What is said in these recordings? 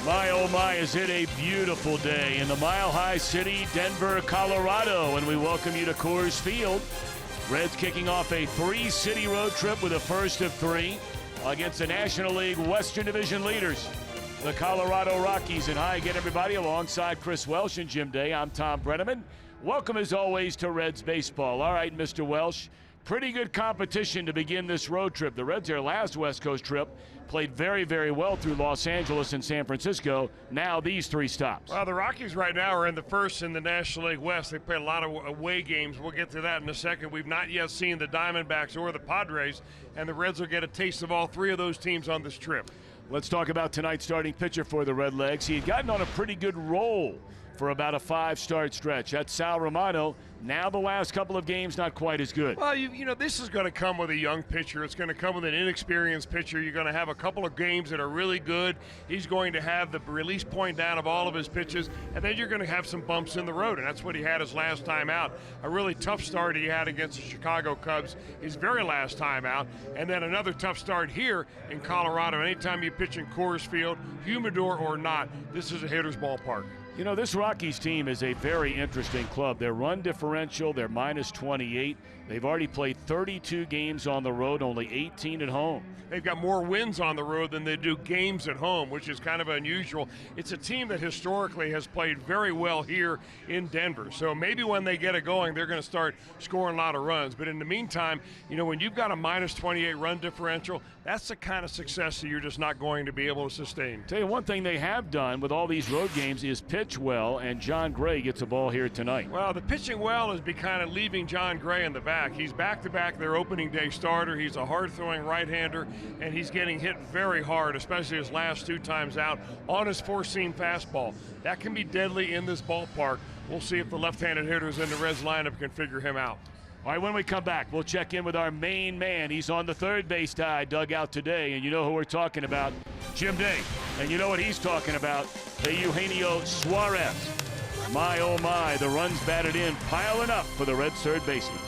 My, oh my, is it a beautiful day in the Mile High City, Denver, Colorado, and we welcome you to Coors Field. Reds kicking off a three-city road trip with a first of three against the National League Western Division leaders, the Colorado Rockies. And hi again, everybody, alongside Chris Welsh and Jim Day, I'm Tom Brenneman. Welcome, as always, to Reds baseball. All right, Mr. Welsh, pretty good competition to begin this road trip. The Reds, their last West Coast trip, played very, very well through Los Angeles and San Francisco. Now these three stops. Well, the Rockies right now are in the first in the National League West. They play a lot of away games. We'll get to that in a second. We've not yet seen the Diamondbacks or the Padres, and the Reds will get a taste of all three of those teams on this trip. Let's talk about tonight's starting pitcher for the Redlegs. He had gotten on a pretty good roll for about a five-start stretch. That's Sal Romano. Now the last couple of games, not quite as good. Well, you know, this is going to come with a young pitcher. It's going to come with an inexperienced pitcher. You're going to have a couple of games that are really good. He's going to have the release point down of all of his pitches, and then you're going to have some bumps in the road, and that's what he had his last time out. A really tough start he had against the Chicago Cubs his very last time out, and then another tough start here in Colorado. Anytime you pitch in Coors Field, humidor or not, this is a hitter's ballpark. You know, this Rockies team is a very interesting club. Their run differential, they're minus 28. They've already played 32 games on the road, only 18 at home. They've got more wins on the road than they do games at home, which is kind of unusual. It's a team that historically has played very well here in Denver. So maybe when they get it going, they're going to start scoring a lot of runs. But in the meantime, you know, when you've got a minus 28 run differential, that's the kind of success that you're just not going to be able to sustain. Tell you one thing they have done with all these road games is pitch well, and John Gray gets a ball here tonight. Well, the pitching well is kind of leaving John Gray in the back. He's back-to-back their opening day starter. He's a hard-throwing right-hander, and he's getting hit very hard, especially his last two times out on his four-seam fastball. That can be deadly in this ballpark. We'll see if the left-handed hitters in the Reds lineup can figure him out. All right, when we come back, we'll check in with our main man. He's on the third base side, dugout today, and you know who we're talking about, Jim Day. And you know what he's talking about, the Eugenio Suarez. My, oh my, the runs batted in, piling up for the Reds' third baseman.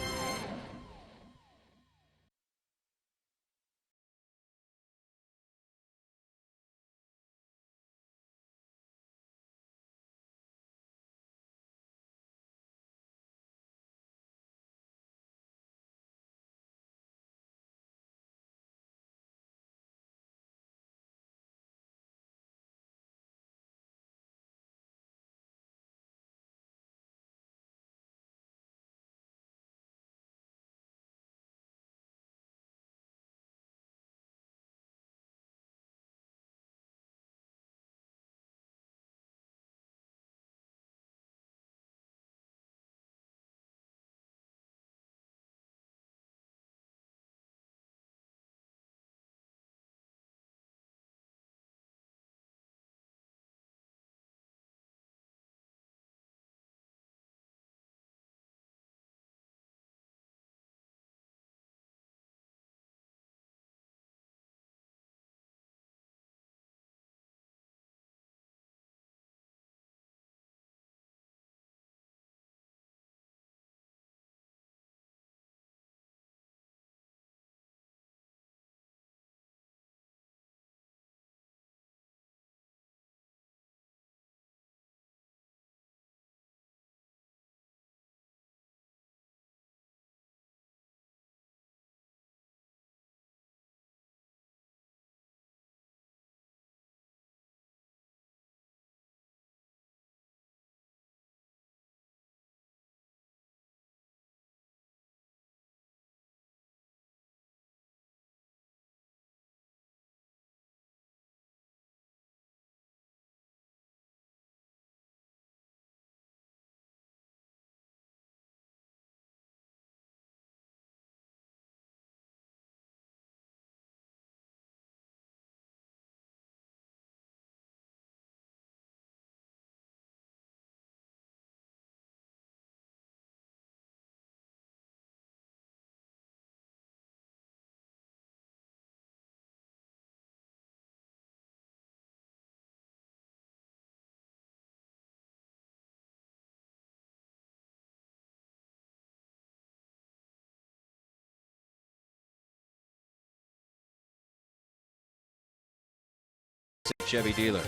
Chevy dealer.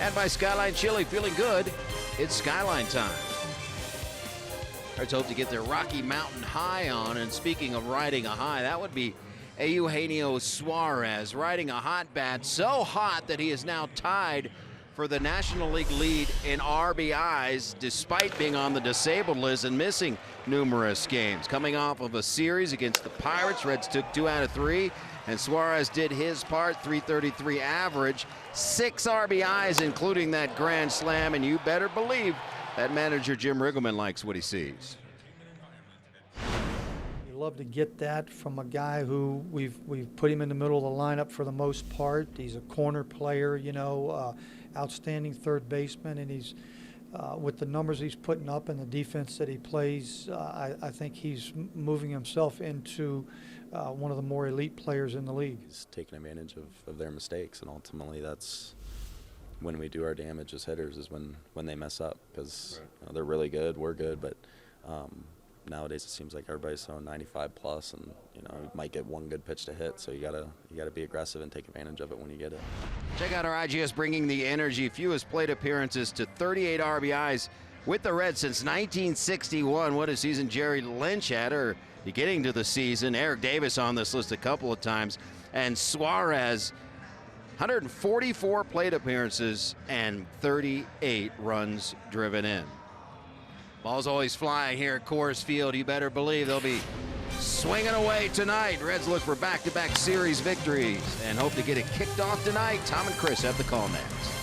And by Skyline Chili, feeling good, it's Skyline time. Let's hope to get their Rocky Mountain high on. And speaking of riding a high, that would be Eugenio Suarez riding a hot bat, so hot that he is now tied for the National League lead in RBIs, despite being on the disabled list and missing numerous games. Coming off of a series against the Pirates, Reds took 2 out of 3, and Suarez did his part, .333 average, 6 RBIs, including that grand slam, and you better believe that manager Jim Riggleman likes what he sees. You love to get that from a guy who we've put him in the middle of the lineup for the most part. He's a corner player, you know, outstanding third baseman, and he's with the numbers he's putting up and the defense that he plays, I think he's moving himself into one of the more elite players in the league. He's taking advantage of their mistakes, and ultimately that's when we do our damage as hitters, is when they mess up, because you know, they're really good, we're good, but nowadays it seems like everybody's throwing 95 plus, and you know, you might get one good pitch to hit, so you gotta be aggressive and take advantage of it when you get it. Check out our IGS bringing the energy, fewest plate appearances to 38 RBIs with the Reds since 1961. What a season Jerry Lynch had, or beginning to the season. Eric Davis on this list a couple of times, and Suarez 144 plate appearances and 38 runs driven in. Ball's always flying here at Coors Field. You better believe they'll be swinging away tonight. Reds look for back-to-back series victories and hope to get it kicked off tonight. Tom and Chris have the call next.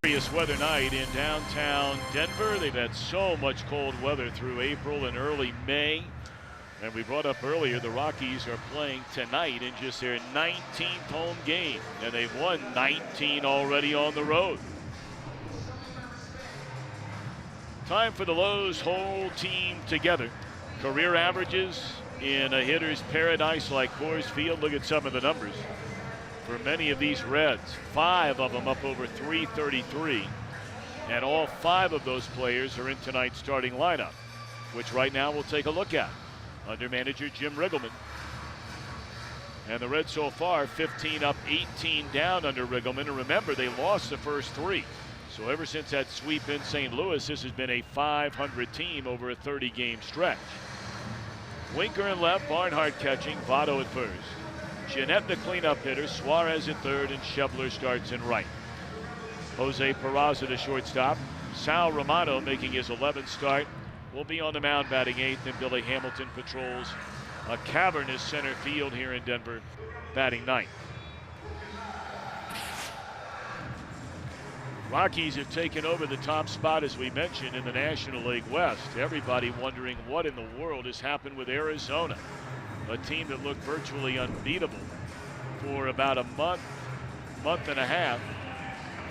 Glorious weather night in downtown Denver. They've had so much cold weather through April and early May. And we brought up earlier, the Rockies are playing tonight in just their 19th home game. And they've won 19 already on the road. Time for the Lowe's whole team together. Career averages in a hitter's paradise like Coors Field. Look at some of the numbers. For many of these Reds, 5 of them up over .333, and all 5 of those players are in tonight's starting lineup, which right now we'll take a look at under manager Jim Riggleman. And the Reds so far 15 up, 18 down under Riggleman, and remember they lost the first 3. So ever since that sweep in St. Louis, this has been a 500 team over a 30-game stretch. Winker in left, Barnhart catching, Votto at first. Jeanette the cleanup hitter, Suarez at third, and Schebler starts in right. Jose Peraza the shortstop. Sal Romano making his 11th start will be on the mound batting 8th, and Billy Hamilton patrols a cavernous center field here in Denver, batting 9th. Rockies have taken over the top spot, as we mentioned, in the National League West. Everybody wondering what in the world has happened with Arizona, a team that looked virtually unbeatable for about a month and a half.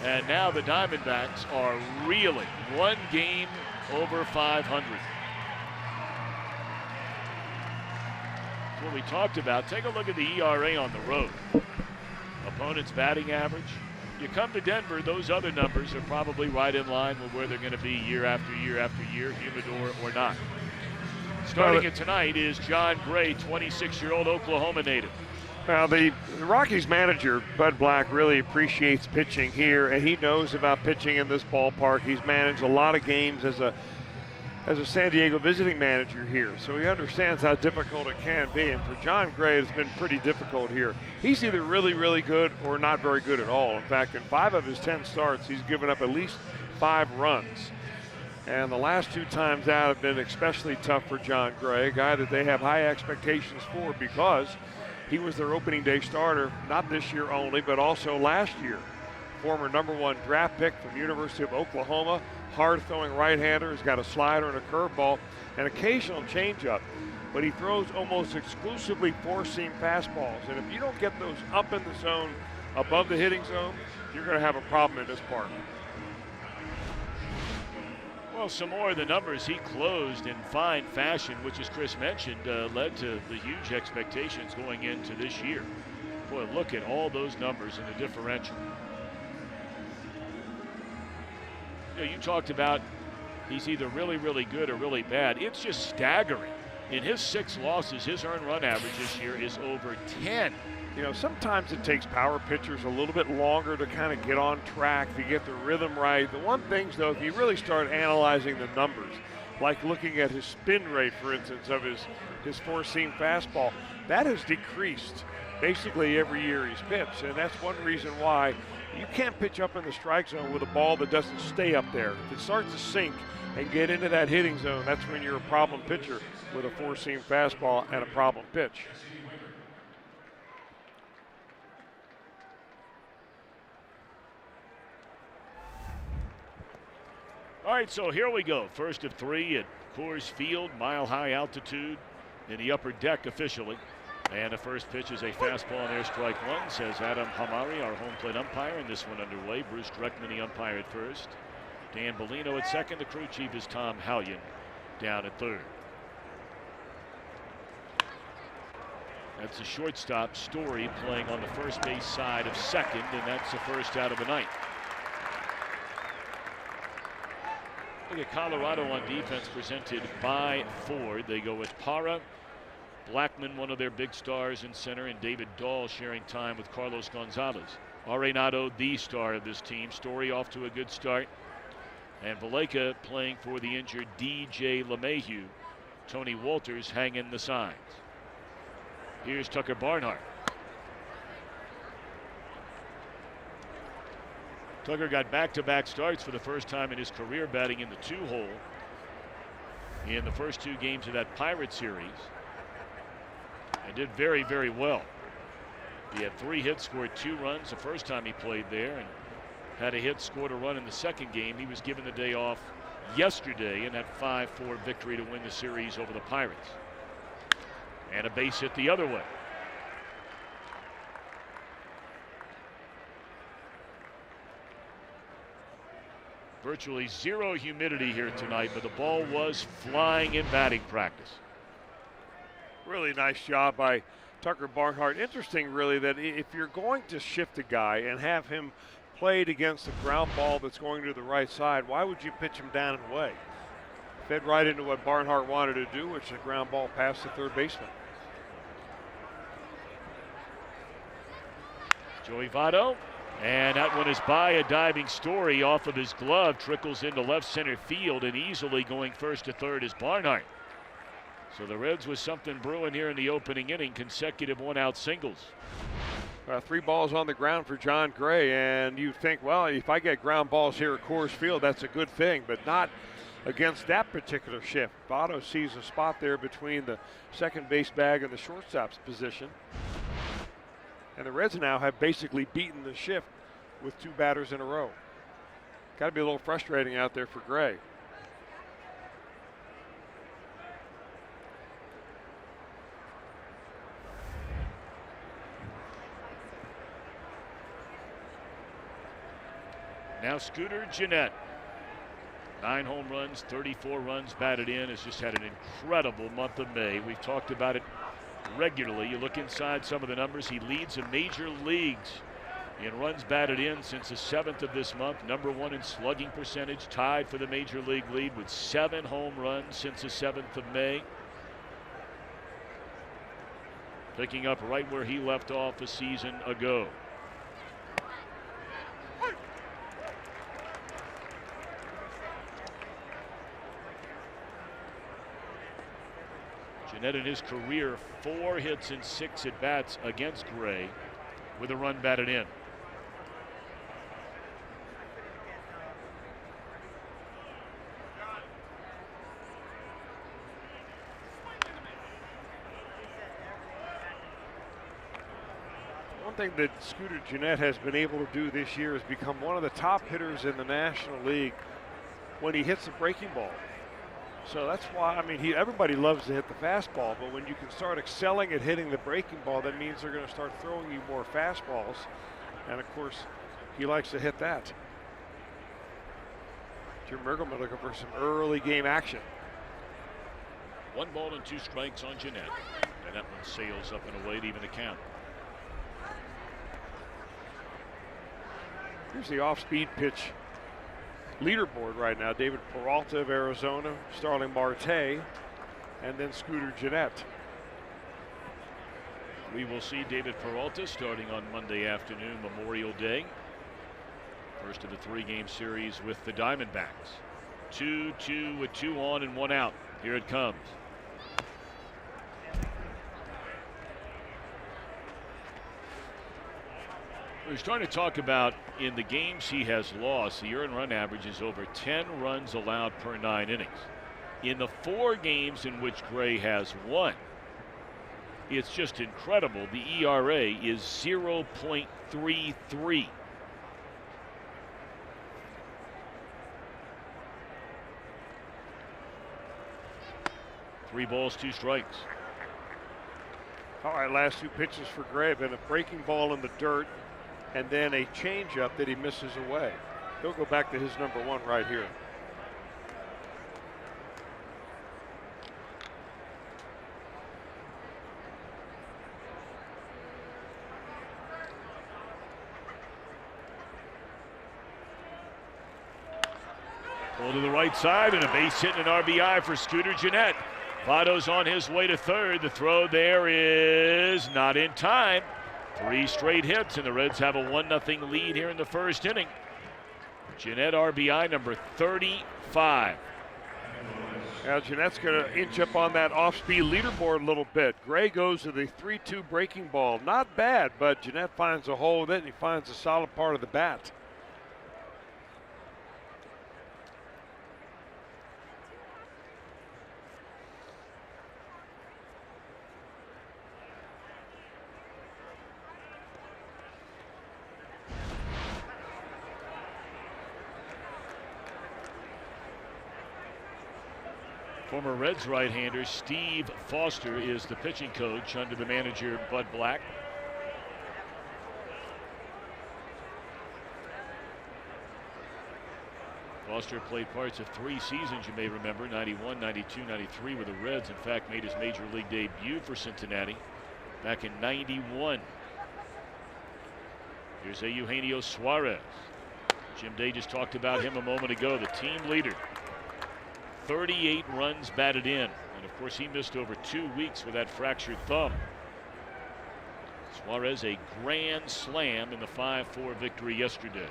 And now the Diamondbacks are reeling, 1 game over 500. That's what we talked about. Take a look at the ERA on the road. Opponent's batting average. You come to Denver, those other numbers are probably right in line with where they're going to be year after year after year, humidor or not. Starting it tonight is John Gray, 26-year-old Oklahoma native. Now, the Rockies manager, Bud Black, really appreciates pitching here, and he knows about pitching in this ballpark. He's managed a lot of games as a San Diego visiting manager here, so he understands how difficult it can be. And for John Gray, it's been pretty difficult here. He's either really, really good or not very good at all. In fact, in 5 of his 10 starts, he's given up at least 5 runs. And the last 2 times out have been especially tough for John Gray, a guy that they have high expectations for because he was their opening day starter, not this year only, but also last year. Former #1 draft pick from University of Oklahoma, hard-throwing right-hander, has got a slider and a curveball, an occasional changeup, but he throws almost exclusively four-seam fastballs. And if you don't get those up in the zone, above the hitting zone, you're going to have a problem in this park. Well, some more of the numbers he closed in fine fashion, which, as Chris mentioned, led to the huge expectations going into this year. Boy, look at all those numbers in the differential. You talked about he's either really, really good or really bad. It's just staggering. In his 6 losses, his earned run average this year is over 10. You know, sometimes it takes power pitchers a little bit longer to kind of get on track, to get the rhythm right. The one thing, though, if you really start analyzing the numbers, like looking at his spin rate, for instance, of his four-seam fastball, that has decreased basically every year he's pitched. And that's one reason why you can't pitch up in the strike zone with a ball that doesn't stay up there. If it starts to sink and get into that hitting zone, that's when you're a problem pitcher with a four-seam fastball and a problem pitch. All right, so here we go. First of 3 at Coors Field, mile-high altitude in the upper deck officially. And the first pitch is a fastball in there, strike 1, says Adam Hamari, our home plate umpire, and this one underway. Bruce Dreckman, the umpire at first. Dan Bellino at second. The crew chief is Tom Hallion down at third. That's the shortstop, Story, playing on the first base side of second, and that's the first out of the ninth. Look at Colorado on defense, presented by Ford. They go with Parra, Blackman, one of their big stars in center, and David Dahl sharing time with Carlos Gonzalez. Arenado, the star of this team. Story off to a good start. And Valleca playing for the injured DJ LeMahieu. Tony Walters hanging the signs. Here's Tucker Barnhart. Tucker got back-to-back starts for the first time in his career, batting in the 2-hole in the first 2 games of that Pirate series. And did very, very well. He had 3 hits, scored 2 runs the first time he played there, and had a hit, scored a run in the second game. He was given the day off yesterday in that 5-4 victory to win the series over the Pirates. And a base hit the other way. Virtually 0 humidity here tonight, but the ball was flying in batting practice. Really nice job by Tucker Barnhart. Interesting, really, that if you're going to shift a guy and have him played against a ground ball that's going to the right side, why would you pitch him down and away? Fed right into what Barnhart wanted to do, which is a ground ball past the third baseman. Joey Votto, and that one is by a diving Story off of his glove, trickles into left center field, and easily going first to third is Barnhart. So the Reds with something brewing here in the opening inning, consecutive 1-out singles. 3 balls on the ground for John Gray, and you think, well, if I get ground balls here at Coors Field, that's a good thing, but not against that particular shift. Votto sees a spot there between the second base bag and the shortstop's position. And the Reds now have basically beaten the shift with 2 batters in a row. Got to be a little frustrating out there for Gray. Now Scooter Gennett. 9 home runs, 34 runs batted in. Has just had an incredible month of May. We've talked about it regularly. You look inside some of the numbers. He leads the major leagues in runs batted in since the 7th of this month. #1 in slugging percentage, tied for the major league lead with 7 home runs since the 7th of May. Picking up right where he left off a season ago. Gennett in his career 4 hits and 6 at-bats against Gray with a run batted in. One thing that Scooter Gennett has been able to do this year is become one of the top hitters in the National League when he hits the breaking ball. So that's why, I mean, everybody loves to hit the fastball, but when you can start excelling at hitting the breaking ball, that means they're going to start throwing you more fastballs. And of course, he likes to hit that. Jim Mergelman looking for some early game action. 1 ball and 2 strikes on Gennett. And that one sails up and away to even the count. Here's the off-speed pitch leaderboard right now. David Peralta of Arizona, Starling Marte, and then Scooter Gennett. We will see David Peralta starting on Monday afternoon, Memorial Day. First of the 3-game series with the Diamondbacks. 2-2 with 2 on and 1 out. Here it comes. We're starting to talk about in the games he has lost, the earned run average is over 10 runs allowed per 9 innings. In the 4 games in which Gray has won, it's just incredible. The ERA is 0.33. Three balls, 2 strikes. All right, last 2 pitches for Gray have been a breaking ball in the dirt and then a changeup that he misses away. He'll go back to his #1 right here. Pull to the right side and a base hit and an RBI for Scooter Gennett. Votto's on his way to third. The throw there is not in time. 3 straight hits, and the Reds have a 1-0 lead here in the first inning. Gennett RBI number 35. Now Gennett's going to inch up on that off-speed leaderboard a little bit. Gray goes to the 3-2 breaking ball. Not bad, but Gennett finds a hole with it, and he finds a solid part of the bat. Former Reds right-hander Steve Foster is the pitching coach under the manager Bud Black. Foster played parts of 3 seasons, you may remember, 91, 92, 93 with the Reds. In fact, made his major league debut for Cincinnati back in 91. Here's Eugenio Suarez. Jim Day just talked about him a moment ago, the team leader. 38 runs batted in, and of course he missed over 2 weeks with that fractured thumb. Suarez a grand slam in the 5-4 victory yesterday.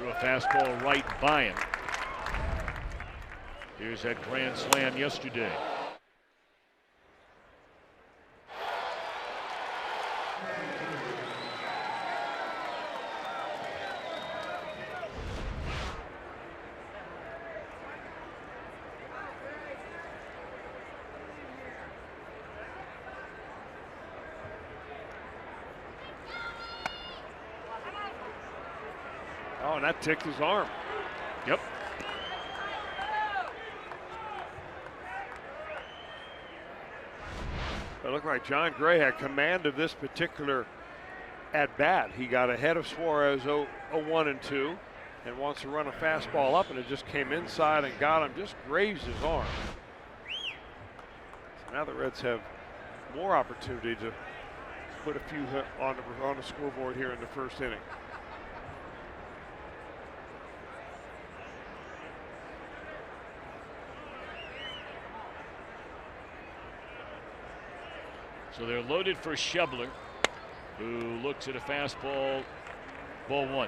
Threw a fastball right by him. Here's that grand slam yesterday. Oh, and that ticked his arm. Yep. It looked like John Gray had command of this particular at-bat. He got ahead of Suarez 0-1 and 2 and wants to run a fastball up, and it just came inside and got him, just grazed his arm. So now the Reds have more opportunity to put a few on the scoreboard here in the first inning. So they're loaded for Schebler, who looks at a fastball, ball one.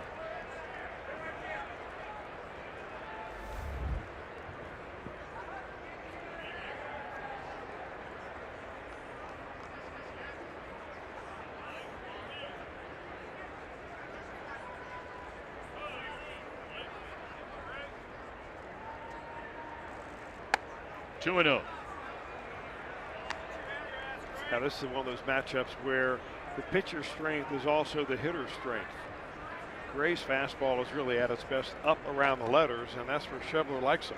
Two and 0. Now this is one of those matchups where the pitcher's strength is also the hitter's strength. Gray's fastball is really at its best up around the letters, and that's where Schebler likes him.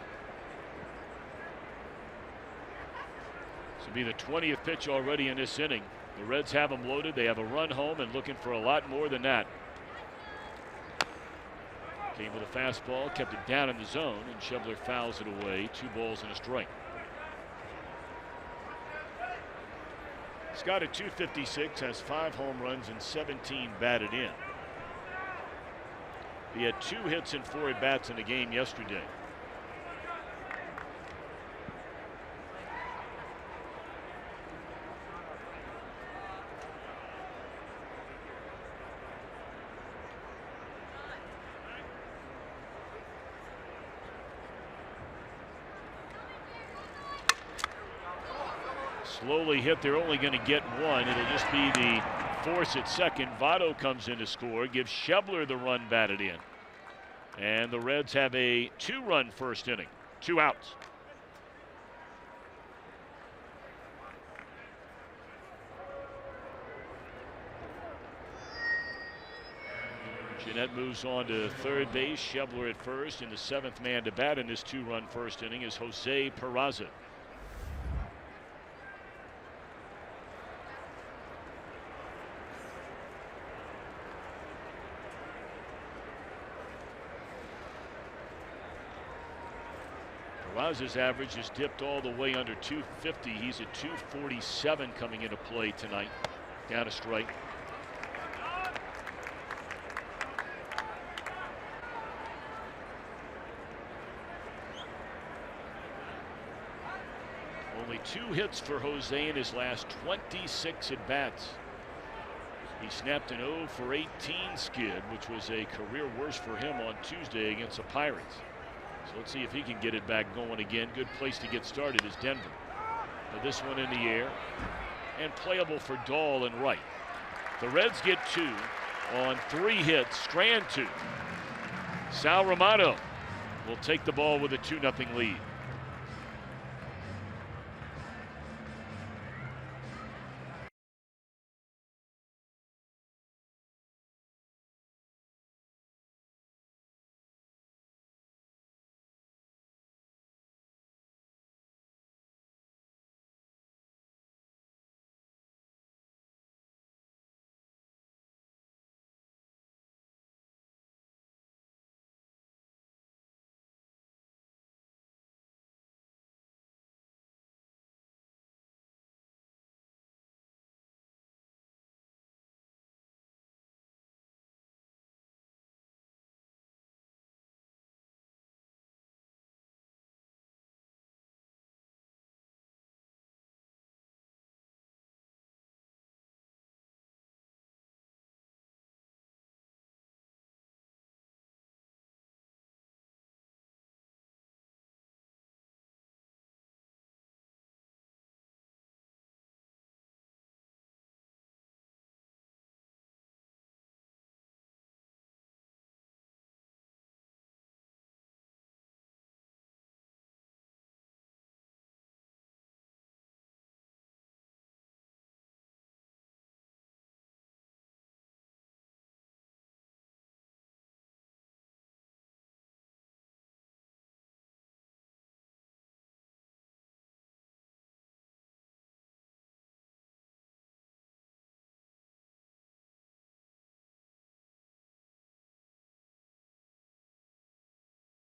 This will be the 20th pitch already in this inning. The Reds have them loaded. They have a run home and looking for a lot more than that. Came with a fastball, kept it down in the zone, and Schebler fouls it away. 2 balls and a strike. Scott at .256 has 5 home runs and 17 batted in. He had 2 hits and 4 at bats in the game yesterday. Slowly hit. They're only going to get 1. It'll just be the force at second. Votto comes in to score, gives Schebler the run batted in. And the Reds have a 2-run first inning. 2 outs. Jeanette moves on to third base. Schebler at first, and the 7th man to bat in this 2-run first inning is Jose Peraza. Peraza's average has dipped all the way under 250. He's at 247 coming into play tonight. Down a strike. Only 2 hits for Jose in his last 26 at bats. He snapped an 0 for 18 skid, which was a career worst for him on Tuesday against the Pirates. So let's see if he can get it back going again. Good place to get started is Denver. But this one in the air and playable for Dahl and Wright. The Reds get 2 on 3 hits. Strand 2. Sal Romano will take the ball with a 2-0 lead.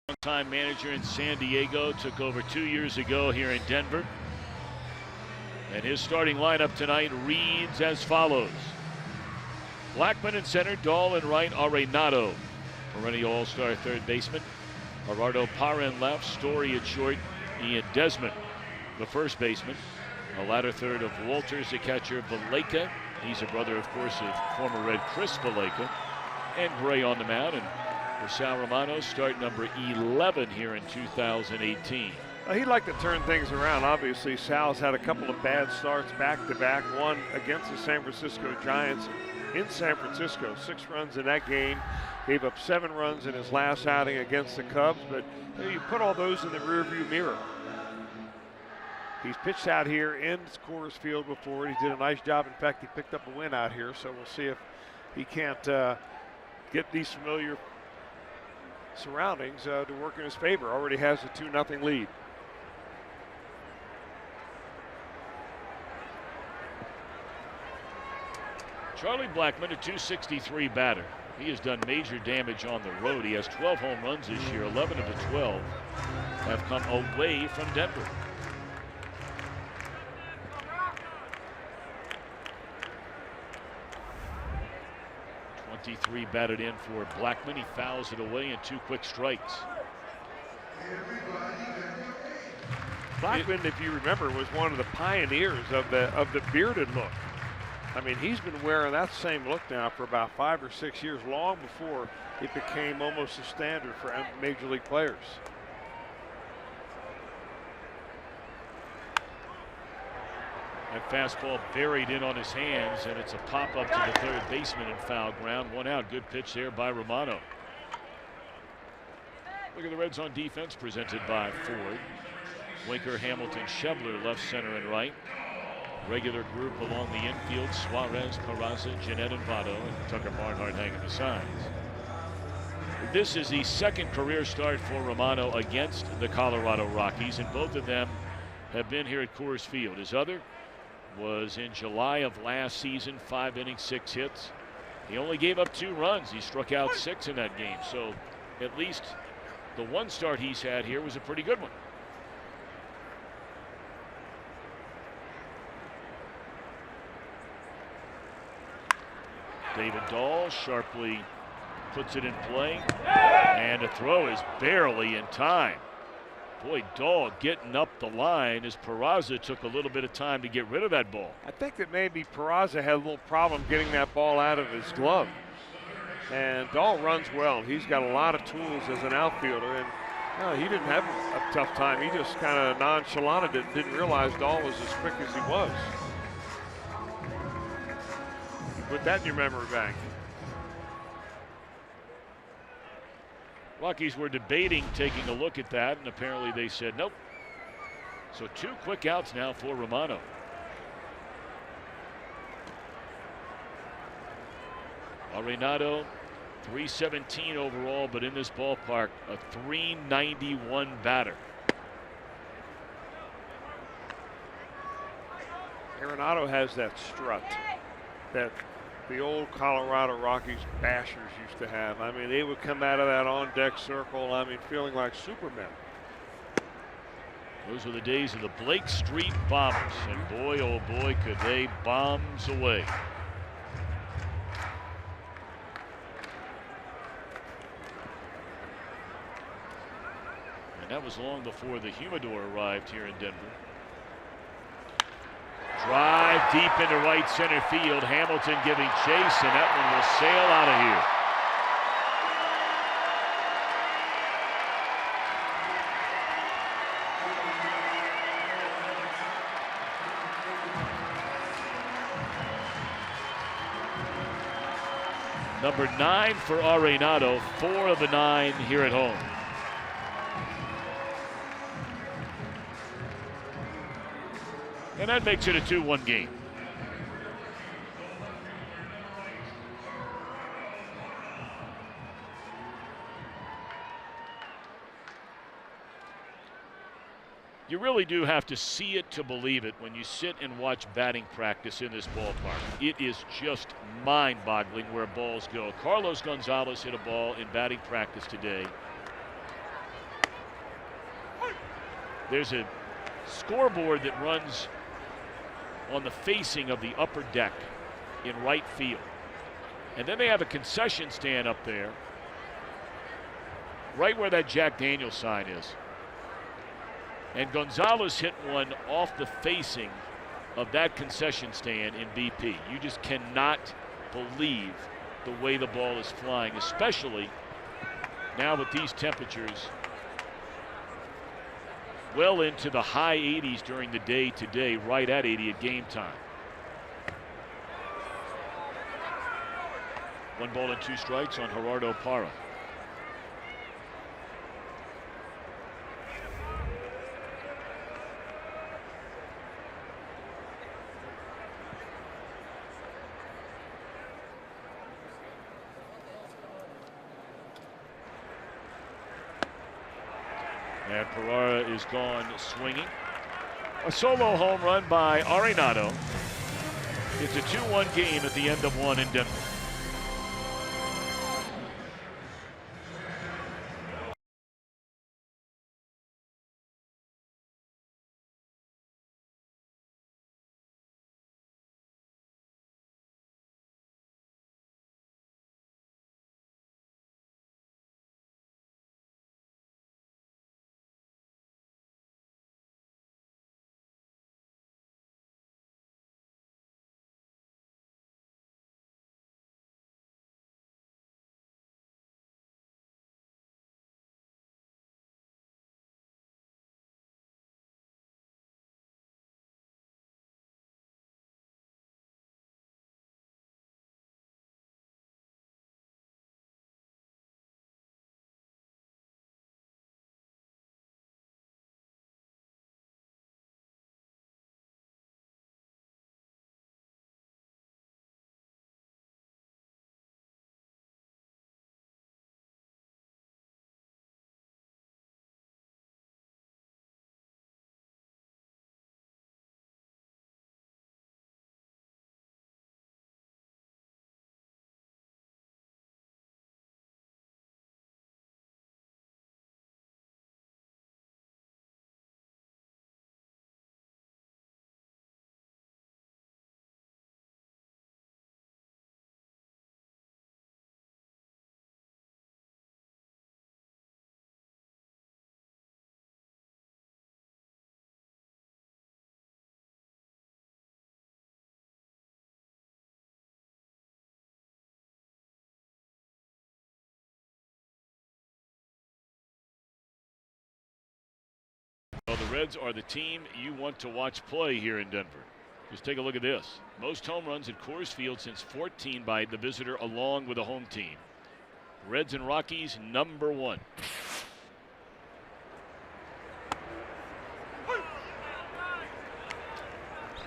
Longtime manager in San Diego, took over 2 years ago here in Denver. And his starting lineup tonight reads as follows. Blackman in center, Dahl in right, Arenado, perennial all-star third baseman. Gerardo Parra in left, Story at short, Ian Desmond, the first baseman. A latter third of Walters, the catcher, Valleca. He's a brother, of course, of former Red Chris Valleca. And Gray on the mound. And for Sal Romano, start number 11 here in 2018. He'd like to turn things around. Obviously, Sal's had a couple of bad starts back-to-back. One against the San Francisco Giants in San Francisco. 6 runs in that game. Gave up 7 runs in his last outing against the Cubs. But you put all those in the rearview mirror. He's pitched out here in Coors Field before. He did a nice job. In fact, he picked up a win out here. So we'll see if he can't get these familiar surroundings to work in his favor. Already has a 2-0 lead. Charlie Blackman, a .263 batter. He has done major damage on the road. He has 12 home runs this year. 11 of the 12 have come away from Denver. .23 batted in for Blackman. He fouls it away in 2 quick strikes. Blackman, if you remember, was one of the pioneers of the bearded look. I mean, he's been wearing that same look now for about 5 or 6 years, long before it became almost a standard for major league players. That fastball buried in on his hands, and it's a pop-up to the third baseman in foul ground. 1 out. Good pitch there by Romano. Look at the Reds on defense, presented by Ford. Winker, Hamilton, Schebler, left, center, and right. Regular group along the infield, Suarez, Peraza, Jeanette, and Votto, and Tucker Barnhart hanging the signs. This is the second career start for Romano against the Colorado Rockies, and both of them have been here at Coors Field. His other was in July of last season, 5 innings, 6 hits. He only gave up 2 runs. He struck out 6 in that game, so at least the one start he's had here was a pretty good one. David Dahl sharply puts it in play, and the throw is barely in time. Boy, Dahl getting up the line as Peraza took a little bit of time to get rid of that ball. I think that maybe Peraza had a little problem getting that ball out of his glove. And Dahl runs well. He's got a lot of tools as an outfielder, and he didn't have a tough time. He just kind of nonchalanted it and didn't realize Dahl was as quick as he was. Put that in your memory bank. Rockies were debating taking a look at that, and apparently they said nope. So 2 quick outs now for Romano. Arenado, 317 overall, but in this ballpark, a 391 batter. Arenado has that strut that the old Colorado Rockies bashers used to have. I mean, they would come out of that on-deck circle, I mean, feeling like Superman. Those were the days of the Blake Street Bombers, and boy, oh boy, could they bombs away. And that was long before the humidor arrived here in Denver. Drive deep into right center field. Hamilton giving chase, and that one will sail out of here. Number 9 for Arenado, 4 of the 9 here at home. And that makes it a 2-1 game. You really do have to see it to believe it when you sit and watch batting practice in this ballpark. It is just mind-boggling where balls go. Carlos Gonzalez hit a ball in batting practice today There's a scoreboard that runs on the facing of the upper deck in right field. And then they have a concession stand up there, right where that Jack Daniels sign is. And Gonzalez hit one off the facing of that concession stand in BP. You just cannot believe the way the ball is flying, especially now with these temperatures well into the high 80s during the day today, right at 80 at game time. 1 ball and 2 strikes on Gerardo Parra. And Pereira is gone swinging. A solo home run by Arenado. It's a 2-1 game at the end of 1 in Denver. Well, the Reds are the team you want to watch play here in Denver. Just take a look at this. Most home runs at Coors Field since 14 by the visitor along with a home team. Reds and Rockies, number 1.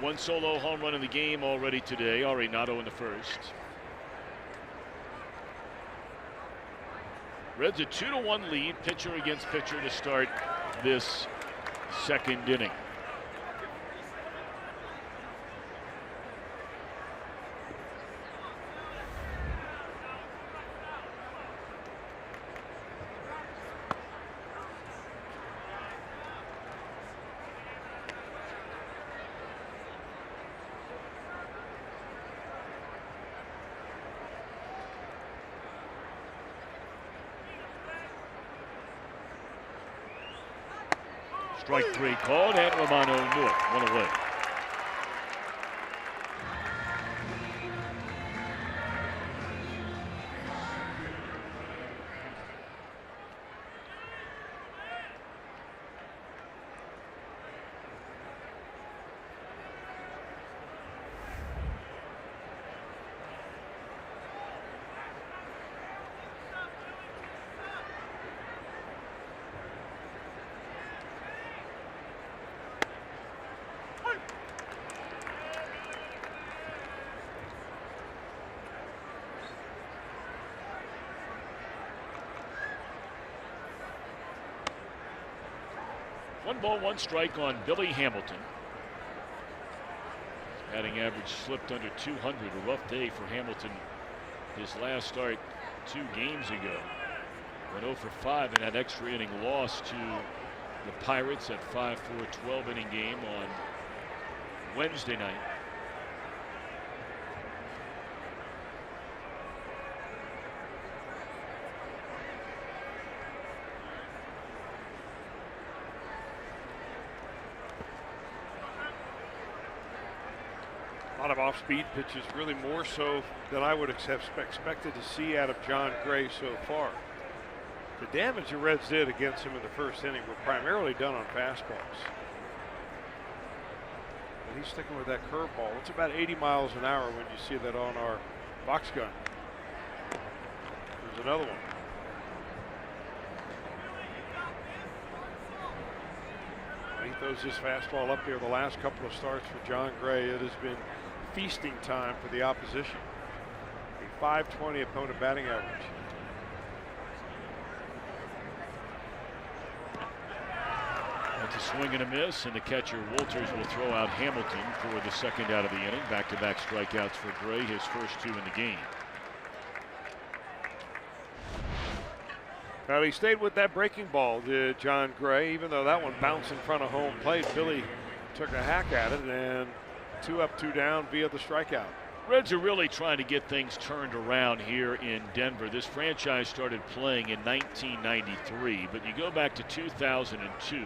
One solo home run in the game already today. Arenado in the first. Reds a 2-1 lead, pitcher against pitcher to start this second inning. Strike 3 called, and Romano knew it. 1 away. One ball, 1 strike on Billy Hamilton. Batting average slipped under 200. A rough day for Hamilton. His last start 2 games ago. Went 0 for 5 in that extra inning loss to the Pirates at 5-4 12-inning game on Wednesday night. A lot of off-speed pitches, really more so than I would have expected to see out of John Gray so far. The damage the Reds did against him in the first inning were primarily done on fastballs. And he's sticking with that curveball. It's about 80 miles an hour when you see that on our box gun. There's another one. He throws his fastball up there the last couple of starts for John Gray. It has been feasting time for the opposition. A .520 opponent batting average. That's a swing and a miss, and the catcher Walters will throw out Hamilton for the second out of the inning. Back-to-back strikeouts for Gray, his first 2 in the game. Now he stayed with that breaking ball, did John Gray, even though that one bounced in front of home plate. Billy took a hack at it, and 2 up, 2 down via the strikeout. Reds are really trying to get things turned around here in Denver. This franchise started playing in 1993, but you go back to 2002,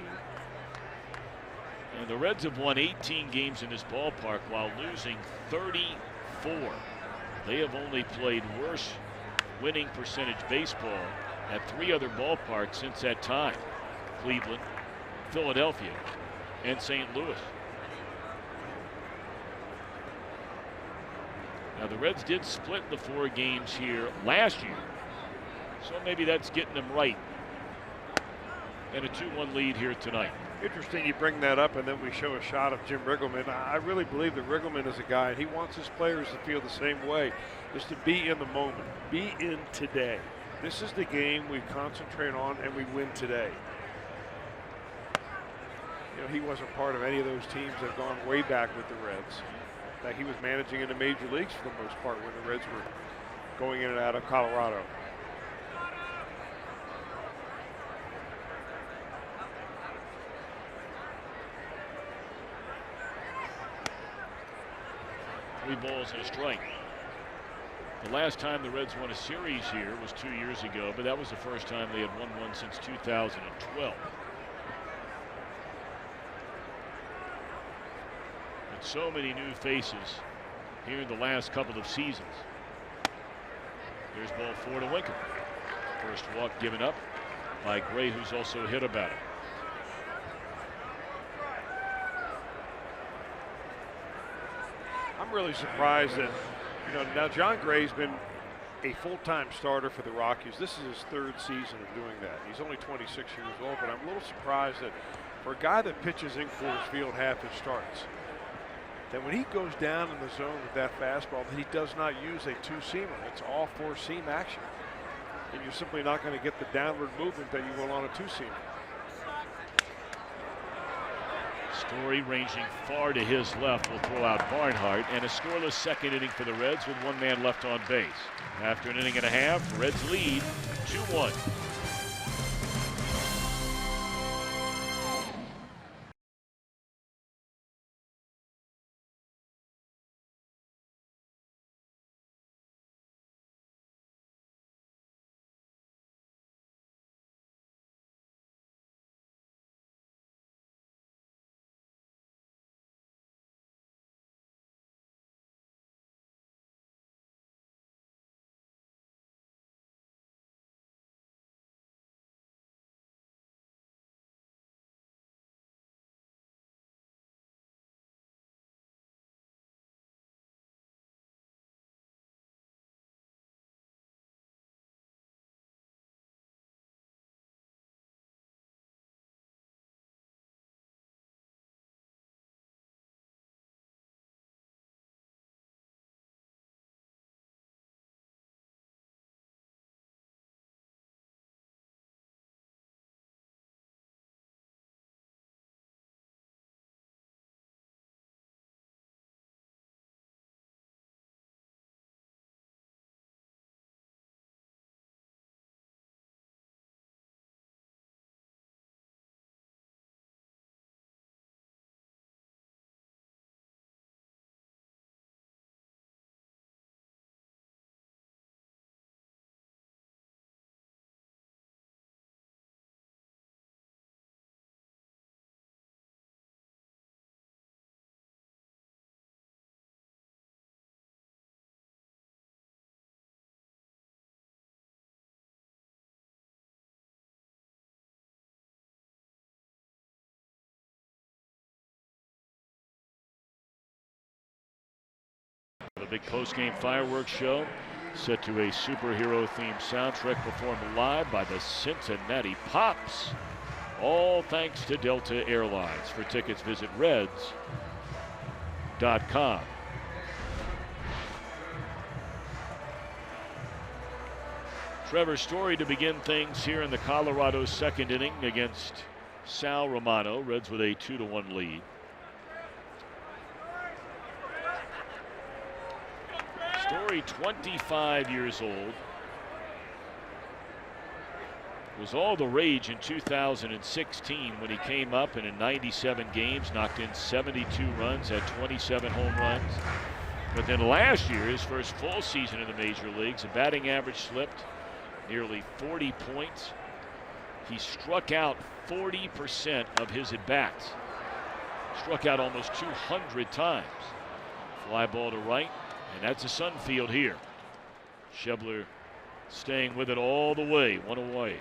and the Reds have won 18 games in this ballpark while losing 34. They have only played worse winning percentage baseball at 3 other ballparks since that time: Cleveland, Philadelphia, and St. Louis. Now, the Reds did split the 4 games here last year, so maybe that's getting them right. And a 2-1 lead here tonight. Interesting you bring that up, and then we show a shot of Jim Riggleman. I really believe that Riggleman is a guy, and he wants his players to feel the same way, is to be in the moment, be in today. This is the game we concentrate on, and we win today. You know, he wasn't part of any of those teams that have gone way back with the Reds. That he was managing in the major leagues for the most part when the Reds were going in and out of Colorado. Three balls and a strike. The last time the Reds won a series here was 2 years ago, but that was the first time they had won one since 2012. But so many new faces here in the last couple of seasons. Here's ball 4 to Winker. First walk given up by Gray, who's also hit about it. I'm really surprised that, you know, now John Gray's been a full-time starter for the Rockies. This is his 3rd season of doing that. He's only 26 years old, but I'm a little surprised that for a guy that pitches in Coors Field half his starts, that when he goes down in the zone with that fastball, that he does not use a 2-seamer. It's all 4-seam action. And you're simply not going to get the downward movement that you will on a 2-seamer. Story ranging far to his left will throw out Barnhart, and a scoreless second inning for the Reds with 1 man left on base. After an inning and a half, Reds lead 2-1. big post-game fireworks show set to a superhero-themed soundtrack performed live by the Cincinnati Pops. All thanks to Delta Airlines. For tickets, visit Reds.com. Trevor Story to begin things here in the Colorado second inning against Sal Romano. Reds with a 2-1 lead. Story, 25 years old. Was all the rage in 2016 when he came up and in 97 games knocked in 72 runs, had 27 home runs. But then last year, his first full season in the major leagues, the batting average slipped nearly 40 points. He struck out 40% of his at-bats. Struck out almost 200 times. Fly ball to right, and that's a Sun field here. Schebler staying with it all the way, one away.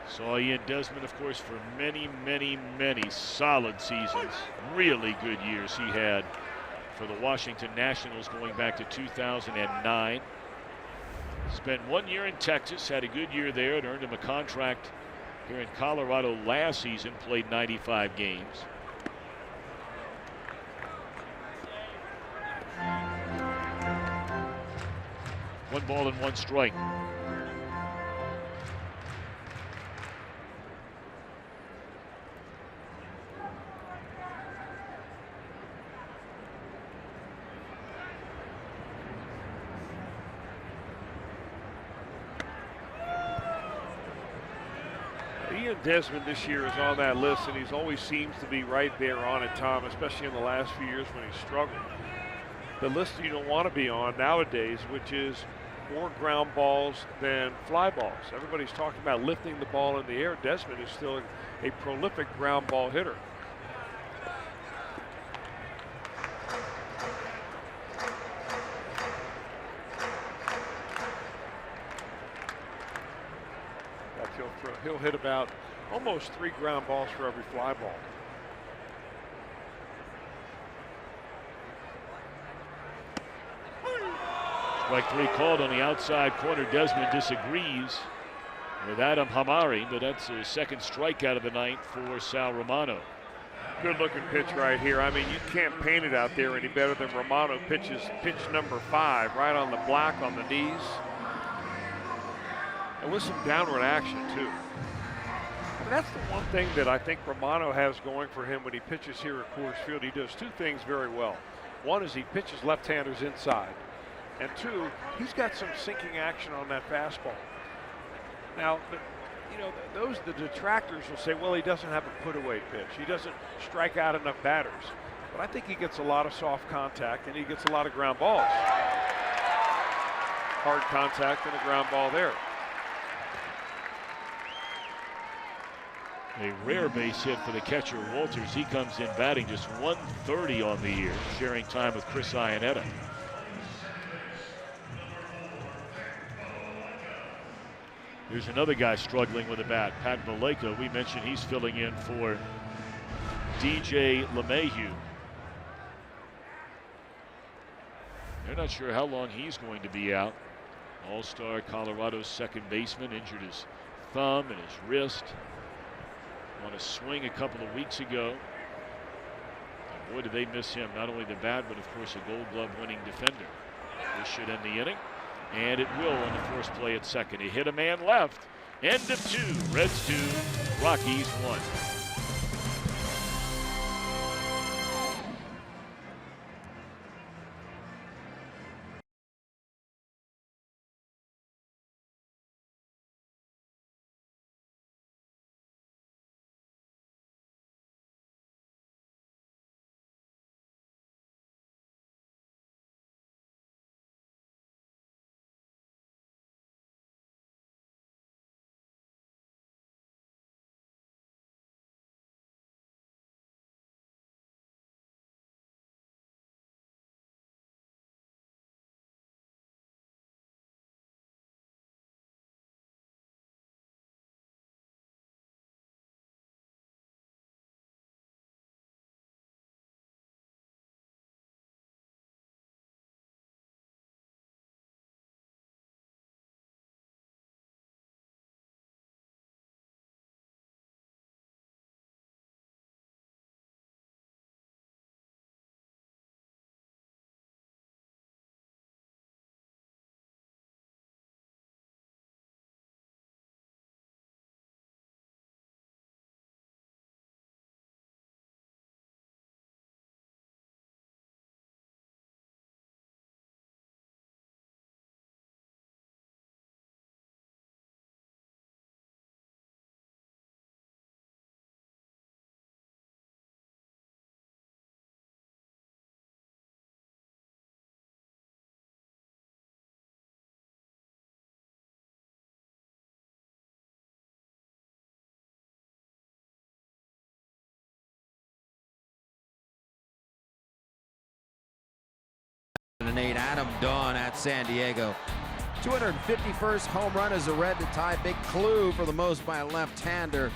Saw Ian Desmond, of course, for many, many, many solid seasons. Really good years he had for the Washington Nationals going back to 2009. Spent 1 year in Texas, had a good year there. It earned him a contract here in Colorado last season, played 95 games. One ball and one strike. Ian Desmond this year is on that list, and he's always seems to be right there on it, Tom, especially in the last few years when he struggled. The list you don't want to be on nowadays, which is more ground balls than fly balls. Everybody's talking about lifting the ball in the air. Desmond is still a prolific ground ball hitter. He'll hit about almost 3 ground balls for every fly ball. Strike 3 called on the outside corner. Desmond disagrees with Adam Hamari, but that's his second strikeout of the night for Sal Romano. Good looking pitch right here. I mean, you can't paint it out there any better than Romano pitches pitch number 5 right on the block on the knees. And with some downward action too. I mean, that's the one thing that I think Romano has going for him when he pitches here at Coors Field. He does 2 things very well. One is he pitches left-handers inside. And 2, he's got some sinking action on that fastball. Now, the detractors will say, well, he doesn't have a put-away pitch. He doesn't strike out enough batters. But I think he gets a lot of soft contact and he gets a lot of ground balls. Hard contact and a ground ball there. A rare base hit for the catcher, Walters. He comes in batting just 130 on the year, sharing time with Chris Iannetta. Here's another guy struggling with a bat, Pat Vallejo. We mentioned he's filling in for DJ LeMahieu. They're not sure how long he's going to be out. All-star Colorado's second baseman injured his thumb and his wrist on a swing a couple of weeks ago. And boy, did they miss him. Not only the bat, but of course a Gold Glove winning defender. This should end the inning, and it will on the first play at second. He hit a man left. End of 2. Reds 2, Rockies 1. 2008. Adam Dawn at San Diego. 251st home run as a Red to tie Big Clue for the most by a left-hander.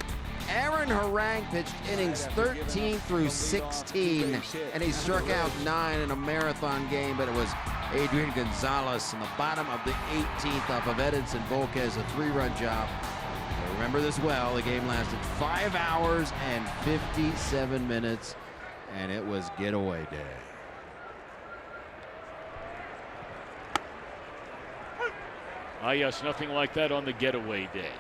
Aaron Harang pitched innings 13 through 16, and he struck out 9 in a marathon game, but it was Adrian Gonzalez in the bottom of the 18th off of Edinson Volquez, a 3-run job. I remember this well. The game lasted 5 hours and 57 minutes, and it was getaway day. Ah, yes, nothing like that on the getaway day.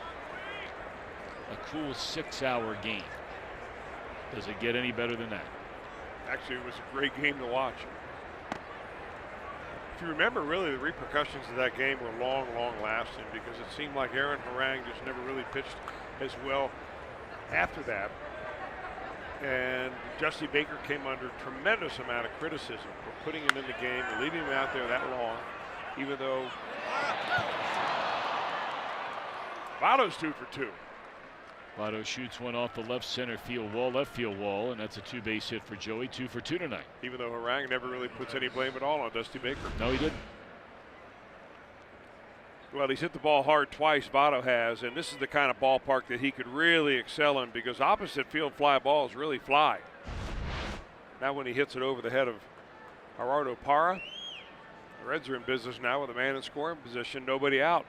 A cool 6-hour game. Does it get any better than that? Actually, it was a great game to watch. If you remember, really, the repercussions of that game were long, long lasting because it seemed like Aaron Harang just never really pitched as well after that. And Dusty Baker came under a tremendous amount of criticism for putting him in the game and leaving him out there that long, even though Votto's 2 for 2. Votto shoots one off the left field wall, and that's a 2-base hit for Joey. 2 for 2 tonight. Even though Harang never really puts any blame at all on Dusty Baker. No, he didn't. Well, he's hit the ball hard twice, Votto has, and this is the kind of ballpark that he could really excel in because opposite field fly balls really fly. Now when he hits it over the head of Gerardo Parra, the Reds are in business now with a man in scoring position, nobody out.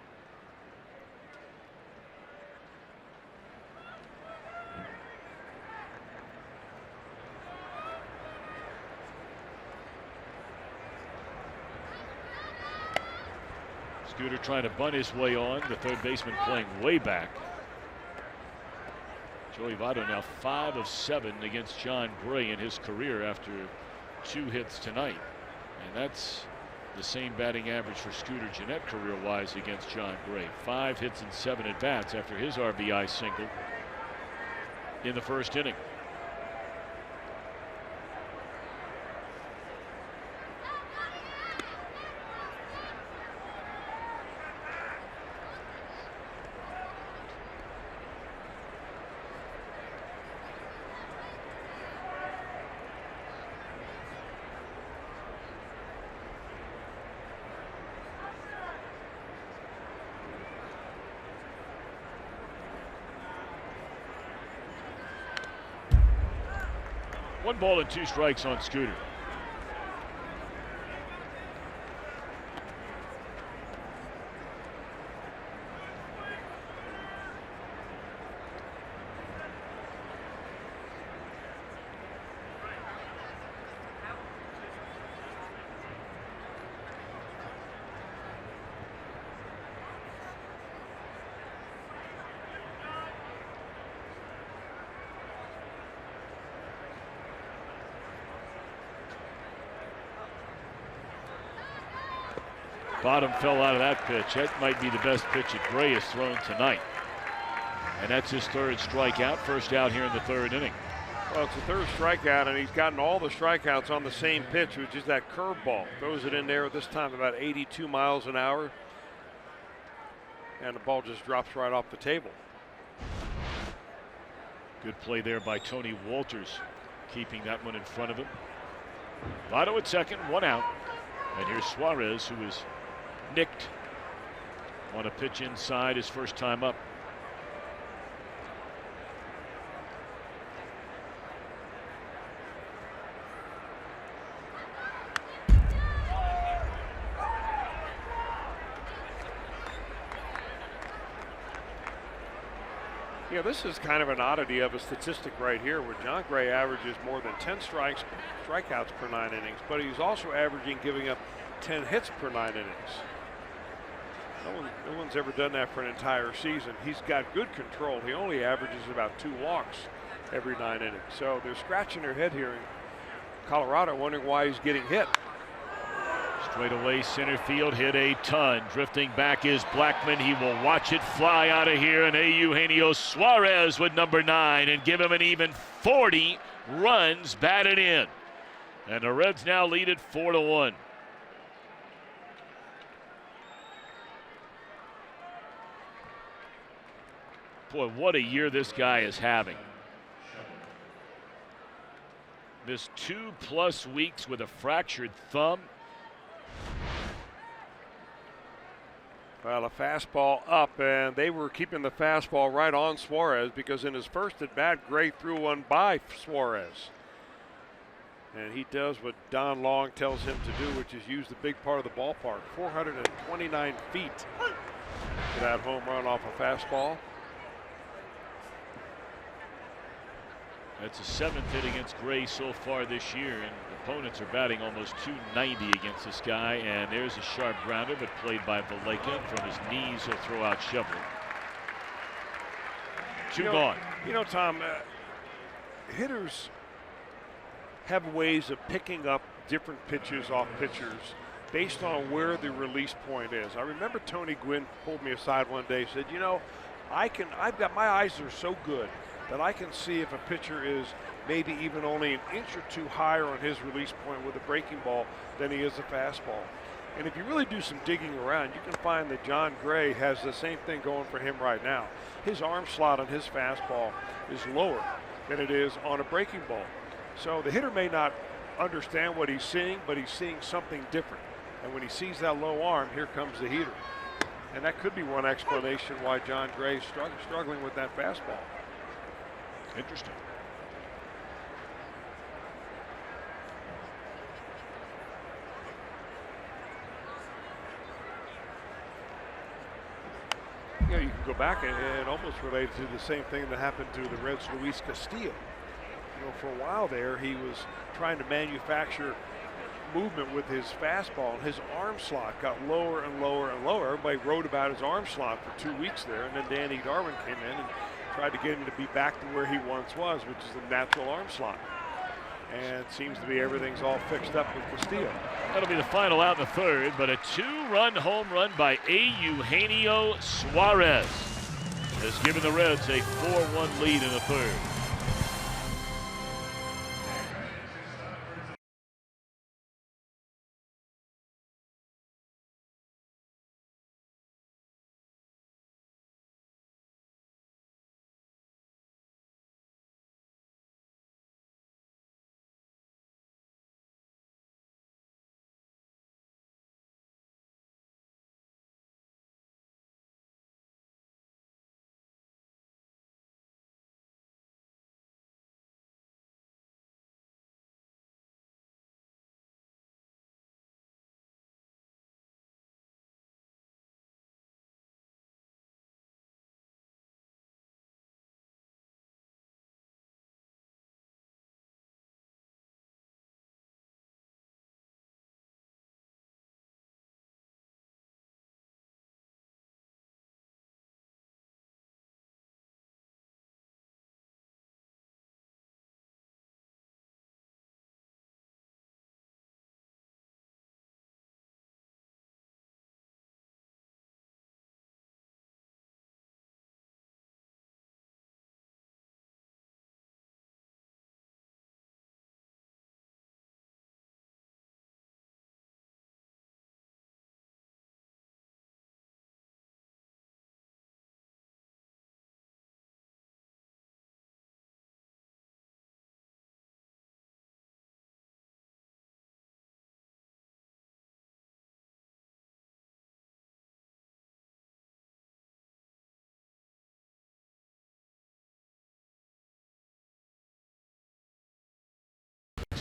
Scooter trying to bunt his way on. The third baseman playing way back. Joey Votto now 5 of 7 against John Gray in his career after 2 hits tonight. And that's the same batting average for Scooter Gennett career-wise against John Gray. 5 hits and 7 at-bats after his RBI single in the first inning. One ball and 2 strikes on Scooter. Bottom fell out of that pitch. That might be the best pitch that Gray has thrown tonight. And that's his 3rd strikeout. First out here in the 3rd inning. Well, it's the 3rd strikeout, and he's gotten all the strikeouts on the same pitch, which is that curveball. Throws it in there at this time about 82 miles an hour. And the ball just drops right off the table. Good play there by Tony Walters, keeping that one in front of him. Votto at second, 1 out. And here's Suarez, who is nicked on a pitch inside his first time up. Yeah, this is kind of an oddity of a statistic right here where John Gray averages more than 10 strikeouts per 9 innings, but he's also averaging giving up 10 hits per 9 innings. No one's ever done that for an entire season. He's got good control. He only averages about 2 walks every 9 innings. So they're scratching their head here in Colorado, wondering why he's getting hit. Straight away center field, hit a ton. Drifting back is Blackman. He will watch it fly out of here. And Eugenio Suarez with number 9 and give him an even 40 runs batted in. And the Reds now lead it 4-1. Boy, what a year this guy is having. Missed 2+ weeks with a fractured thumb. Well, a fastball up, and they were keeping the fastball right on Suarez because in his first at bat, Gray threw one by Suarez. And he does what Don Long tells him to do, which is use the big part of the ballpark. 429 feet for that home run off a fastball. That's the 7th hit against Gray so far this year, and opponents are batting almost 290 against this guy. And there's a sharp grounder, but played by Valleca. From his knees, he'll throw out Shovel. Two gone. You know, Tom, hitters have ways of picking up different pitches off pitchers based on where the release point is. I remember Tony Gwynn pulled me aside one day and said, you know, I've got my eyes are so good that I can see if a pitcher is maybe even only an inch or two higher on his release point with a breaking ball than he is a fastball. And if you really do some digging around, you can find that John Gray has the same thing going for him right now. His arm slot on his fastball is lower than it is on a breaking ball. So the hitter may not understand what he's seeing, but he's seeing something different. And when he sees that low arm, here comes the heater. And that could be one explanation why John Gray is struggling with that fastball. Interesting. You know, you can go back and almost relate to the same thing that happened to the Reds' Luis Castillo. You know, for a while there, he was trying to manufacture movement with his fastball, and his arm slot got lower and lower and lower. Everybody wrote about his arm slot for 2 weeks there, and then Danny Darwin came in and tried to get him to be back to where he once was, which is the natural arm slot. And it seems to be everything's all fixed up with Castillo. That'll be the final out in the third, but a 2-run home run by Eugenio Suarez has given the Reds a 4-1 lead in the third.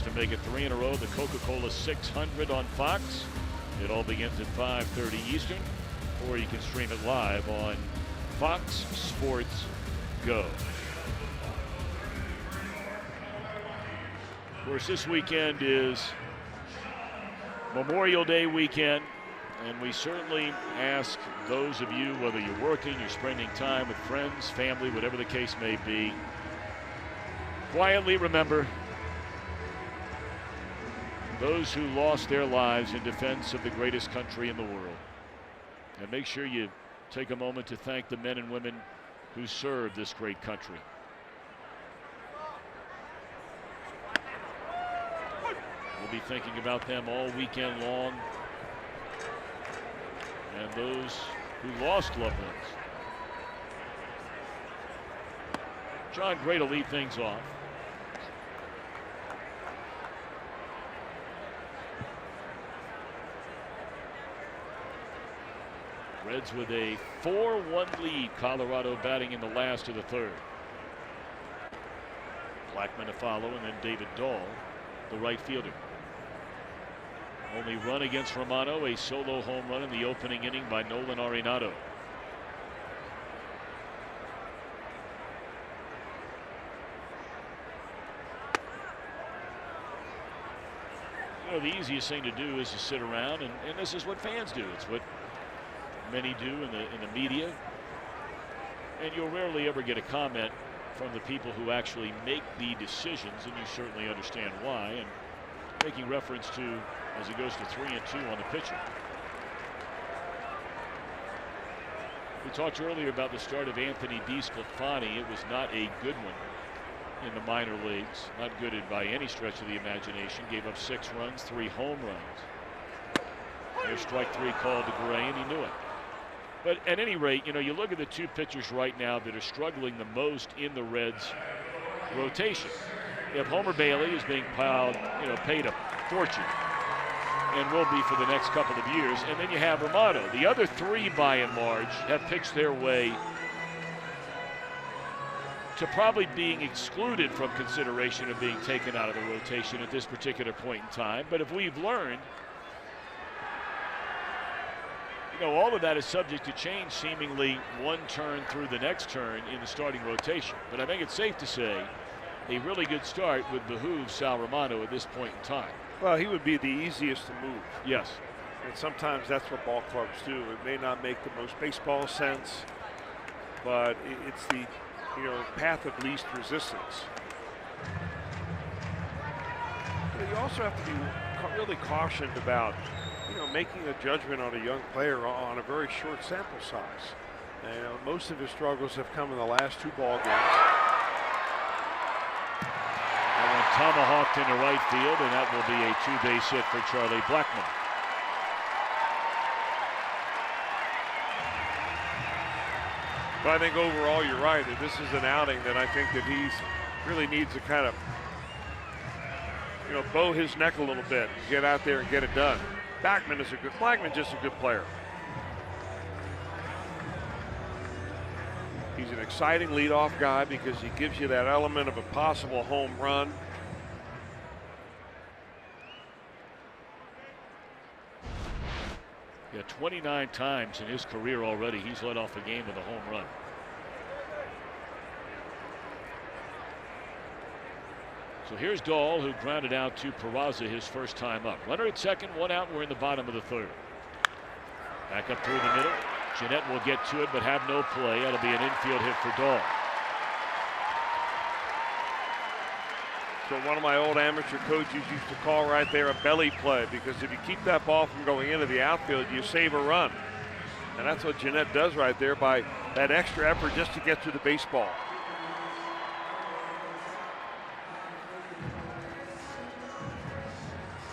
To make it 3 in a row, the Coca-Cola 600 on Fox. It all begins at 5:30 Eastern, or you can stream it live on Fox Sports Go. Of course, this weekend is Memorial Day weekend, and we certainly ask those of you, whether you're working, you're spending time with friends, family, whatever the case may be, quietly remember those who lost their lives in defense of the greatest country in the world. And make sure you take a moment to thank the men and women who served this great country. We'll be thinking about them all weekend long, and those who lost loved ones. John Gray to lead things off. Reds with a 4-1 lead. Colorado batting in the last of the third. Blackman to follow, and then David Dahl, the right fielder. Only run against Romano, a solo home run in the opening inning by Nolan Arenado. You know, the easiest thing to do is to sit around, and this is what fans do. It's what many do in the media, and you'll rarely ever get a comment from the people who actually make the decisions, and you certainly understand why. And making reference to as it goes to 3-2 on the pitcher. We talked earlier about the start of Anthony DeSclafani. It was not a good one in the minor leagues, not good by any stretch of the imagination. Gave up 6 runs, 3 home runs. There's strike 3 called to Gray, and he knew it. But at any rate, you know, you look at the 2 pitchers right now that are struggling the most in the Reds rotation. If Homer Bailey is being paid a fortune, and will be for the next couple of years, and then you have Romano. The other 3, by and large, have pitched their way to probably being excluded from consideration of being taken out of the rotation at this particular point in time. But if we've learned, you know, all of that is subject to change seemingly one turn through the next turn in the starting rotation. But I think it's safe to say a really good start would behoove Sal Romano at this point in time. Well, he would be the easiest to move. Yes. And sometimes that's what ball clubs do. It may not make the most baseball sense, but it's the, you know, path of least resistance. But you also have to be really cautioned about, you know, making a judgment on a young player on a very short sample size. And, you know, most of his struggles have come in the last 2 ball games. Tomahawked into right field, and that will be a 2-base hit for Charlie Blackmon. But I think overall you're right. That this is an outing that I think that he's really needs to kind of, you know, bow his neck a little bit, get out there and get it done. Blackmon's just a good player. He's an exciting leadoff guy because he gives you that element of a possible home run. Yeah, 29 times in his career already he's led off a game with a home run. So here's Dahl, who grounded out to Peraza his first time up. Runner at second, 1 out. We're in the bottom of the third. Back up through the middle. Jeanette will get to it but have no play. That'll be an infield hit for Dahl. So one of my old amateur coaches used to call right there a belly play, because if you keep that ball from going into the outfield, you save a run. And that's what Jeanette does right there by that extra effort just to get to the baseball.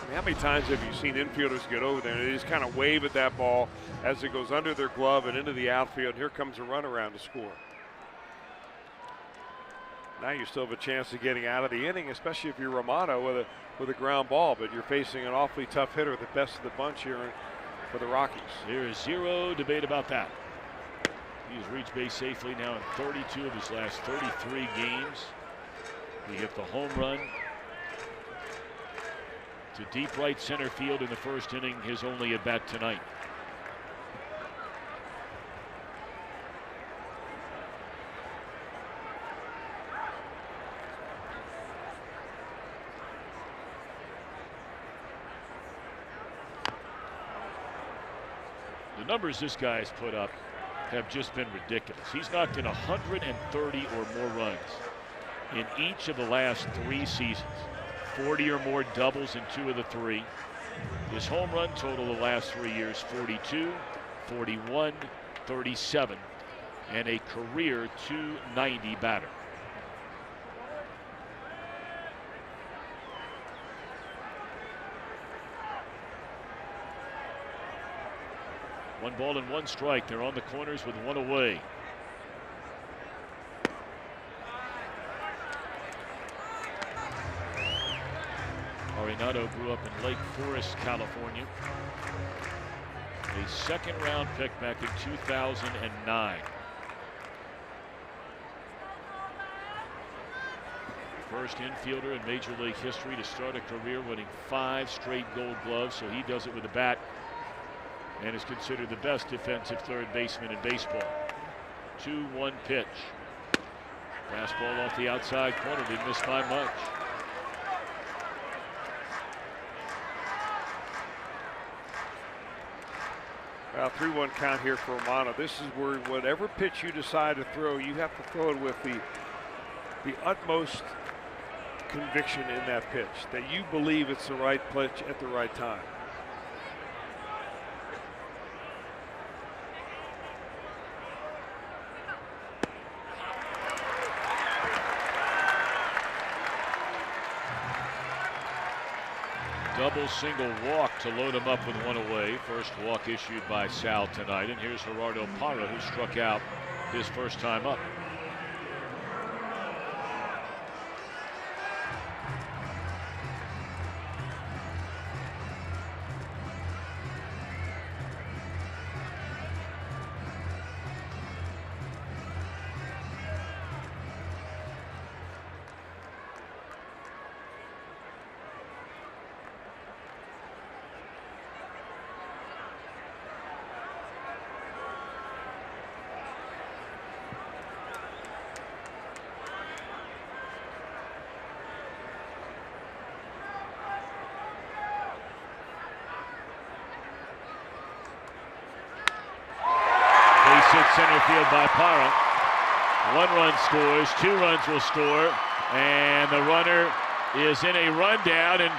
I mean, how many times have you seen infielders get over there and they just kind of wave at that ball as it goes under their glove and into the outfield? Here comes a run around to score. Now you still have a chance of getting out of the inning, especially if you're Romano with a ground ball, but you're facing an awfully tough hitter, the best of the bunch here for the Rockies. There is zero debate about that. He's reached base safely now in 32 of his last 33 games. He hit the home run to deep right center field in the first inning, his only at bat tonight. The numbers this guy has put up have just been ridiculous. He's knocked in 130 or more runs in each of the last 3 seasons. 40 or more doubles in 2 of the 3. His home run total the last 3 years, 42, 41, 37, and a career 290 batter. One ball and 1 strike. They're on the corners with 1 away. Arenado grew up in Lake Forest, California. a second-round pick back in 2009. First infielder in Major League history to start a career winning 5 straight Gold Gloves, so he does it with a bat and is considered the best defensive third baseman in baseball. 2-1 pitch. Fastball off the outside corner, didn't miss by much. Well, 3-1 count here for Romano. This is where whatever pitch you decide to throw, you have to throw it with the utmost conviction in that pitch, that you believe it's the right pitch at the right time. Double single walk to load him up with 1 away. First walk issued by Sal tonight. And here's Gerardo Parra, who struck out his first time up. Hit center field by Parra. 1 run scores, 2 runs will score, and the runner is in a rundown. And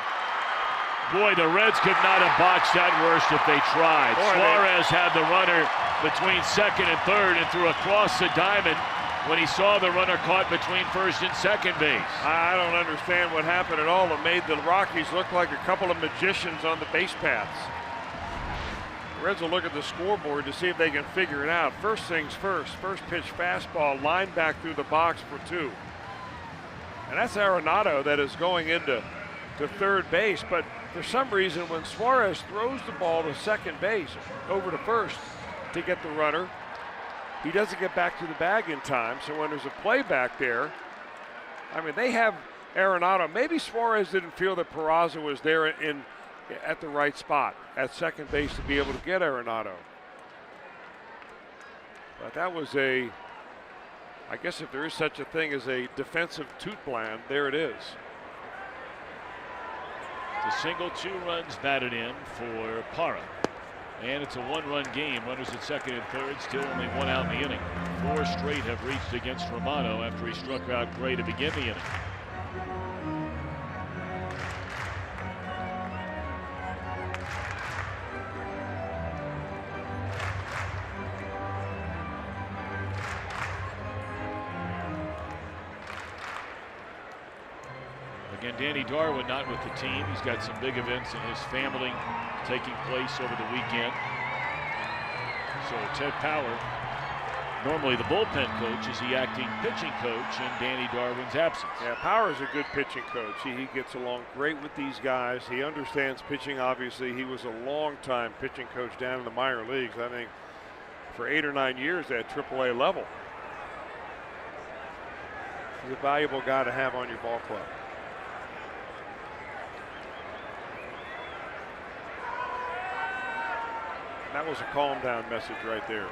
boy, the Reds could not have boxed that worse if they tried. Suarez had the runner between second and third and threw across the diamond when he saw the runner caught between first and second base. I don't understand what happened at all. It made the Rockies look like a couple of magicians on the base paths. Reds will look at the scoreboard to see if they can figure it out. First things first, first pitch fastball, line back through the box for 2. And that's Arenado that is going into third base. But for some reason, when Suarez throws the ball to second base, over to first to get the runner, he doesn't get back to the bag in time. So when there's a play back there, I mean, they have Arenado. Maybe Suarez didn't feel that Peraza was there at the right spot at second base to be able to get Arenado. But that was I guess if there is such a thing as a defensive toot-bland, there it is. It's a single, 2 runs batted in for Parra. And it's a 1-run game. Runners at second and third, still only 1 out in the inning. 4 straight have reached against Romano after he struck out Gray to begin the inning. Again, Danny Darwin not with the team. He's got some big events in his family taking place over the weekend. So Ted Power, normally the bullpen coach, is the acting pitching coach in Danny Darwin's absence. Yeah, Power's a good pitching coach. He gets along great with these guys. He understands pitching, obviously. He was a long-time pitching coach down in the minor leagues, I think, for 8 or 9 years at AAA level. He's a valuable guy to have on your ball club. That was a calm down message right there.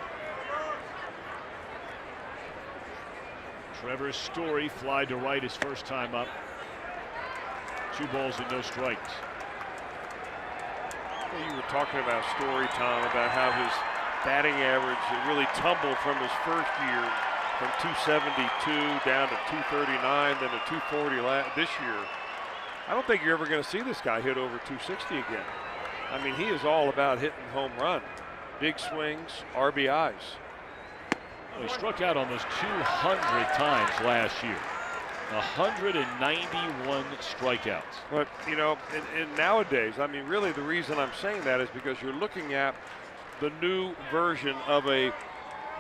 Trevor Story fly to right his first time up. 2 balls and no strikes. Well, you were talking about Story, Tom, about how his batting average really tumbled from his first year from 272 down to 239, then to 240 this year. I don't think you're ever going to see this guy hit over 260 again. I mean, he is all about hitting home run. Big swings, RBIs. Well, he struck out almost 200 times last year. 191 strikeouts. But, you know, and nowadays, I mean, really the reason I'm saying that is because you're looking at the new version of a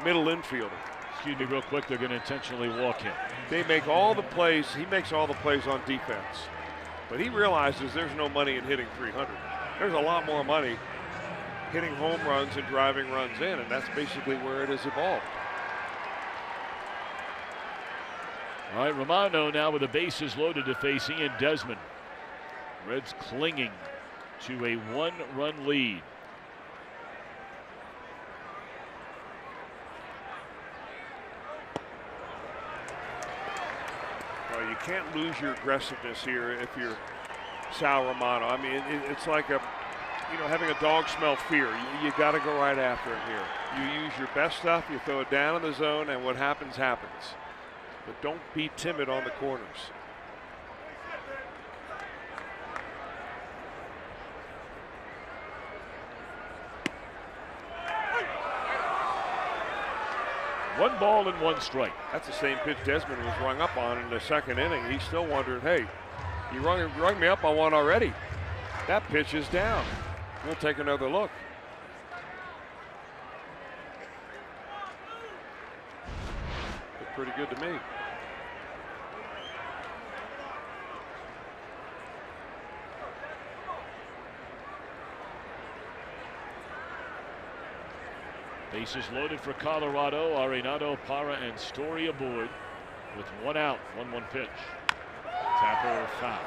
middle infielder. Excuse me real quick, they're going to intentionally walk him. They make all the plays, he makes all the plays on defense. But he realizes there's no money in hitting 300. There's a lot more money hitting home runs and driving runs in, and that's basically where it has evolved. All right, Romano now with the bases loaded to face Ian Desmond. Reds clinging to a 1-run lead. Well, you can't lose your aggressiveness here if you're Sal Romano. I mean, it's like having a dog smell fear. You got to go right after him here. You use your best stuff, you throw it down in the zone, and what happens, happens. But don't be timid on the corners. One ball and one strike. That's the same pitch Desmond was rung up on in the second inning. He's still wondering, hey, you rung me up on one already. That pitch is down. We'll take another look. Looked pretty good to me. Bases loaded for Colorado. Arenado, Parra, and Story aboard with 1 out, 1-1 pitch. Tapper foul.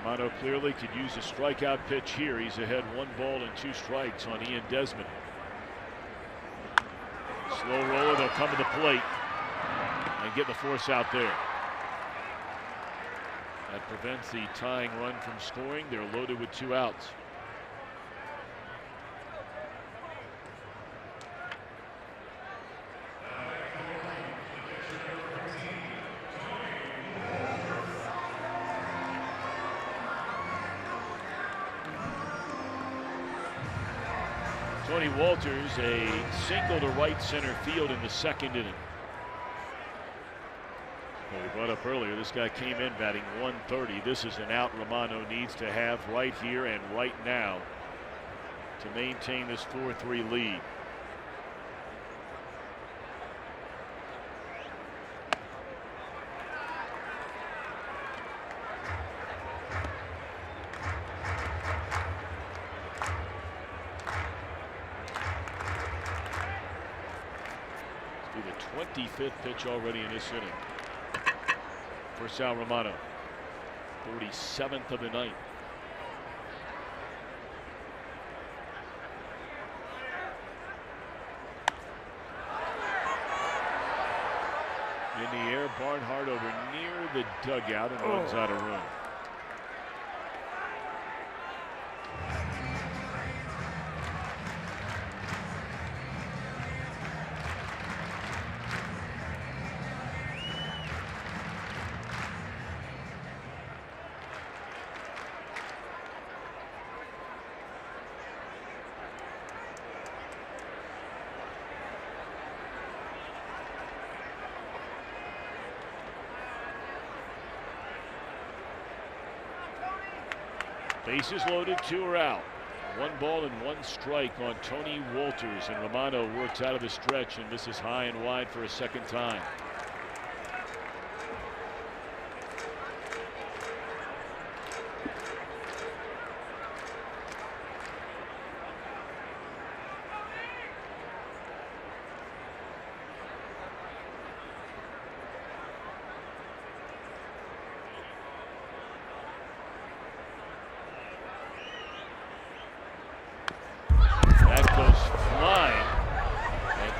Romano clearly could use a strikeout pitch here. He's ahead 1 ball and 2 strikes on Ian Desmond. Slow roller, they'll come to the plate and get the force out there. That prevents the tying run from scoring. They're loaded with 2 outs. Tony Walters, a single to right center field in the second inning. Well, we brought up earlier, this guy came in batting 130. This is an out Romano needs to have right here and right now to maintain this 4-3 lead. The 25th pitch already in this inning for Sal Romano. 47th of the night. In the air, Barnhart over near the dugout and runs out of room. Bases loaded, 2 are out. 1 ball and 1 strike on Tony Walters, and Romano works out of the stretch and misses high and wide for a second time.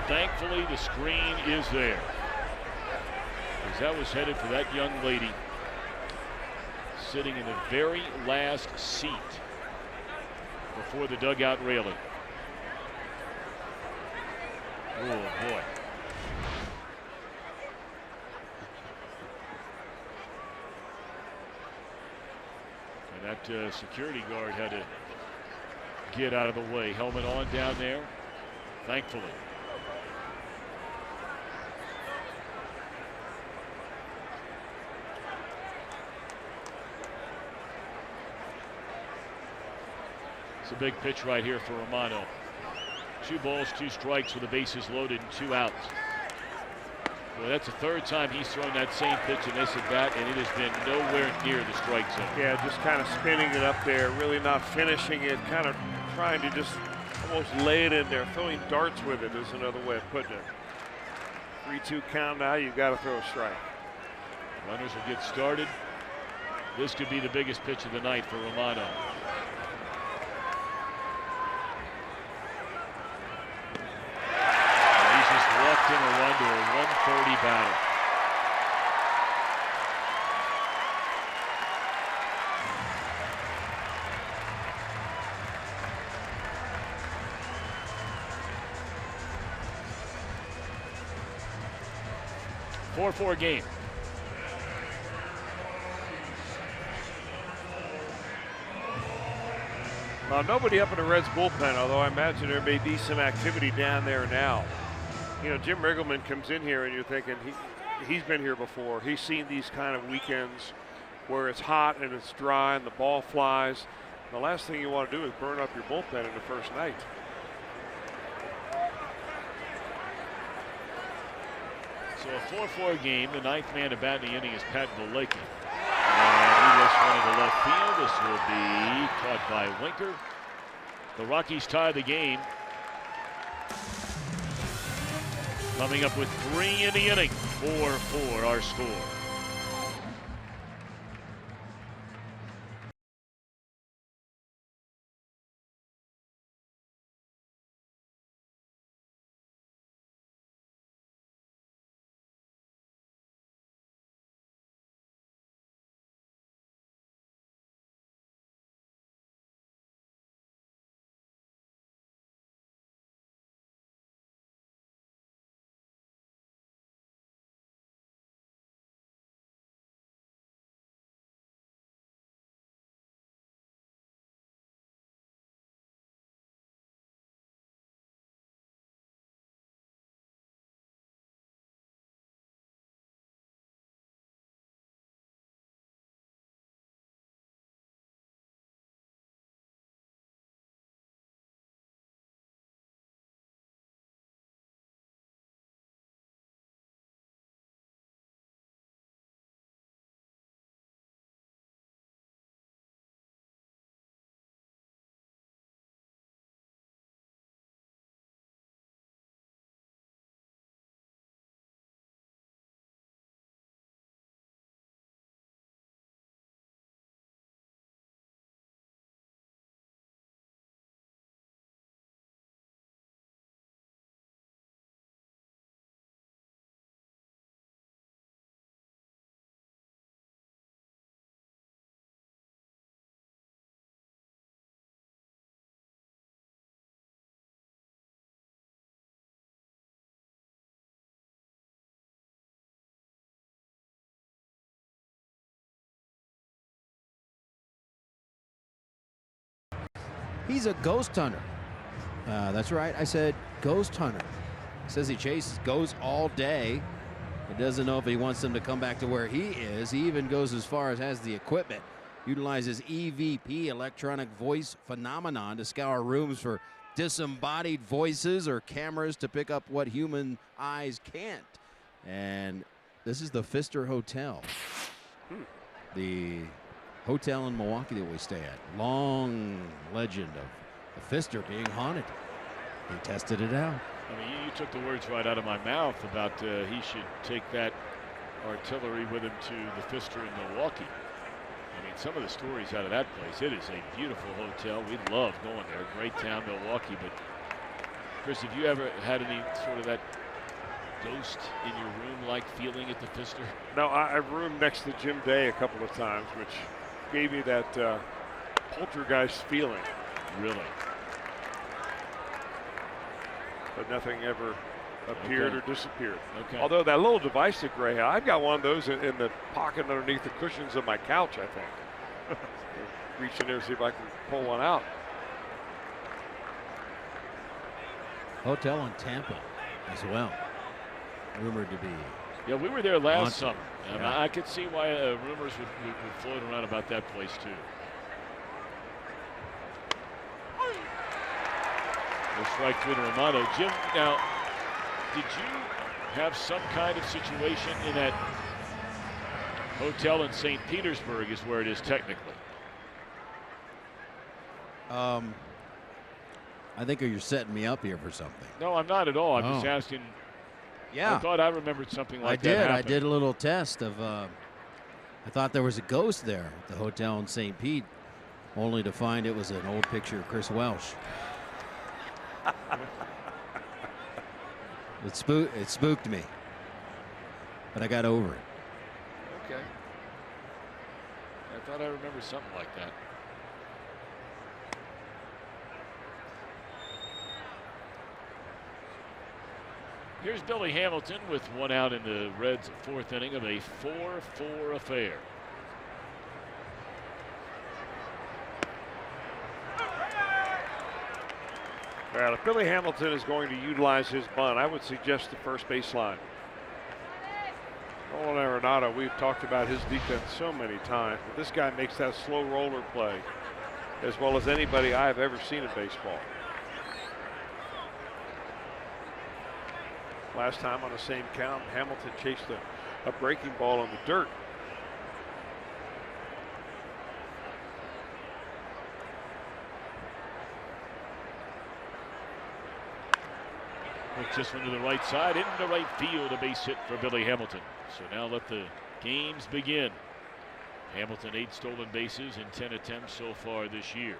Thankfully, the screen is there, because that was headed for that young lady sitting in the very last seat before the dugout railing. Oh boy. And that security guard had to get out of the way. Helmet on down there, thankfully. It's a big pitch right here for Romano. 2 balls, 2 strikes with the bases loaded and 2 outs. Well, that's the 3rd time he's thrown that same pitch in this at bat, and it has been nowhere near the strike zone. Yeah, just kind of spinning it up there, really not finishing it, kind of trying to just almost lay it in there. Throwing darts with it is another way of putting it. 3-2 count now, you've got to throw a strike. Runners will get started. This could be the biggest pitch of the night for Romano. He's just walked in a run to a 130 batter. Four game. Well, nobody up in the Reds bullpen, although I imagine there may be some activity down there now. You know, Jim Riggleman comes in here and you're thinking he's been here before. He's seen these kind of weekends where it's hot and it's dry and the ball flies. The last thing you want to do is burn up your bullpen in the first night. So a 4-4 game. The 9th man to bat in the inning is Pat Veleke. And he looks one to the left field. This will be caught by Winker. The Rockies tie the game. Coming up with 3 in the inning. 4-4 our score. He's a ghost hunter. That's right, I said ghost hunter. Says he chases ghosts all day. He doesn't know if he wants them to come back to where he is. He even goes as far as has the equipment. Utilizes EVP, electronic voice phenomenon, to scour rooms for disembodied voices or cameras to pick up what human eyes can't. And this is the Pfister Hotel. The hotel in Milwaukee that we stay at. Long legend of the Pfister being haunted. He tested it out. I mean, you took the words right out of my mouth about he should take that artillery with him to the Pfister in Milwaukee. I mean, some of the stories out of that place. It is a beautiful hotel. We love going there. Great town, Milwaukee. But Chris, have you ever had any sort of that ghost in your room like feeling at the Pfister? No, I've roomed next to Jim Day a couple of times, which gave me that poltergeist feeling. Really? But nothing ever appeared or disappeared. Okay. Although that little device that Gray had, I've got one of those in the pocket underneath the cushions of my couch, I think. Reach in there, see if I can pull one out. Hotel in Tampa as well. Rumored to be. Yeah, we were there last haunted. summer. Yeah. I could see why rumors would float around about that place too. No strike to Romano. Jim, now, did you have some kind of situation in that hotel in St. Petersburg is where it is technically? I think you're setting me up here for something. No, I'm not at all. I'm just asking. Yeah. I thought I remembered something like that. I happened. did a little test of. I thought there was a ghost there at the hotel in St. Pete, only to find it was an old picture of Chris Welsh. It spooked me, but I got over it. Okay. I thought I remembered something like that. Here's Billy Hamilton with one out in the Reds' fourth inning of a 4-4 affair. Well, if Billy Hamilton is going to utilize his bunt, I would suggest the first base line. Roland Arenado, we've talked about his defense so many times, but this guy makes that slow roller play as well as anybody I've ever seen in baseball. Last time on the same count, Hamilton chased a breaking ball in the dirt. Just went to the right side, into right field, a base hit for Billy Hamilton. So now let the games begin. Hamilton 8 stolen bases in 10 attempts so far this year.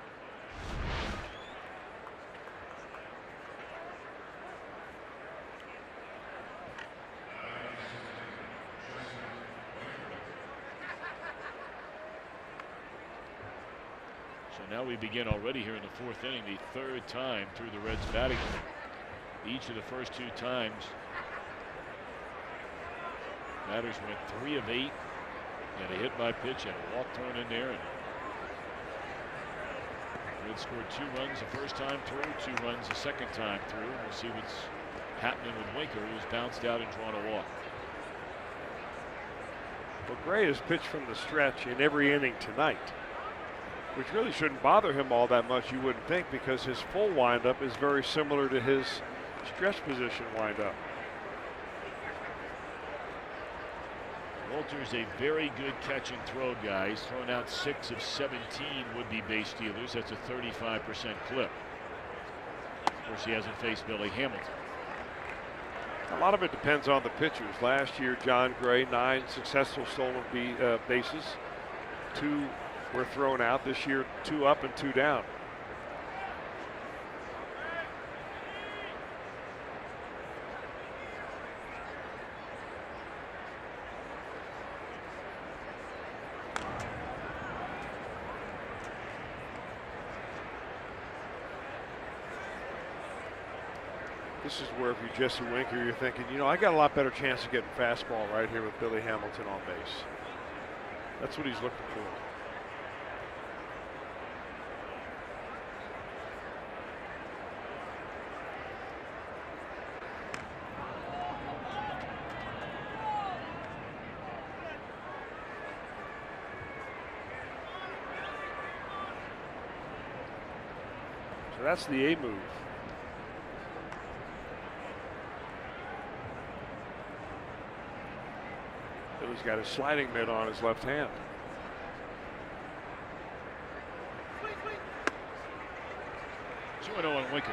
So now we begin already here in the fourth inning, the third time through the Reds batting. Each of the first 2 times, batters went 3 of 8. Had a hit by pitch and a walk thrown in there. And Reds scored 2 runs the first time through, 2 runs the second time through. We'll see what's happening with Winker, who's bounced out and drawn a walk. Well, Gray has pitched from the stretch in every inning tonight, which really shouldn't bother him all that much, you wouldn't think, because his full windup is very similar to his stretch position windup. Walter's a very good catch and throw guy. He's thrown out 6 of 17 would-be base stealers. That's a 35% clip. Of course, he hasn't faced Billy Hamilton. A lot of it depends on the pitchers. Last year, John Gray, 9 successful stolen bases. 2 were thrown out. This year, 2 up and 2 down. This is where if you're Jesse Winker, you're thinking, you know, I got a lot better chance of getting fastball right here with Billy Hamilton on base. That's what he's looking for. So that's the A move. Billy's got his sliding mitt on his left hand. Two 2-0 on Winker.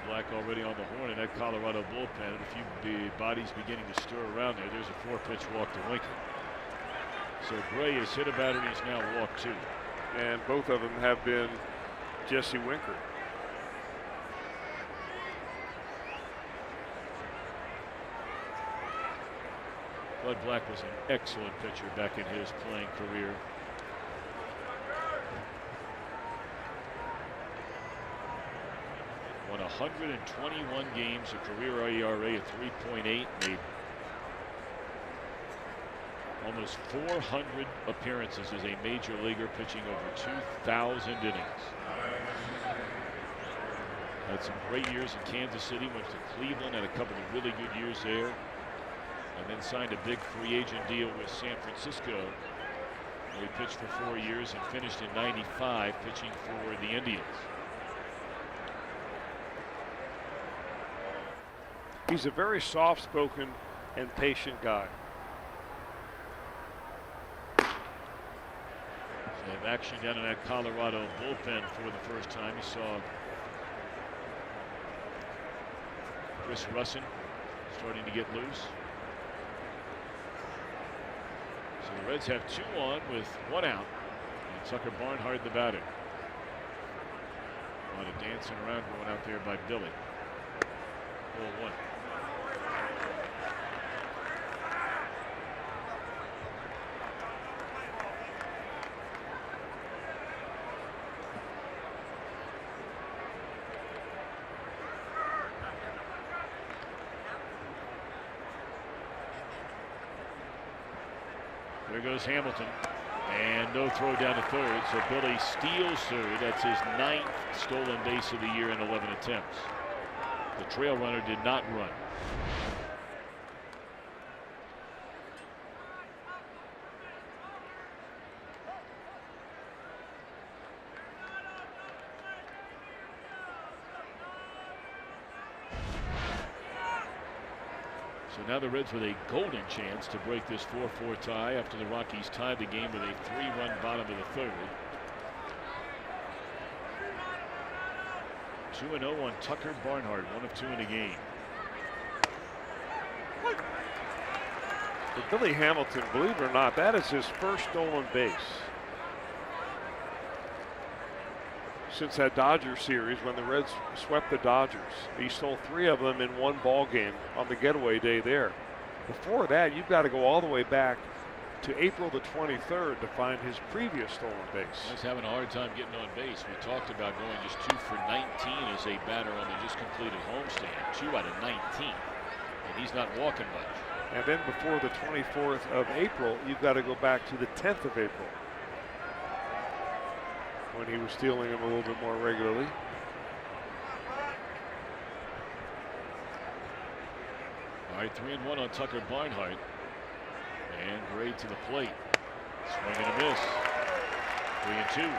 Black already on the horn in that Colorado bullpen. A few bodies beginning to stir around there. There's a 4-pitch walk to Winker. So Gray has hit a batter. He's now walked 2. And both of them have been Jesse Winker. Bud Black was an excellent pitcher back in his playing career. Won 121 games, a career ERA of 3.8, made almost 400 appearances as a major leaguer, pitching over 2,000 innings. Had some great years in Kansas City, went to Cleveland, had a couple of really good years there, and then signed a big free agent deal with San Francisco. And he pitched for 4 years and finished in '95 pitching for the Indians. He's a very soft-spoken and patient guy. So they have action down in that Colorado bullpen for the first time. You saw Chris Russin starting to get loose. So the Reds have 2 on with 1 out. And Tucker Barnhart the batter. A lot of dancing around going out there by Billy. 0-1. There goes Hamilton, and no throw down to third, so Billy steals third. That's his 9th stolen base of the year in 11 attempts. The trail runner did not run. So now the Reds with a golden chance to break this 4-4 tie after the Rockies tied the game with a 3-run bottom of the third. 2-0 on Tucker Barnhart, 1 of 2 in the game. For Billy Hamilton, believe it or not, that is his first stolen base since that Dodgers series when the Reds swept the Dodgers. He stole 3 of them in 1 ball game on the getaway day there. Before that, you've got to go all the way back to April the 23rd to find his previous stolen base. He's having a hard time getting on base. We talked about going just 2 for 19 as a batter on the just completed homestand. 2 out of 19, and he's not walking much. And then before the 24th of April, you've got to go back to the 10th of April, when he was stealing them a little bit more regularly. All right, 3-1 on Tucker Barnhart. And Gray to the plate. Swing and a miss. 3-2.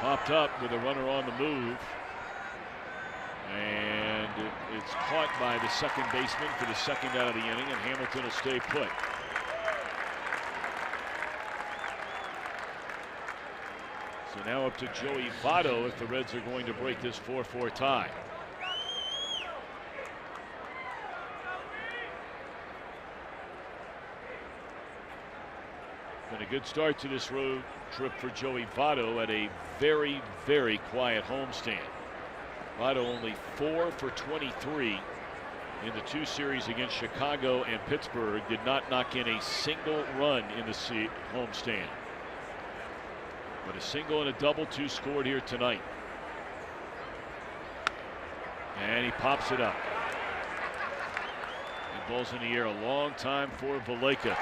Popped up with a runner on the move, and it's caught by the second baseman for the second out of the inning, and Hamilton will stay put. So now up to Joey Votto if the Reds are going to break this 4-4 tie. Been a good start to this road trip for Joey Votto at a very, very quiet homestand. Votto only 4 for 23 in the 2 series against Chicago and Pittsburgh. Did not knock in a single run in the homestand. But a single and a double, 2 scored here tonight. And he pops it up. And ball's in the air a long time for Valleca.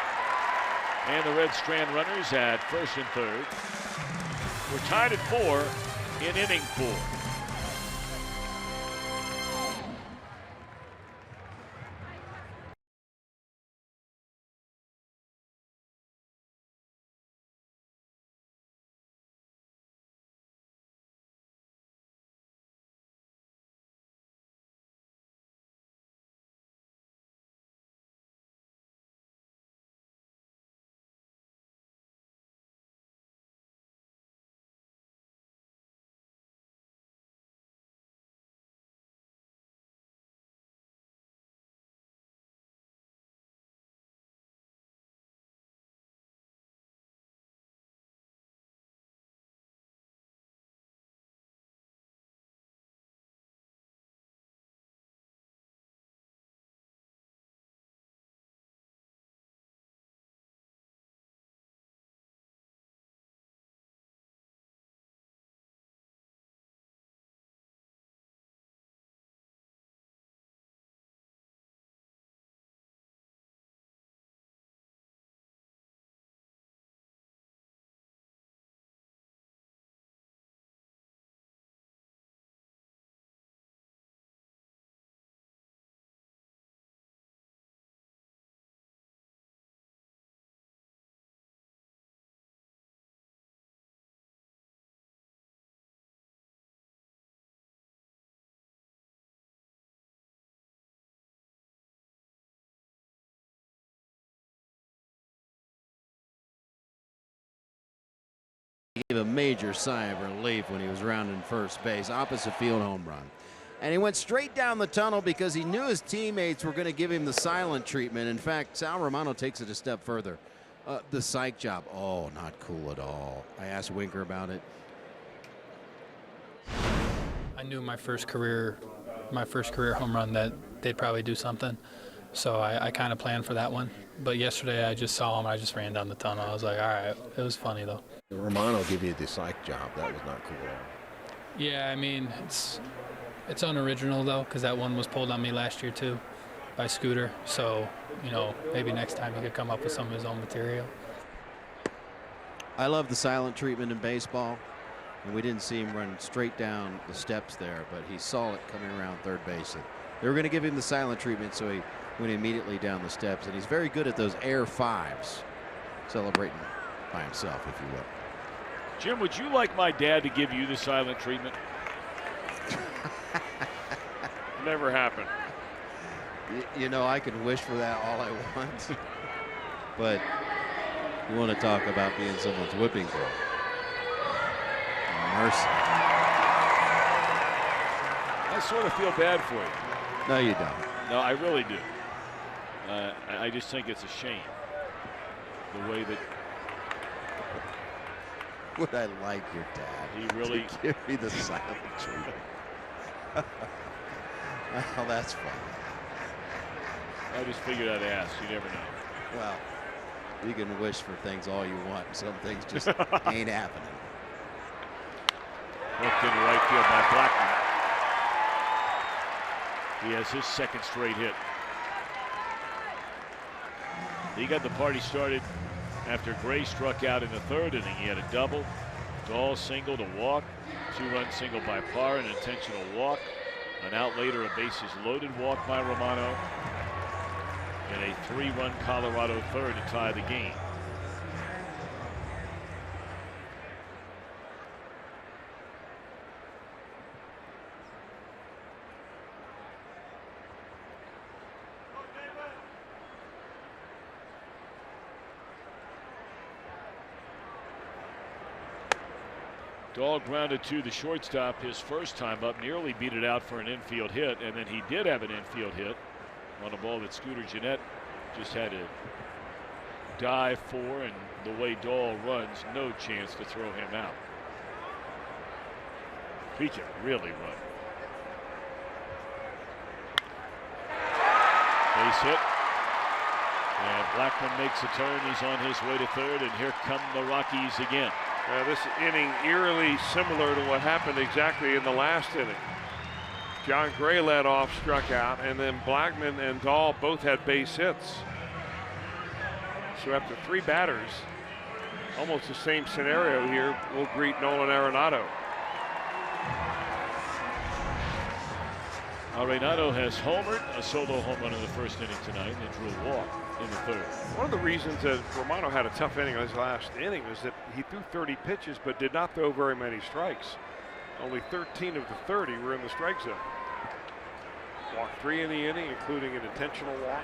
And the Red strand runners at first and third. We're tied at 4 in inning 4. gave a major sigh of relief when he was rounding first base. Opposite field home run. And he went straight down the tunnel because he knew his teammates were going to give him the silent treatment. In fact, Sal Romano takes it a step further. The psych job. Oh, not cool at all. I asked Winker about it. I knew my first career home run that they'd probably do something. So I kind of planned for that one. But yesterday I just saw him. I just ran down the tunnel. I was like, all right. It was funny, though. Romano give you the psych job. That was not cool at all. Yeah, I mean, it's unoriginal, though, because that one was pulled on me last year, too, by Scooter. So, you know, maybe next time he could come up with some of his own material. I love the silent treatment in baseball. And we didn't see him run straight down the steps there, but he saw it coming around third base. They were going to give him the silent treatment, so he went immediately down the steps. And he's very good at those air fives, celebrating by himself, if you will. Jim, would you like my dad to give you the silent treatment? Never happened. You know, I can wish for that all I want. But you want to talk about being someone's whipping boy. Mercy. I sort of feel bad for you. No, you don't. No, I really do. I just think it's a shame the way that Would I like your dad he really to give me the silent treatment? Well, that's fun. I just figured I'd ask. You never know. Well, you can wish for things all you want. Some things just ain't happening. Hooked into right field by Blackman. He has his second straight hit. He got the party started after Gray struck out in the third inning. He had a double, Dahl singled, a walk, two-run single by Parr, an intentional walk, an out later, a bases loaded walk by Romano, and a three-run Colorado third to tie the game. Dahl grounded to the shortstop his first time up, nearly beat it out for an infield hit, and then he did have an infield hit on a ball that Scooter Gennett just had to dive for, and the way Dahl runs, no chance to throw him out. He can really run. Base hit. And Blackman makes a turn. He's on his way to third, and here come the Rockies again. This inning eerily similar to what happened exactly in the last inning. John Gray led off, struck out, and then Blackman and Dahl both had base hits. So after three batters, almost the same scenario here, we'll greet Nolan Arenado. Arenado has homered, a solo home run in the first inning tonight, and drew a walk in the third. One of the reasons that Romano had a tough inning in his last inning was that he threw 30 pitches but did not throw very many strikes. Only 13 of the 30 were in the strike zone. Walked 3 in the inning, including an intentional walk.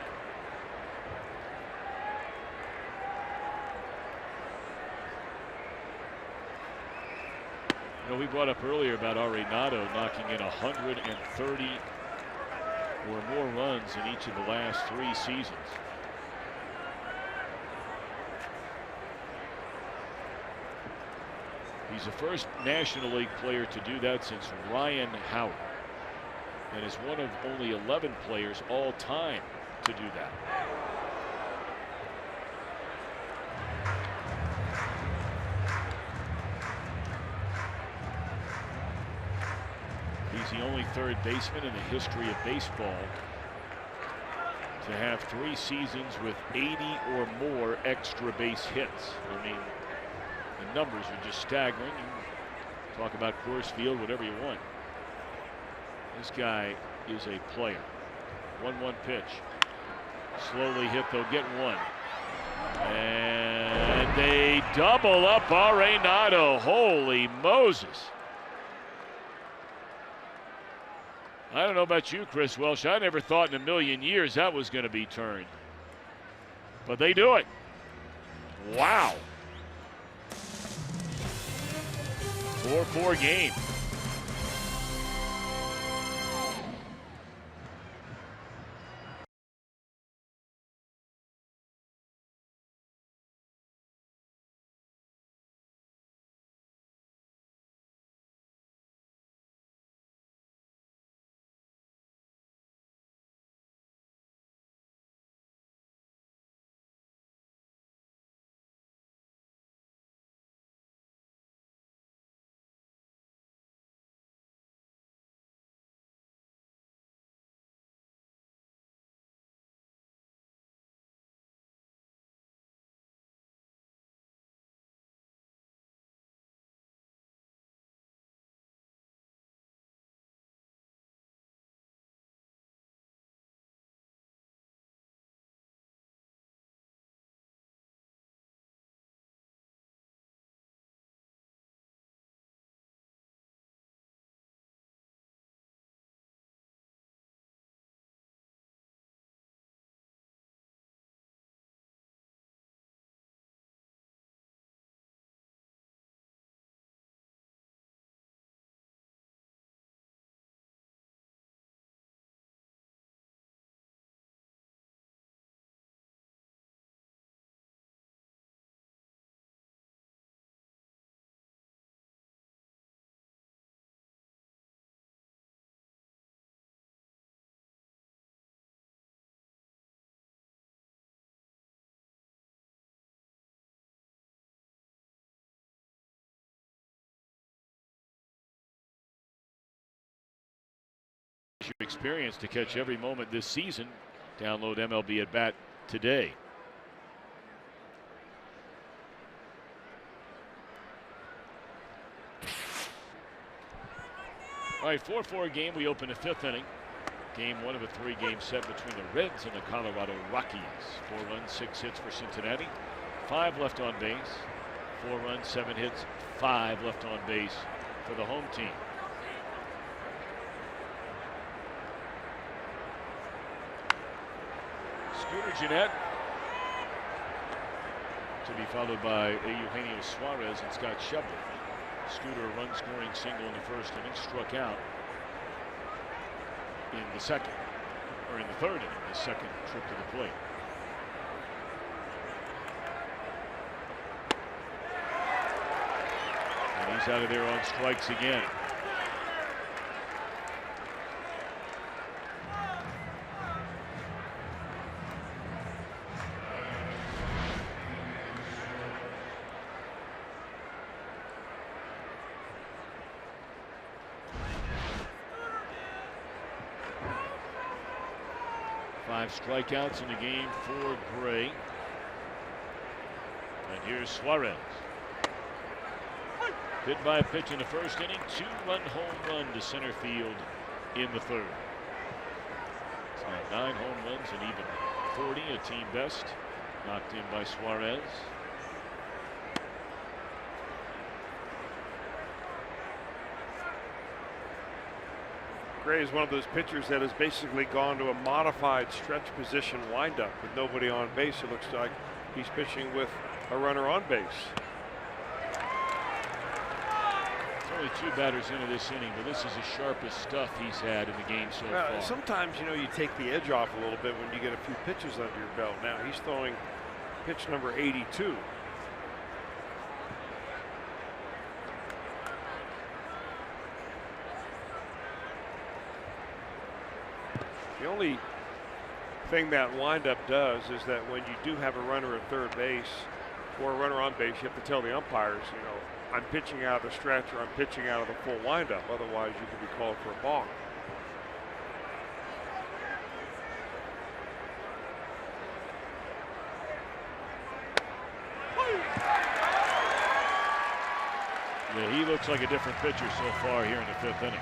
You know, we brought up earlier about Arenado knocking in 130 or more runs in each of the last 3 seasons. He's the first National League player to do that since Ryan Howard, and is one of only 11 players all time to do that. He's the only third baseman in the history of baseball to have 3 seasons with 80 or more extra base hits. I mean, the numbers are just staggering. You talk about Coors Field, whatever you want. This guy is a player. 1-1 pitch. Slowly hit, they'll get one. And they double up Arenado. Holy Moses. I don't know about you, Chris Welsh. I never thought in a million years that was going to be turned. But they do it. Wow. 4-4 game. Your experience to catch every moment this season. Download MLB at Bat today. All right, 4-4 game. We open the 5th inning. Game 1 of a 3-game set between the Reds and the Colorado Rockies. 4 runs, 6 hits for Cincinnati. 5 left on base. 4 runs, 7 hits, 5 left on base for the home team. Scooter Gennett to be followed by Eugenio Suarez and Scott Shepard. Scooter, a run-scoring single in the 1st inning, struck out in the 2nd, or in the 3rd inning, his 2nd trip to the plate. And he's out of there on strikes again. Strikeouts in the game for Gray. And here's Suarez. Hit by a pitch in the 1st inning. 2-run home run to center field in the 3rd. It's now 9 home runs and even 40, a team best. Knocked in by Suarez. Gray is one of those pitchers that has basically gone to a modified stretch position windup with nobody on base. It looks like he's pitching with a runner on base. There's only 2 batters into this inning, but this is the sharpest stuff he's had in the game so far. Sometimes, you know, you take the edge off a little bit when you get a few pitches under your belt. Now he's throwing pitch number 82. The only thing that windup does is that when you do have a runner at 3rd base or a runner on base, you have to tell the umpires, you know, I'm pitching out of the stretch or I'm pitching out of the full windup. Otherwise, you could be called for a balk. Yeah, he looks like a different pitcher so far here in the 5th inning.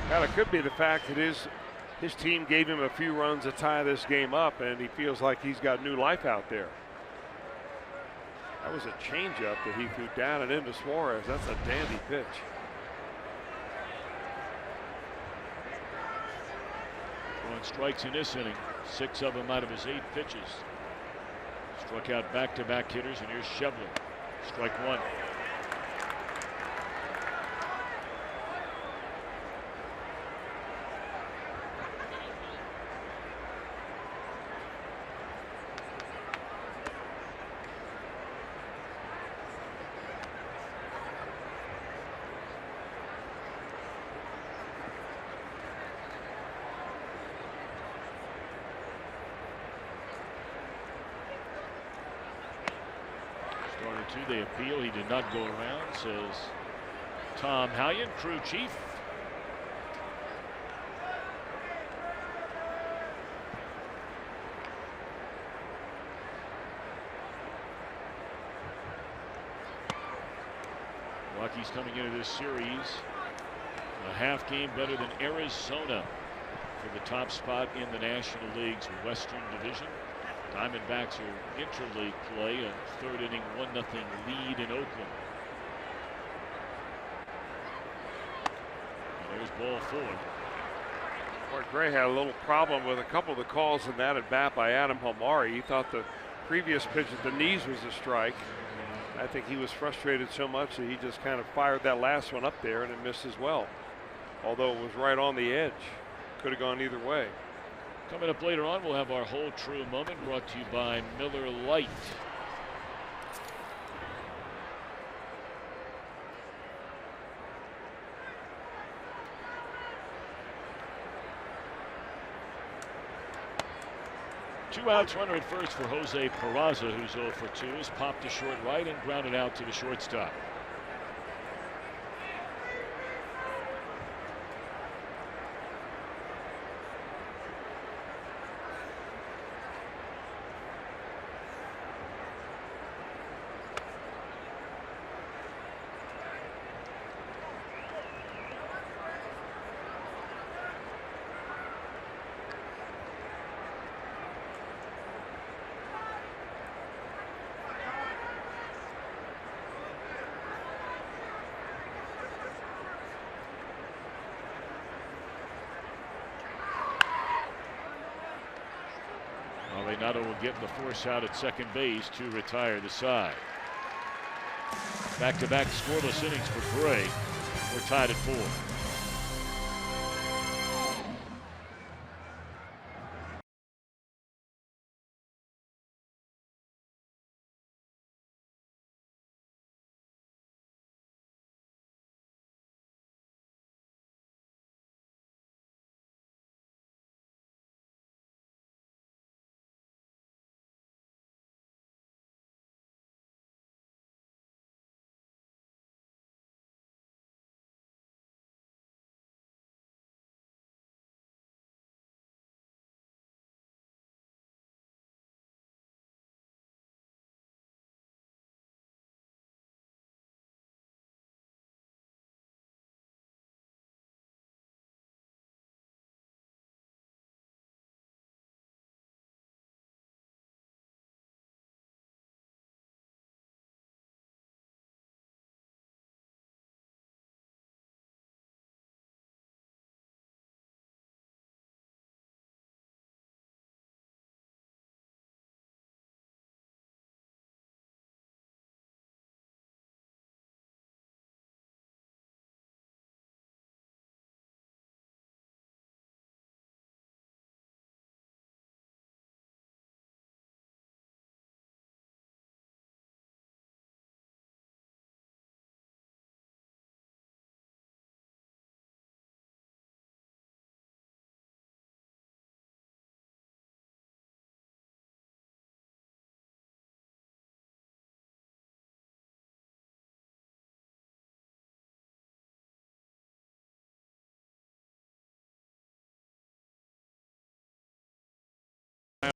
Now, it could be the fact that his team gave him a few runs to tie this game up, and he feels like he's got new life out there. That was a changeup that he threw down and into Suarez. That's a dandy pitch. Throwing strikes in this inning, 6 of them out of his 8 pitches. Struck out back-to-back hitters, and here's Shevlin. Strike one. They appeal. He did not go around, says Tom Hallion, crew chief. Rockies coming into this series a half game better than Arizona for the top spot in the National League's Western Division. Diamondbacks are interleague play, a third inning 1-0 lead in Oakland. And there's ball four. Boy, Gray had a little problem with a couple of the calls in that at bat by Adam Palmari. He thought the previous pitch at the knees was a strike. I think he was frustrated so much that he just kind of fired that last one up there and it missed as well. Although it was right on the edge. Could have gone either way. Coming up later on, we'll have our whole true moment brought to you by Miller Lite. Two outs, runner at first for Jose Peraza, who's 0 for 2, is popped to short right and grounded out to the shortstop. Arenado will get the force out at second base to retire the side. Back-to-back scoreless innings for Gray. We're tied at 4.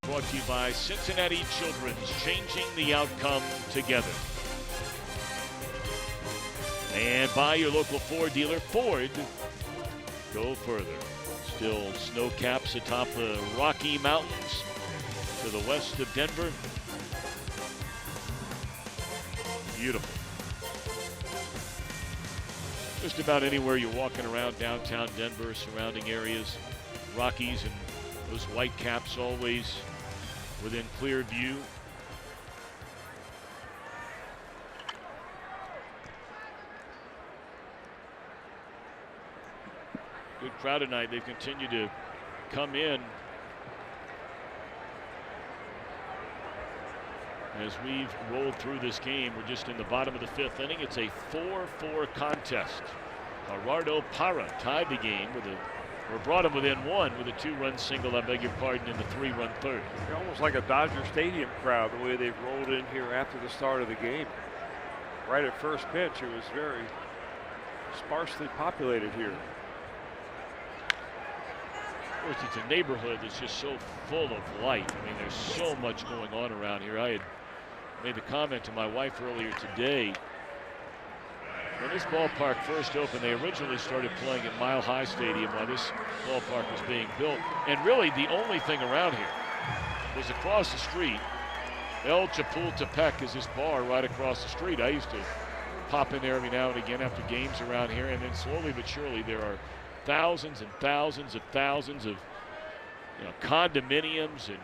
Brought to you by Cincinnati Children's, changing the outcome together. And by your local Ford dealer, Ford. Go further. Still snow caps atop the Rocky Mountains to the west of Denver. Beautiful. Just about anywhere you're walking around downtown Denver, surrounding areas, Rockies and those white caps always within clear view. Good crowd tonight. They've continued to come in as we've rolled through this game. We're just in the bottom of the 5th inning. It's a 4-4 contest. Gerardo Parra tied the game with or brought him within 1 with a 2-run single, I beg your pardon, in the 3-run third. They're almost like a Dodger Stadium crowd, the way they've rolled in here after the start of the game. Right at first pitch, it was very sparsely populated here. Of course, it's a neighborhood that's just so full of life. I mean, there's so much going on around here. I had made the comment to my wife earlier today. When this ballpark first opened, they originally started playing at Mile High Stadium while this ballpark was being built. And really, the only thing around here was across the street. El Chapultepec is this bar right across the street. I used to pop in there every now and again after games around here, and then slowly but surely there are thousands and thousands of condominiums and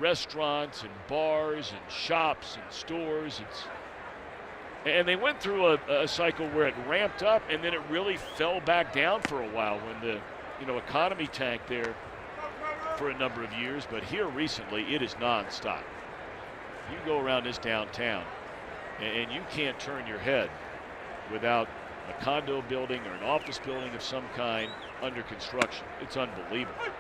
restaurants and bars and shops and stores. And they went through a cycle where it ramped up and then it really fell back down for a while when the economy tanked there for a number of years. But here recently, it is nonstop. You go around this downtown and you can't turn your head without a condo building or an office building of some kind under construction. It's unbelievable.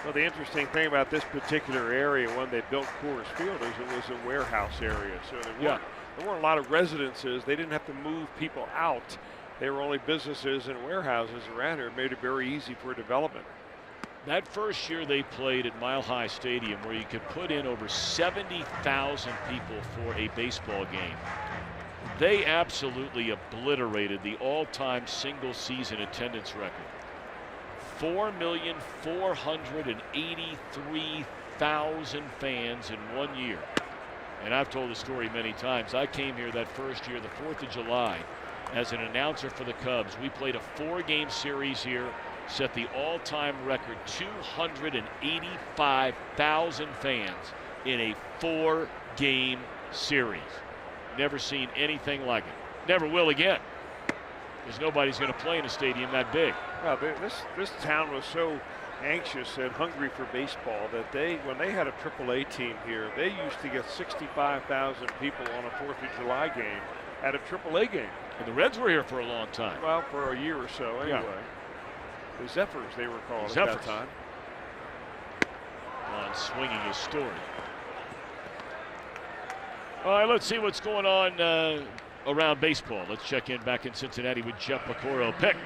Well, the interesting thing about this particular area when they built Coors Field is it was a warehouse area. So there weren't a lot of residences. They didn't have to move people out. They were only businesses and warehouses around here. It made it very easy for development. That first year they played at Mile High Stadium, where you could put in over 70,000 people for a baseball game, they absolutely obliterated the all-time single-season attendance record. 4,483,000 fans in 1 year. And I've told the story many times. I came here that first year, the 4th of July, as an announcer for the Cubs. We played a 4-game series here, set the all-time record, 285,000 fans in a 4-game series. Never seen anything like it. Never will again, because nobody's going to play in a stadium that big. Well, this town was so anxious and hungry for baseball that when they had a AAA team here, they used to get 65,000 people on a 4th of July game at a AAA game. And the Reds were here for a long time. Well, for a year or so anyway. Yeah. The Zephyrs, they were called at that time. On swinging his story. All right, let's see what's going on around baseball. Let's check in back in Cincinnati with Jeff Pecoro. Pick.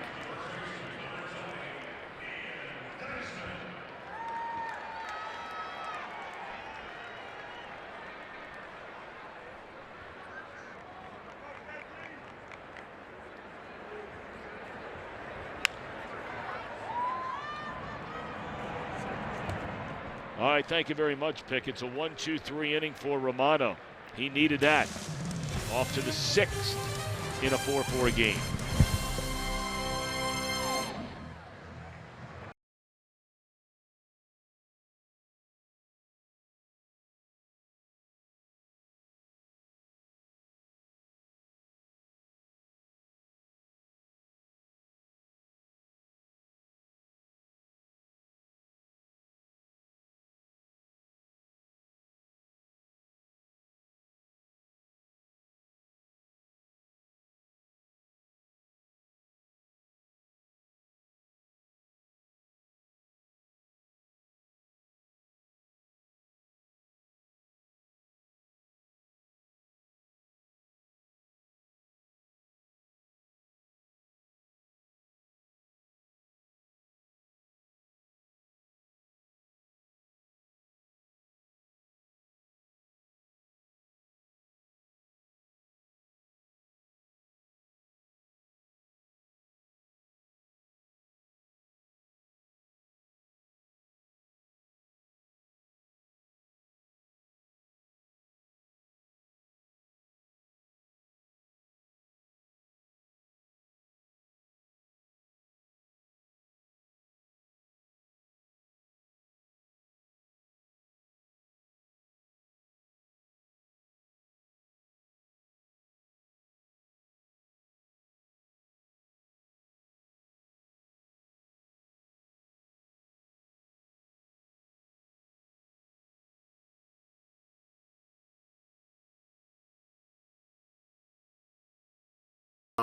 All right, thank you very much, Pick. It's a 1-2-3 inning for Romano. He needed that. Off to the 6th in a 4-4 game.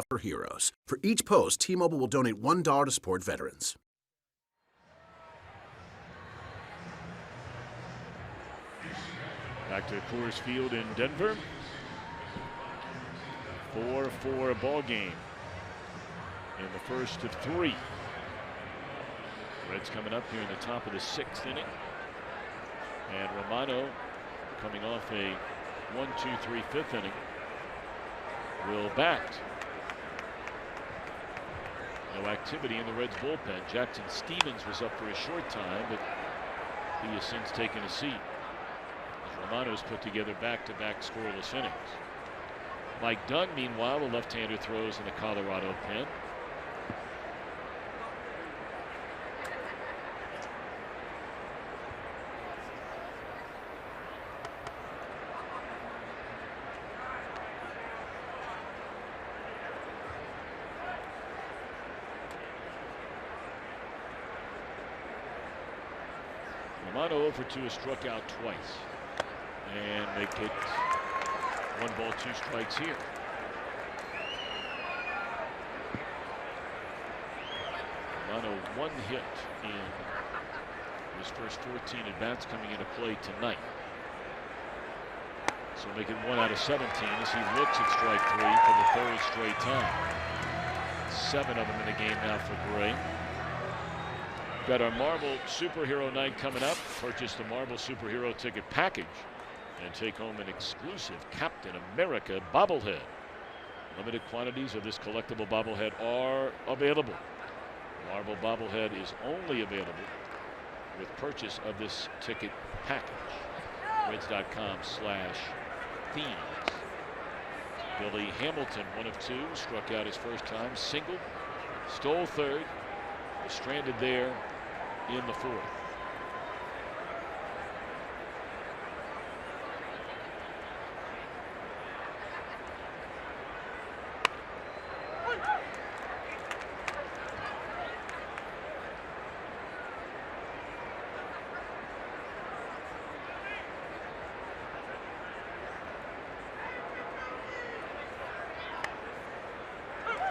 for heroes. For each post, T-Mobile will donate $1 to support veterans. Back to Coors Field in Denver. 4-4 ball game in the first of 3. Reds coming up here in the top of the 6th inning. And Romano coming off a 1-2-3 5th inning will bat. No activity in the Reds bullpen. Jackson Stevens was up for a short time, but he has since taken a seat. As Romano's put together back-to-back scoreless innings. Mike Dunn, meanwhile, the left-hander throws in the Colorado pen. Romano over 2 has struck out twice. And make it 1 ball, 2 strikes here. Romano 1 hit in his first 14 at bats coming into play tonight. So make it 1 out of 17 as he looks at strike 3 for the 3rd straight time. 7 of them in the game now for Gray. Got our Marvel Superhero Night coming up. Purchase the Marvel Superhero ticket package and take home an exclusive Captain America bobblehead. Limited quantities of this collectible bobblehead are available. Marvel bobblehead is only available with purchase of this ticket package. Reds.com/themes. Billy Hamilton, 1 of 2, struck out his first time, singled, stole 3rd, was stranded there in the 4th.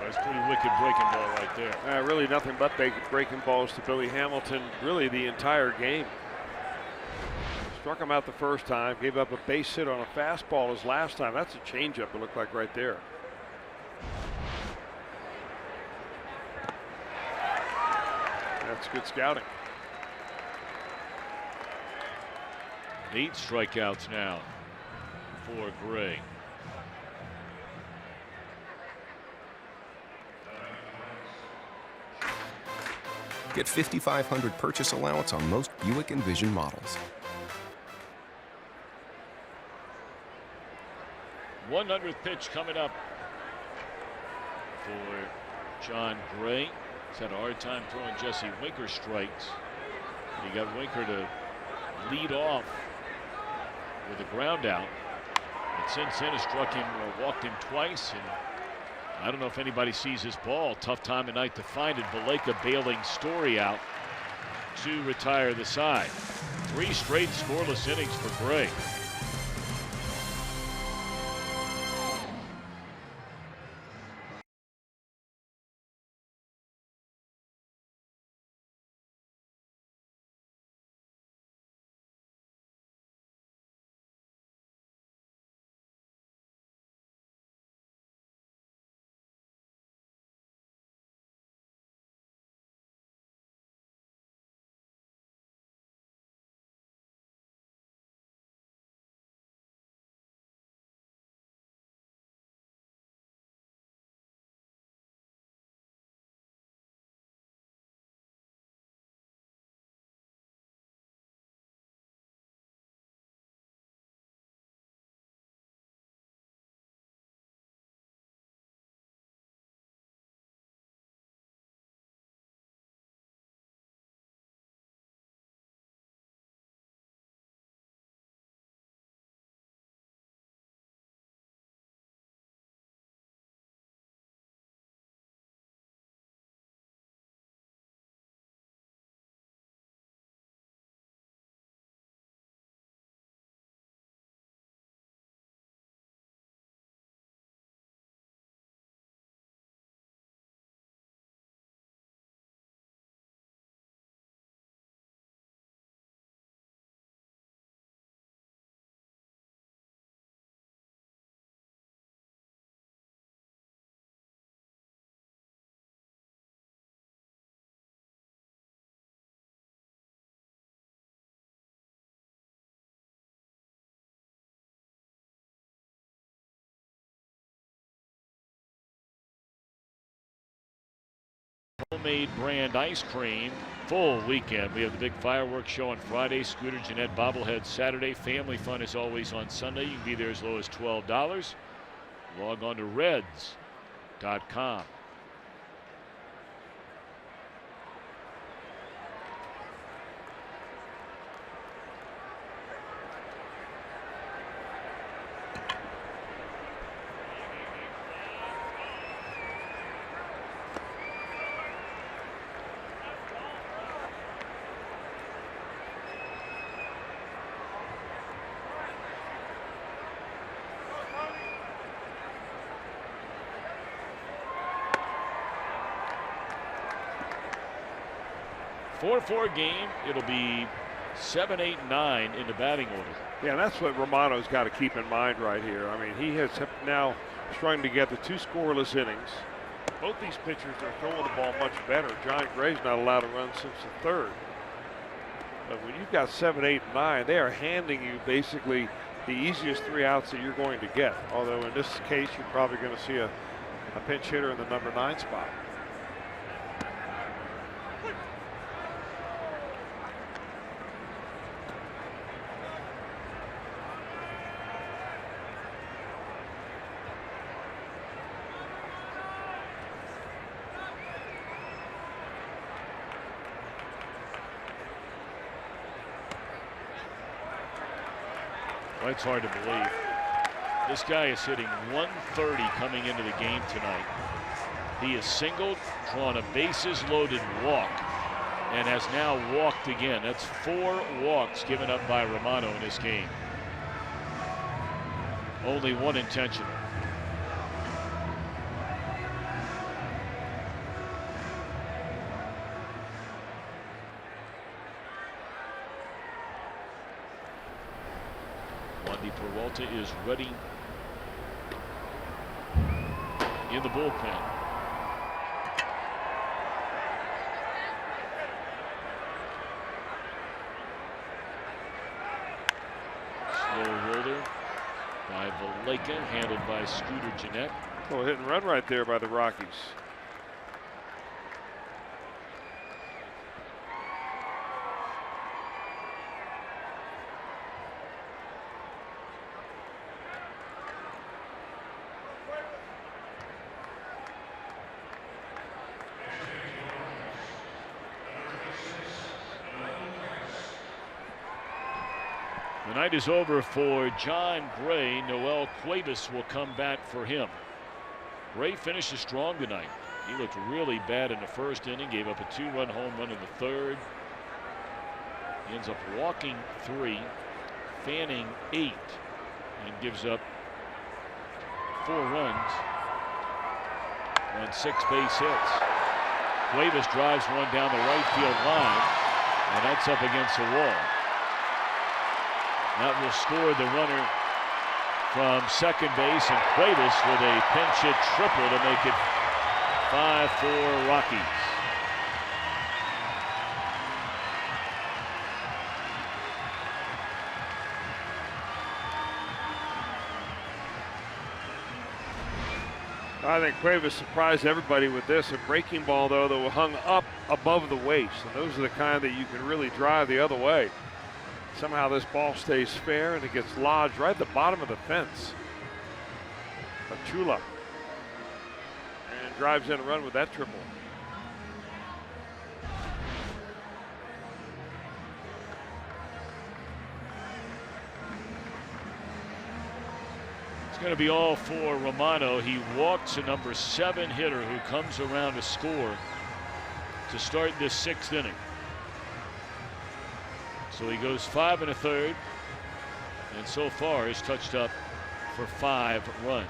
That's pretty wicked breaking ball right there. Really nothing but breaking balls to Billy Hamilton really the entire game. Struck him out the first time, gave up a base hit on a fastball his last time. That's a changeup, it looked like right there. That's good scouting. 8 strikeouts now for Gray. Get $5,500 purchase allowance on most Buick Envision models. 100th pitch coming up for John Gray. He's had a hard time throwing Jesse Winker strikes. He got Winker to lead off with a ground out. But since then, has struck him or walked him twice. And I don't know if anybody sees his ball. Tough time tonight to find it. Baleka bailing Story out to retire the side. 3 straight scoreless innings for Gray. homemade brand ice cream. Full weekend. We have the big fireworks show on Friday, Scooter Jeanette bobblehead Saturday. Family fun is always on Sunday. You can be there as low as $12. Log on to Reds.com. Four game. It'll be 7, 8, 9 in the batting order. Yeah, that's what Romano's got to keep in mind right here. I mean, he has now strung together 2 scoreless innings. Both these pitchers are throwing the ball much better. John Gray's not allowed to run since the 3rd. But when you've got 7, 8, 9, they are handing you basically the easiest 3 outs that you're going to get. Although in this case, you're probably going to see a pinch hitter in the number 9 spot. It's hard to believe. This guy is hitting 130 coming into the game tonight. He has singled, drawn a bases loaded walk, and has now walked again. That's 4 walks given up by Romano in this game. Only 1 intentional. Peralta is ready in the bullpen. Slow roller by Valleca, handled by Scooter Jeanette. Oh, hit and run right there by the Rockies. The night is over for John Gray. Noel Cuevas will come back for him. Gray finishes strong tonight. He looked really bad in the 1st inning, gave up a 2-run home run in the 3rd. He ends up walking 3, fanning 8, and gives up 4 runs on 6 base hits. Cuevas drives one down the right field line, and that's up against the wall. That will score the runner from second base, and Cuevas with a pinch hit triple to make it 5-4 Rockies. I think Cuevas surprised everybody with this. A breaking ball, though, that hung up above the waist. And those are the kind that you can really drive the other way. Somehow this ball stays fair, and it gets lodged right at the bottom of the fence of Chula. And drives in a run with that triple. It's going to be all for Romano. He walks a number 7 hitter who comes around to score to start this 6th inning. So he goes 5 1/3, and so far is touched up for 5 runs.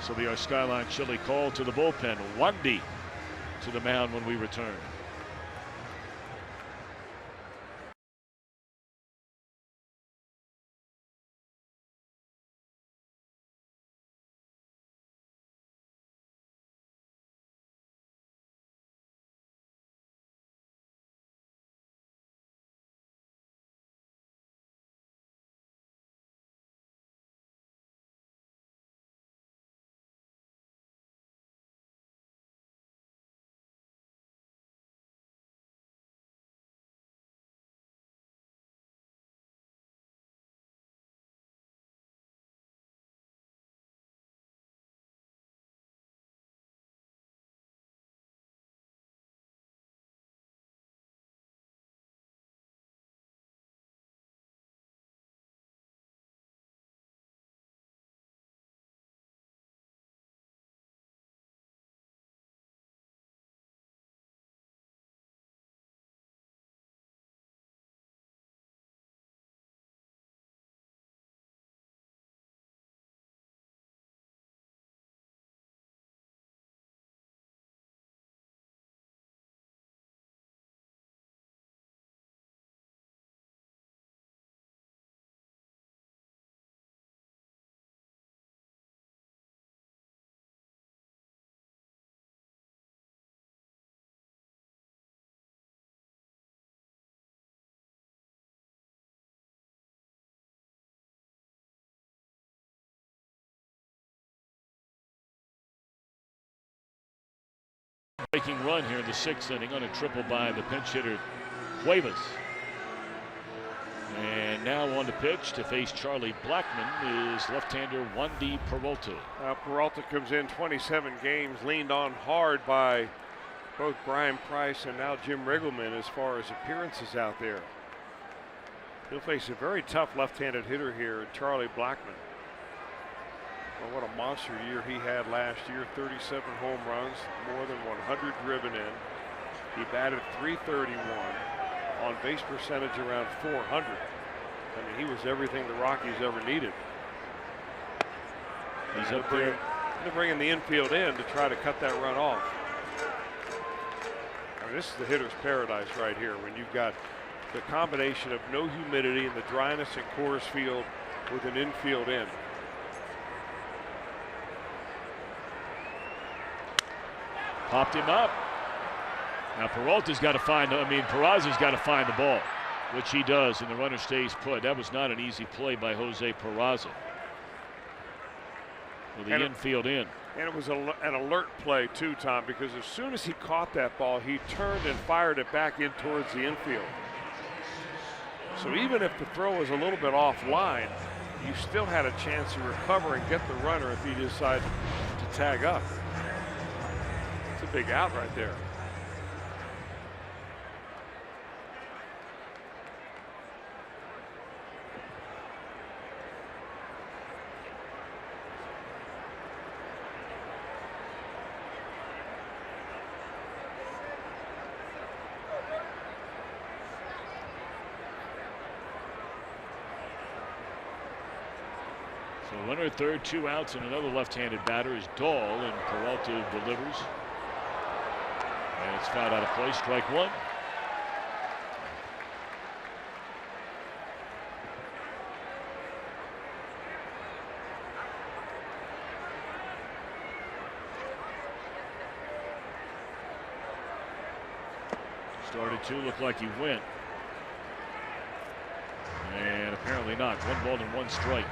So be our Skyline Chili call to the bullpen. Wandy to the mound when we return. Breaking run here in the 6th inning on a triple by the pinch hitter Cuevas. And now on the pitch to face Charlie Blackmon is left-hander Wandy Peralta. Peralta comes in 27 games, leaned on hard by both Brian Price and now Jim Riggleman as far as appearances out there. He'll face a very tough left-handed hitter here, Charlie Blackmon. Well, what a monster year he had last year. 37 home runs, more than 100 driven in. He batted .331, on base percentage around .400. I mean, he was everything the Rockies ever needed. He's up there. They're bringing the infield in to try to cut that run off. I mean, this is the hitter's paradise right here when you've got the combination of no humidity and the dryness in Coors Field with an infield in. Popped him up. Now Peralta's got to find, Peraza's got to find the ball, which he does, and the runner stays put. That was not an easy play by Jose Peraza. With the infield in. And it was an alert play too, Tom, because as soon as he caught that ball, he turned and fired it back in towards the infield. So even if the throw was a little bit offline, you still had a chance to recover and get the runner if he decided to tag up. It's a big out right there. So runner at third, 2 outs, and another left-handed batter is Dahl, and Peralta delivers. And it's fouled out of play, strike one. Started to look like he went. And apparently not. 1 ball and 1 strike.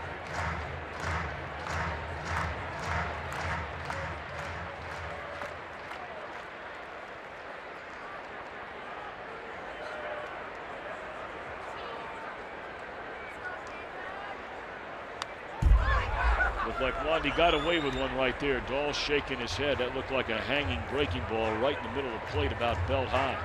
Looked like Wandy got away with one right there. Dahl shaking his head. That looked like a hanging breaking ball right in the middle of the plate, about belt high.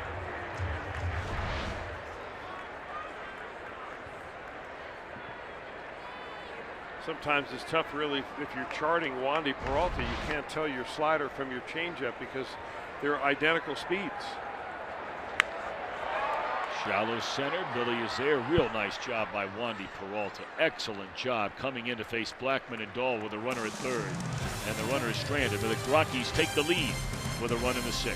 Sometimes it's tough, really, if you're charting Wandy Peralta, you can't tell your slider from your changeup because they're identical speeds. Shallow center. Billy is there. Real nice job by Wandy Peralta. Excellent job coming in to face Blackmon and Dahl with a runner at third. And the runner is stranded, but the Rockies take the lead with a run in the 6th.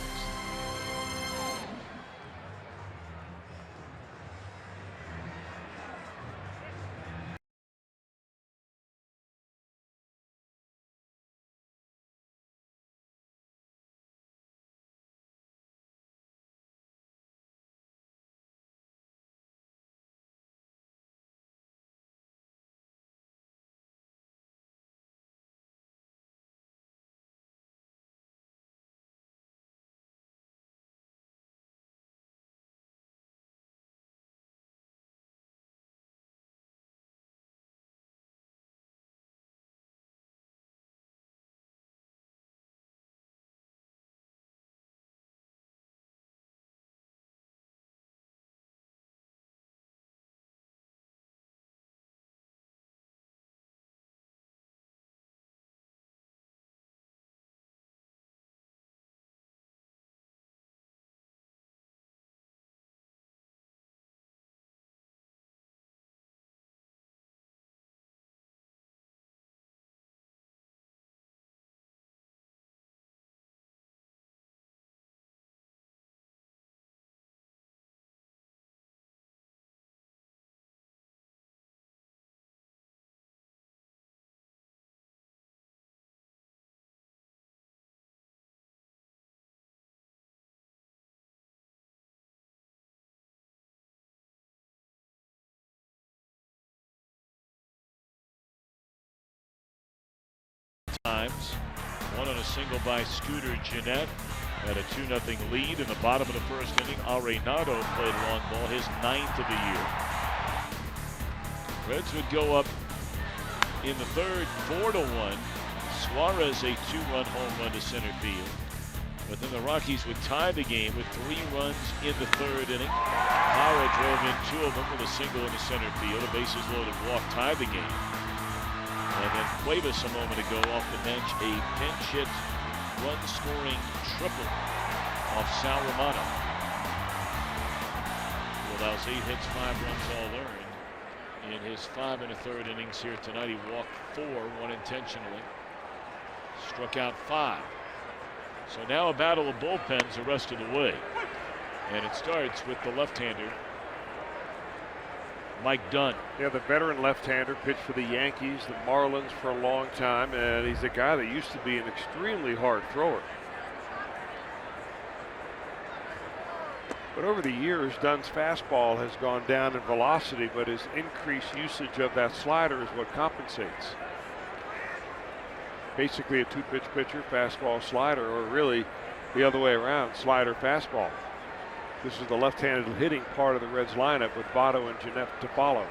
Times. One on a single by Scooter Gennett. At a 2-0 lead in the bottom of the first inning, Arenado played long ball, his 9th of the year. Reds would go up in the third, 4-1. Suarez a 2-run home run to center field. But then the Rockies would tie the game with 3 runs in the third inning. Hara drove in 2 of them with a single into center field. A bases loaded walk tied the game. And then Cuevas a moment ago off the bench, a pinch hit run-scoring triple off Sal Romano. He allows 8 hits, 5 runs all earned. In his 5 1/3 innings here tonight, he walked 4, 1 intentionally. Struck out 5. So now a battle of bullpens the rest of the way. And it starts with the left-hander, Mike Dunn. Yeah, the veteran left-hander, pitched for the Yankees, the Marlins for a long time, and he's a guy that used to be an extremely hard thrower. But over the years, Dunn's fastball has gone down in velocity, but his increased usage of that slider is what compensates. Basically a 2-pitch pitcher, fastball, slider, or really the other way around, slider, fastball. This is the left-handed hitting part of the Reds lineup with Votto and Jeanette to follow.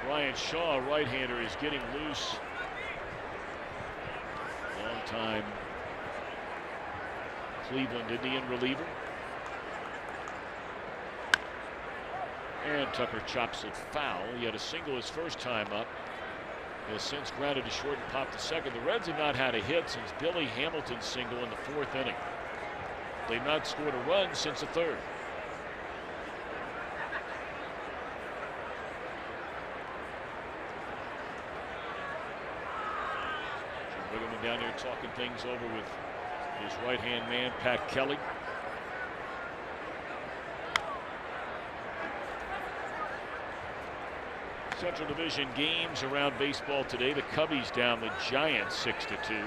Ryan Shaw, right-hander, is getting loose. Long-time Cleveland Indian reliever. And Tucker chops it foul. He had a single his first time up. He has since grounded to short and popped to second. The Reds have not had a hit since Billy Hamilton's single in the 4th inning. They've not scored a run since the 3rd. Pregame down here talking things over with his right-hand man, Pat Kelly. Central Division games around baseball today. The Cubbies down the Giants 6-2.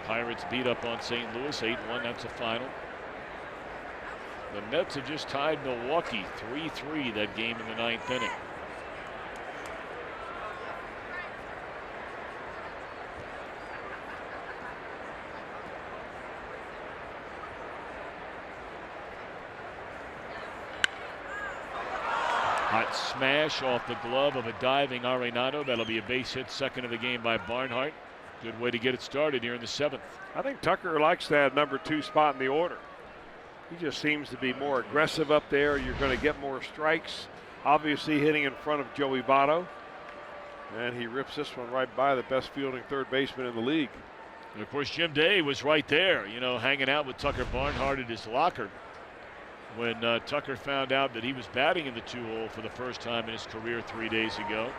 Pirates beat up on St. Louis 8-1. That's a final. The Mets have just tied Milwaukee 3-3 that game in the 9th inning. Hot smash off the glove of a diving Arenado. That'll be a base hit, second of the game by Barnhart. Good way to get it started here in the 7th. I think Tucker likes that number 2 spot in the order. He just seems to be more aggressive up there. You're going to get more strikes. Obviously hitting in front of Joey Votto. And he rips this one right by the best fielding third baseman in the league. And of course, Jim Day was right there, you know, hanging out with Tucker Barnhart at his locker when Tucker found out that he was batting in the 2-hole for the first time in his career 3 days ago.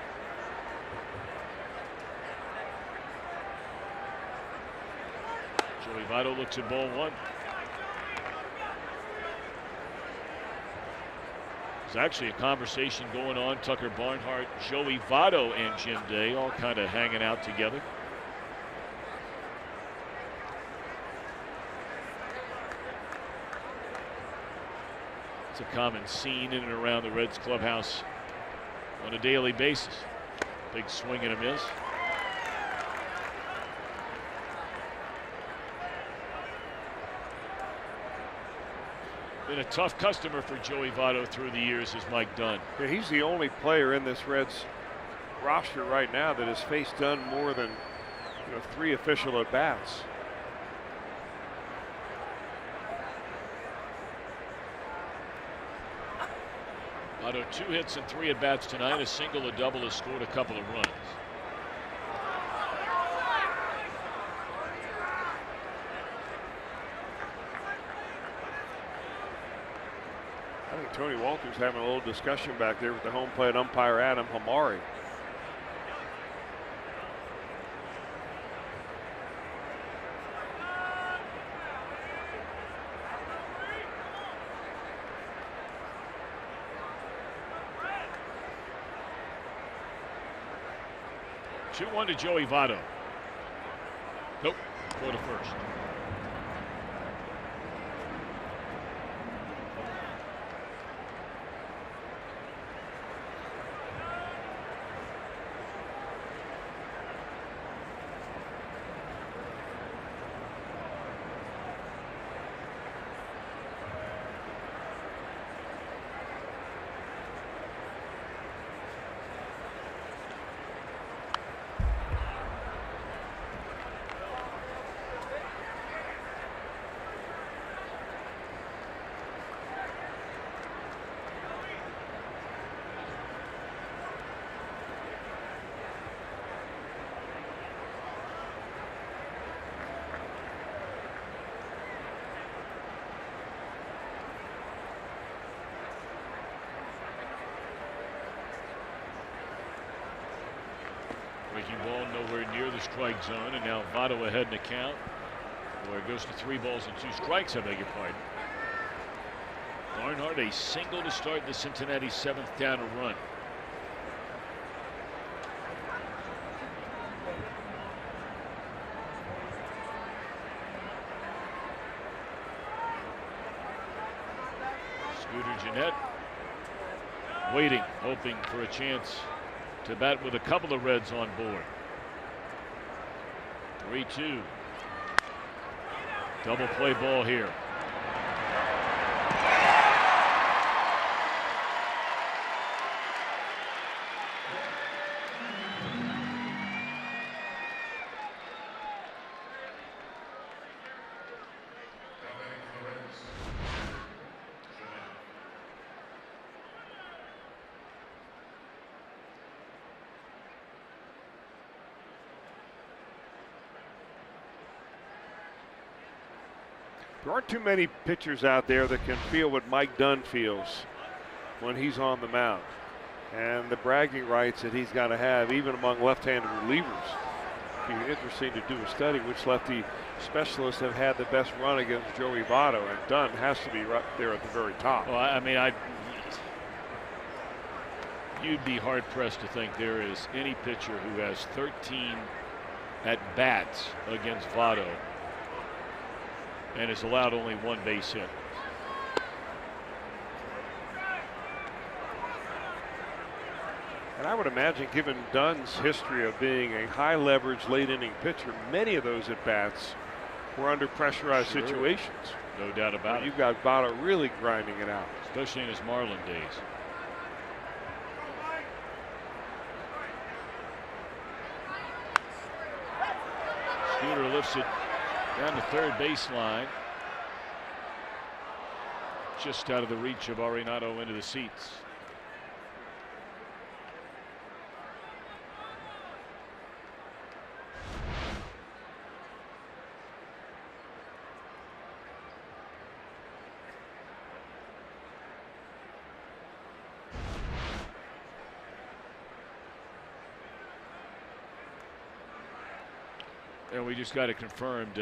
Joey Votto looks at ball 1. There's actually a conversation going on. Tucker Barnhart, Joey Votto, and Jim Day all kind of hanging out together. It's a common scene in and around the Reds clubhouse on a daily basis. Big swing and a miss. Been a tough customer for Joey Votto through the years, is Mike Dunn. Yeah, he's the only player in this Reds roster right now that has faced Dunn more than 3 official at-bats. Votto 2 hits and 3 at-bats tonight. A single, a double, has scored a couple of runs. I think Tony Walter's having a little discussion back there with the home plate umpire, Adam Hamari. Two one to Joey Votto. Nope, go to first. Breaking ball nowhere near the strike zone, and now Votto ahead in the count. Where it goes to 3 balls and 2 strikes, I beg your pardon. Barnhart a single to start the Cincinnati 7th down a run. Scooter Gennett waiting, hoping for a chance to bat with a couple of Reds on board. 3-2. Double play ball here. There aren't too many pitchers out there that can feel what Mike Dunn feels when he's on the mound, and the bragging rights that he's got to have, even among left-handed relievers. It'd be interesting to do a study which lefty specialists have had the best run against Joey Votto, and Dunn has to be right there at the very top. Well, I mean, you'd be hard-pressed to think there is any pitcher who has 13 at-bats against Votto and has allowed only 1 base hit. And I would imagine, given Dunn's history of being a high-leverage late-inning pitcher, many of those at-bats were under pressurized situations. No doubt about it. You've got Votto really grinding it out. Especially in his Marlin days. Scooter lifts it down the third baseline. Just out of the reach of Arenado into the seats. And we just got it confirmed.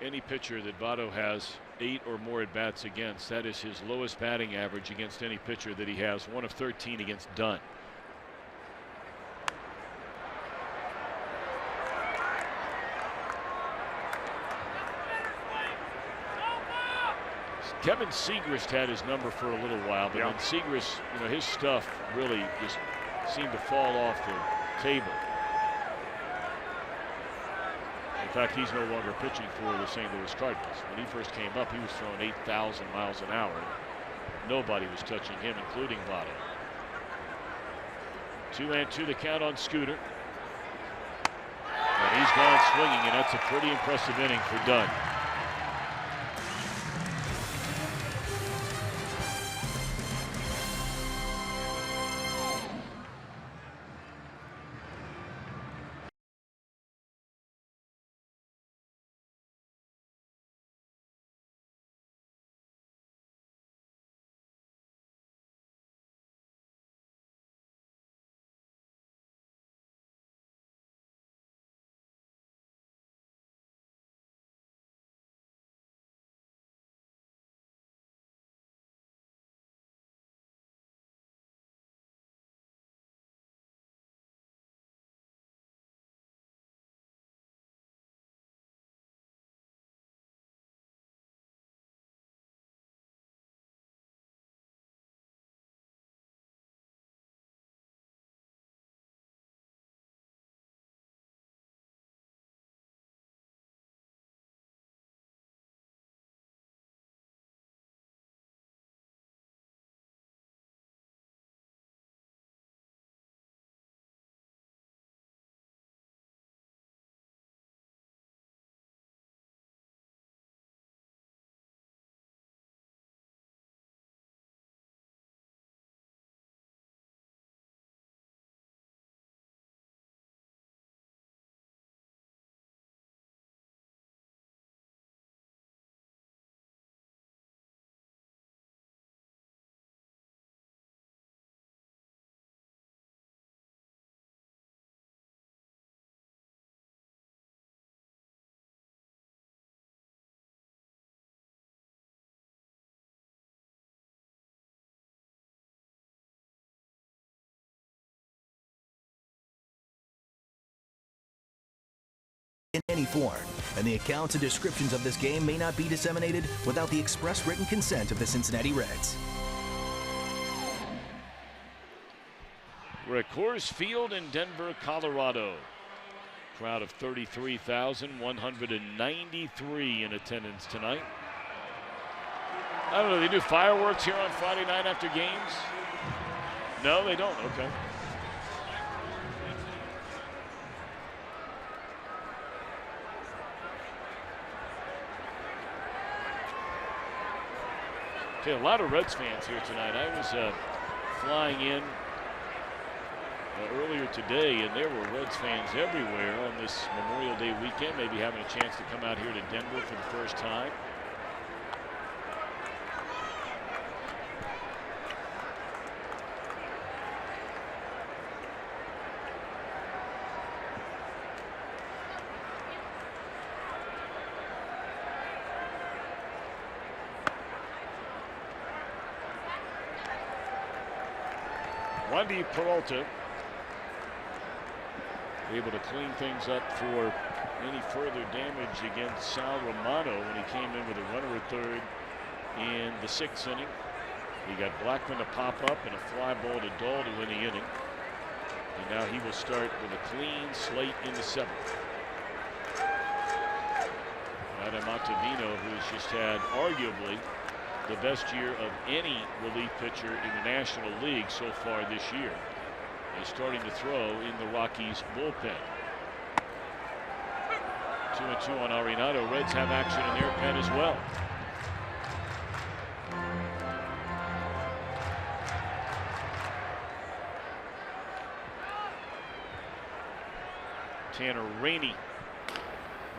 Any pitcher that Votto has 8 or more at bats against, that is his lowest batting average against any pitcher that he has. 1 of 13 against Dunn. Kevin Segrist had his number for a little while, but then Segrist, his stuff really just seemed to fall off the table. In fact, he's no longer pitching for the St. Louis Cardinals. When he first came up, he was throwing 8,000 miles an hour. Nobody was touching him, including Votto. 2-2 the count on Scooter. And he's gone swinging, and that's a pretty impressive inning for Dunn. any form, and the accounts and descriptions of this game may not be disseminated without the express written consent of the Cincinnati Reds. We're at Coors Field in Denver, Colorado. Crowd of 33,193 in attendance tonight. I don't know, they do fireworks here on Friday night after games? No, they don't. Okay. Okay, a lot of Reds fans here tonight. I was flying in earlier today, and there were Reds fans everywhere on this Memorial Day weekend, maybe having a chance to come out here to Denver for the first time. Wandy Peralta able to clean things up for any further damage against Sal Romano when he came in with a runner at third in the 6th inning. He got Blackman to pop up and a fly ball to Dahl to win the inning. And now he will start with a clean slate in the 7th. Adam Ottavino, who has just had arguably the best year of any relief pitcher in the National League so far this year, is starting to throw in the Rockies bullpen. 2-2 on Arenado. Reds have action in their pen as well. Tanner Rainey,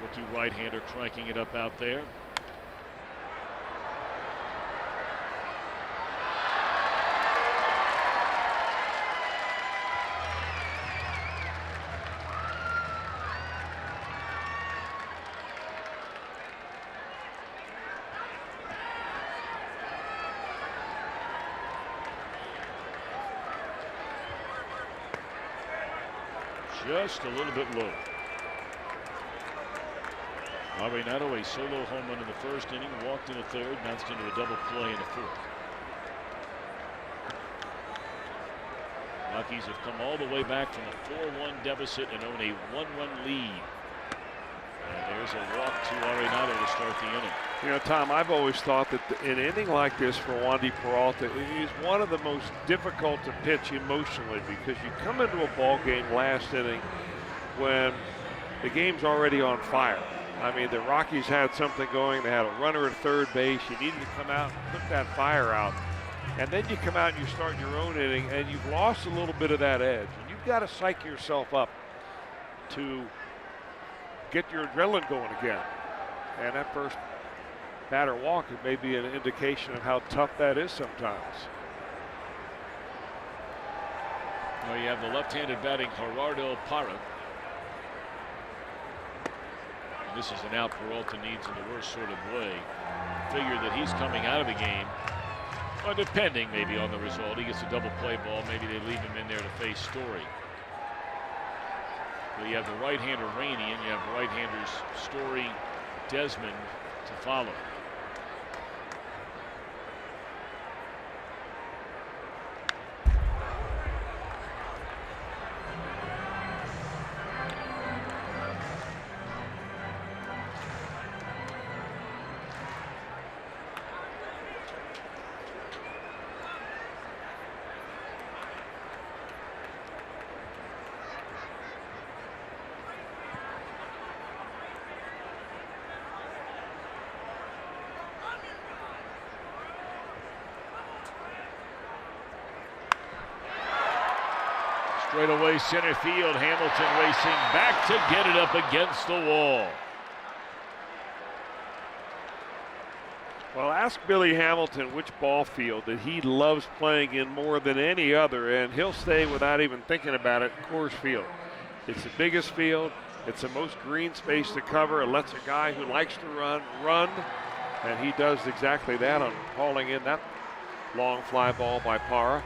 rookie right-hander, cranking it up out there. Just a little bit low. Arenado, a solo home run in the 1st inning, walked in the 3rd, bounced into a double play in the 4th. Rockies have come all the way back from a 4-1 deficit and own a 1-run lead. And there's a walk to Arenado to start the inning. You know, Tom, I've always thought that an inning like this for Wandy Peralta is one of the most difficult to pitch emotionally, because you come into a ball game last inning when the game's already on fire. I mean, the Rockies had something going. They had a runner at third base. You needed to come out and put that fire out. And then you come out and you start your own inning, and you've lost a little bit of that edge. And you've got to psych yourself up to get your adrenaline going again. And that first batter walk, it may be an indication of how tough that is sometimes. Well, you have the left-handed batting Gerardo Parra. And this is an out Peralta needs in the worst sort of way. Figure that he's coming out of the game. Well, depending maybe on the result. He gets a double play ball. Maybe they leave him in there to face Story. But you have the right-hander Rainey, and you have right-handers Story, Desmond to follow. Straight away center field. Hamilton racing back to get it up against the wall. Well, ask Billy Hamilton which ball field that he loves playing in more than any other, and he'll stay without even thinking about it. Coors Field. It's the biggest field. It's the most green space to cover. It lets a guy who likes to run, and he does exactly that on hauling in that long fly ball by Parra.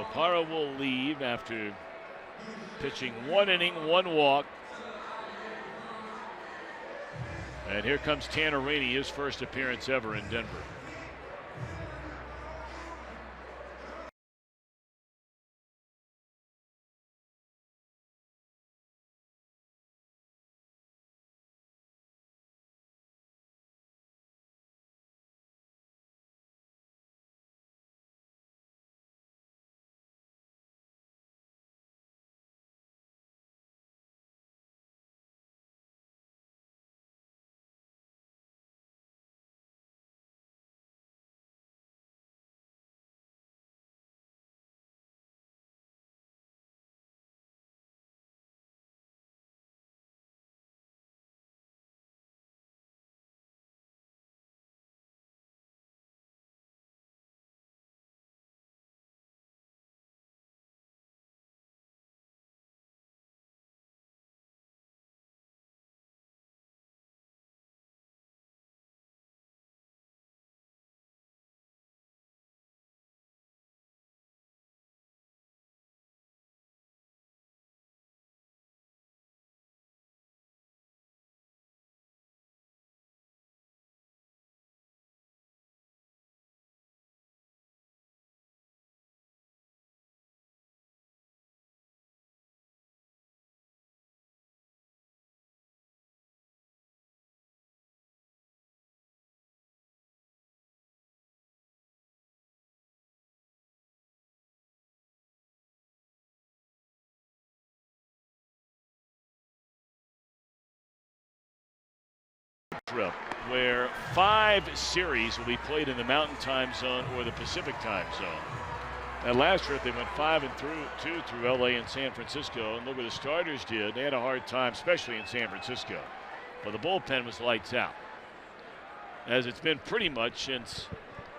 So Parra will leave after pitching 1 inning, 1 walk. And here comes Tanner Rainey, his first appearance ever in Denver. Trip where 5 series will be played in the Mountain Time Zone or the Pacific Time Zone. And last trip they went 5 and 2 through LA and San Francisco, and look what the starters did. They had a hard time, especially in San Francisco. But the bullpen was lights out, as it's been pretty much since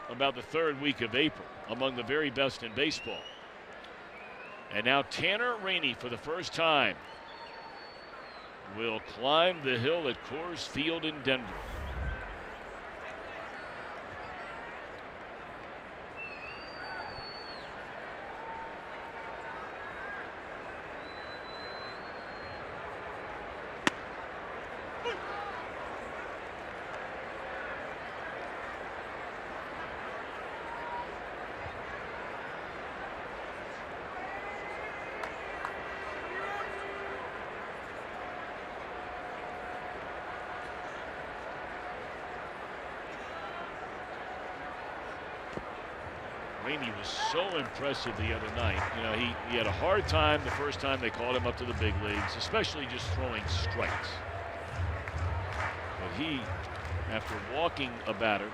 about the 3rd week of April, among the very best in baseball. And now Tanner Rainey, for the first time, will climb the hill at Coors Field in Denver. Rainey was so impressive the other night. You know, he had a hard time the first time they called him up to the big leagues, especially just throwing strikes. But he, after walking a batter,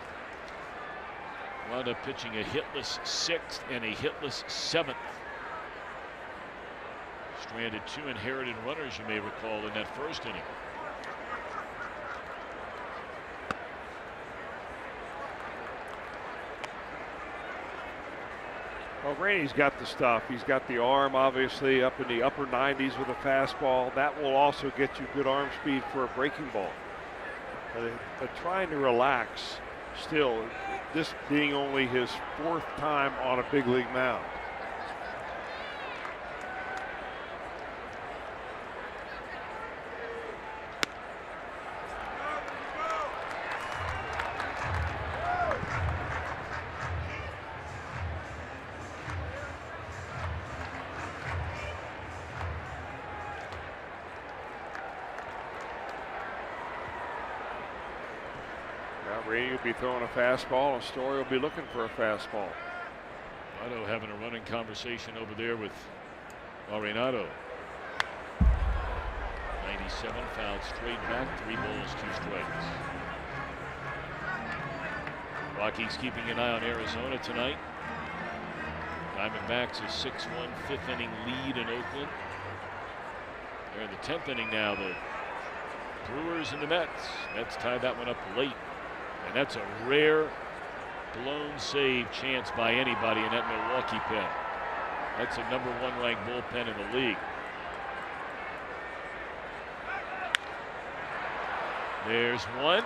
wound up pitching a hitless 6th and a hitless 7th. Stranded 2 inherited runners, you may recall, in that first inning. Well, Rainey's got the stuff. He's got the arm, obviously, up in the upper 90s with a fastball. That will also get you good arm speed for a breaking ball. But trying to relax still, this being only his 4th time on a big league mound. Rainey will be throwing a fastball, and Story will be looking for a fastball. Arenado having a running conversation over there with Arenado. 97 fouled straight back, 3 balls, 2 strikes. Rockies keeping an eye on Arizona tonight. Diamondbacks a 6-1 5th inning lead in Oakland. They're in the 10th inning now. The Brewers and the Mets. Mets tied that one up late. And that's a rare blown save chance by anybody in that Milwaukee pen. That's a #1 ranked bullpen in the league. There's 1.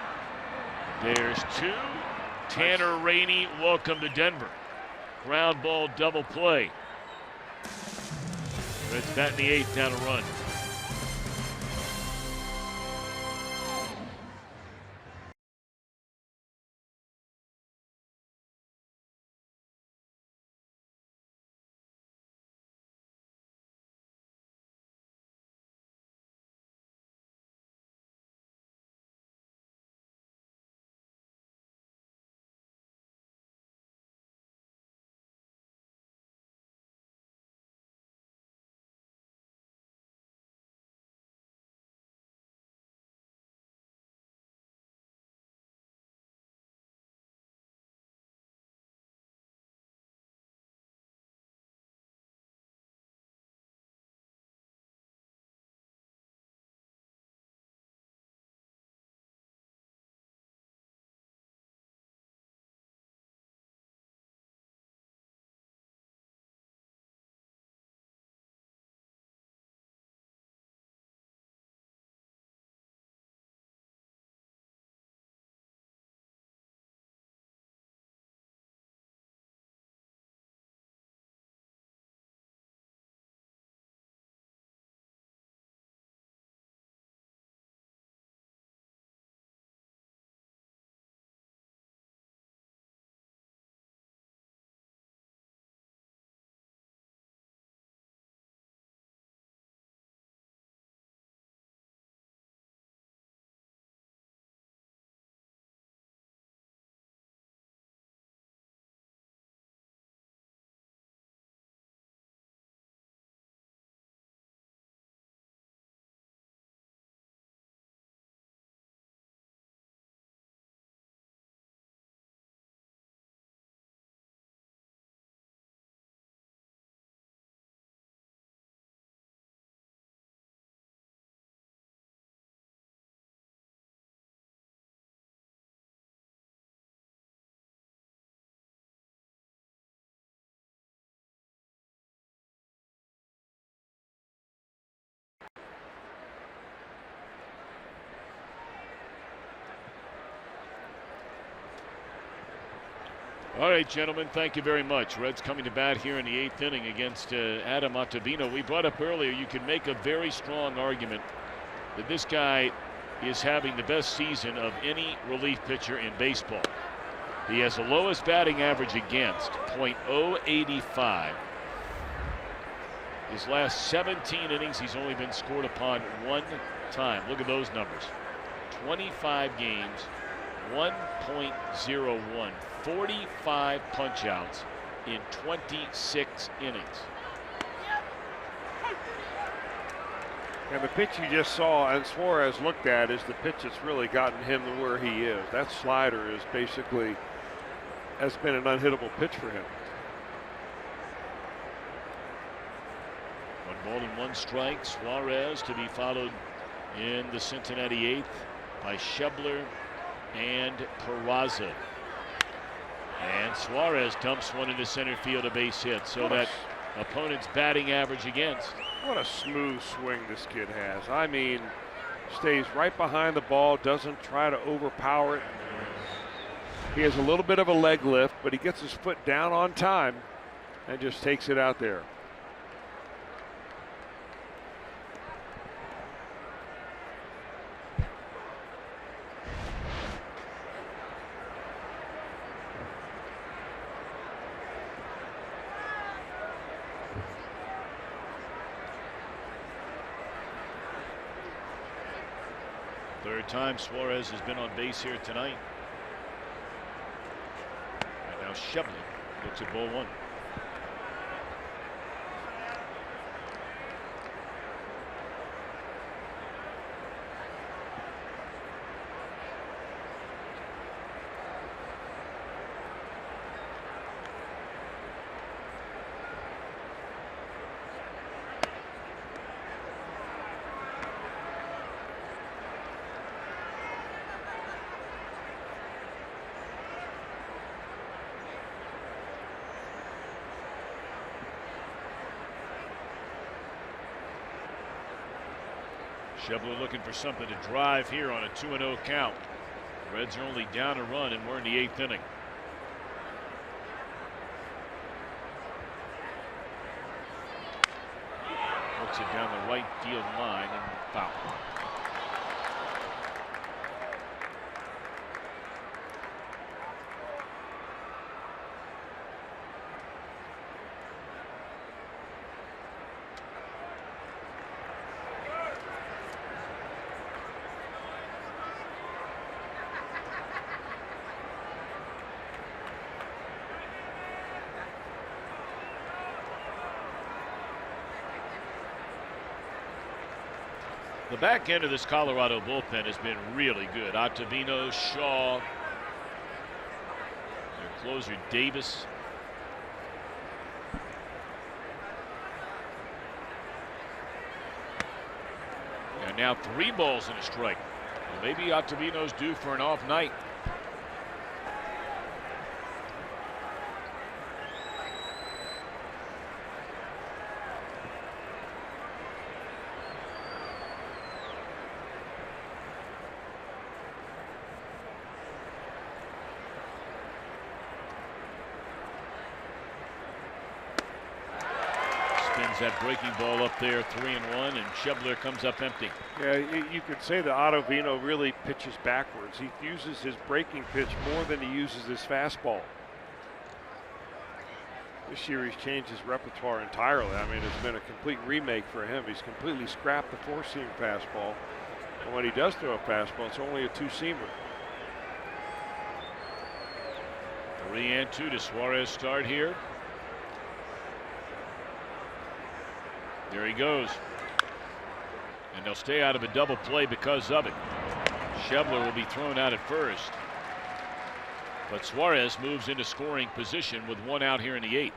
There's 2. Tanner Rainey, welcome to Denver. Ground ball double play. Reds bat in the 8th, down a run. All right, gentlemen, thank you very much. Reds coming to bat here in the 8th inning against Adam Ottavino. We brought up earlier, you can make a very strong argument that this guy is having the best season of any relief pitcher in baseball. He has the lowest batting average against, .085. His last 17 innings, he's only been scored upon one time. Look at those numbers. 25 games, 1.01. 45 punch-outs in 26 innings. And the pitch you just saw and Suarez looked at is the pitch that's really gotten him to where he is. That slider is basically has been an unhittable pitch for him. 1 ball and 1 strike. Suarez to be followed in the Cincinnati 8th by Schebler and Peraza. And Suarez dumps one into center field, a base hit. So that opponent's batting average against. What a smooth swing this kid has. I mean, stays right behind the ball, doesn't try to overpower it. He has a little bit of a leg lift, but he gets his foot down on time and just takes it out there. Third time Suarez has been on base here tonight. And now Schebler looks at ball 1. Schebler looking for something to drive here on a 2-0 count. Reds are only down a run, and we're in the 8th inning. Hits it down the right field line and foul. The back end of this Colorado bullpen has been really good. Ottavino, Shaw, their closer Davis. And now 3 balls and a strike. Well, maybe Ottavino's due for an off night. That breaking ball up there, 3-1, and Schebler comes up empty. Yeah, you could say that Ottavino really pitches backwards. He uses his breaking pitch more than he uses his fastball. This year he's changed his repertoire entirely. I mean, it's been a complete remake for him. He's completely scrapped the 4-seam fastball. And when he does throw a fastball, it's only a 2-seamer. 3-2 to Suarez start here. There he goes. And they'll stay out of a double play because of it. Schebler will be thrown out at first. But Suarez moves into scoring position with 1 out here in the 8th.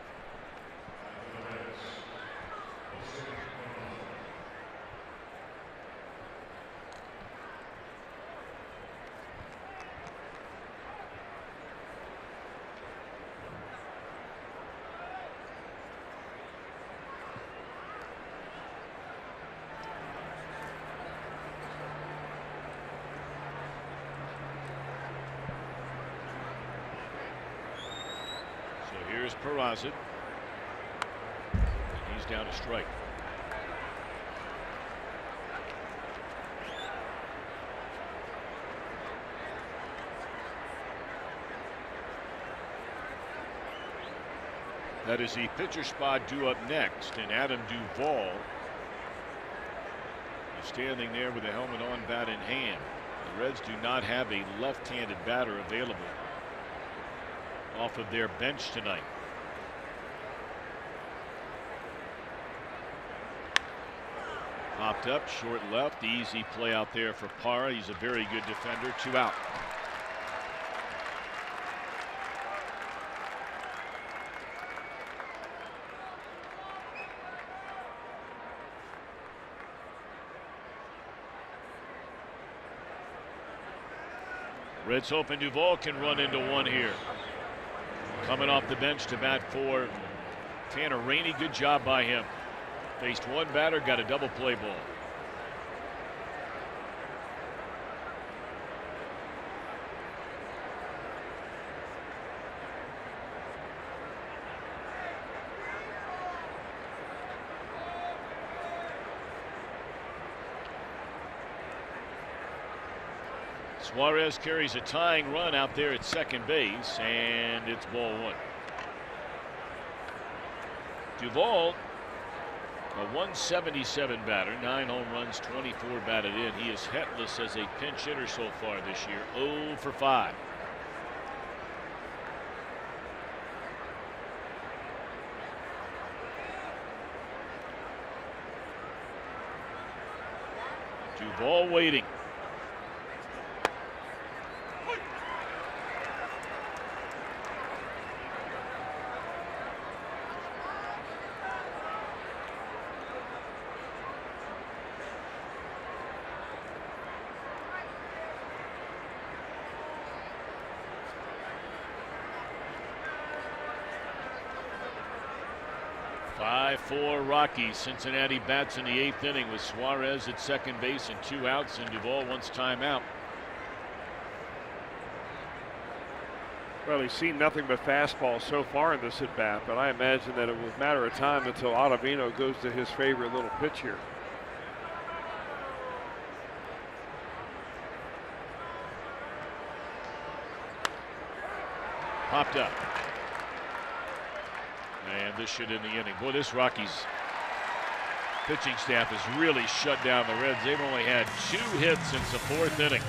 Here's Peraza. He's down to strike. That is the pitcher spot due up next, and Adam Duvall is standing there with the helmet on, bat in hand. The Reds do not have a left-handed batter available off of their bench tonight. Popped up, short left, easy play out there for Parra. He's a very good defender. 2 out. Reds hoping Duvall can run into one here. Coming off the bench to bat for Tanner Rainey. Good job by him. Faced one batter, got a double play ball. Suarez carries a tying run out there at second base, and it's ball 1. Duvall, a 177 batter, 9 home runs, 24 batted in. He is hitless as a pinch hitter so far this year, 0 for 5. Duvall waiting. For Rockies, Cincinnati bats in the 8th inning with Suarez at second base and 2 outs, and Duvall wants timeout. Well, he's seen nothing but fastballs so far in this at-bat, but I imagine that it was a matter of time until Ottavino goes to his favorite little pitch here. Popped up. And this should end the inning. Boy, this Rockies pitching staff has really shut down the Reds. They've only had 2 hits since the 4th inning.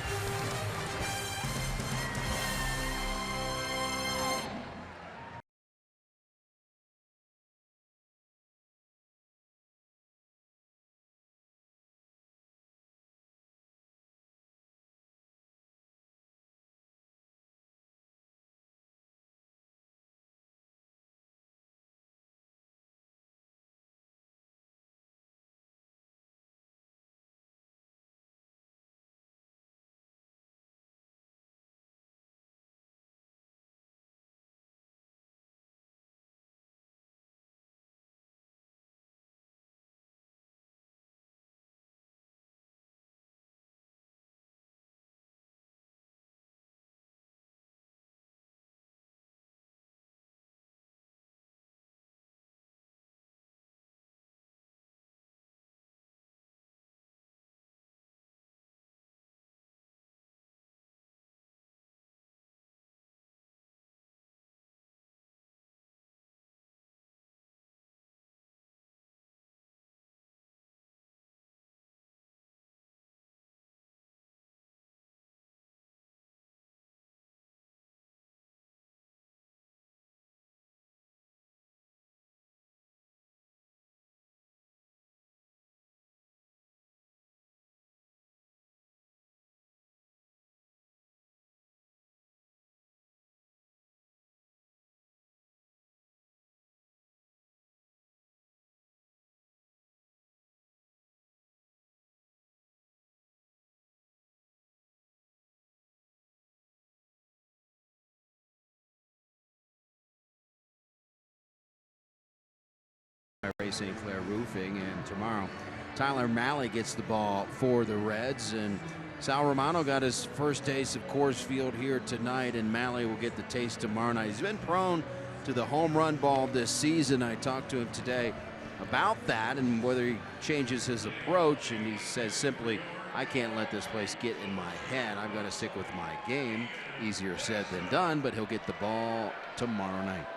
Ray St. Clair Roofing, and tomorrow Tyler Malley gets the ball for the Reds, and Sal Romano got his first taste of Coors Field here tonight, and Malley will get the taste tomorrow night. He's been prone to the home run ball this season. I talked to him today about that and whether he changes his approach, and he says simply, I can't let this place get in my head. I'm going to stick with my game. Easier said than done, but he'll get the ball tomorrow night.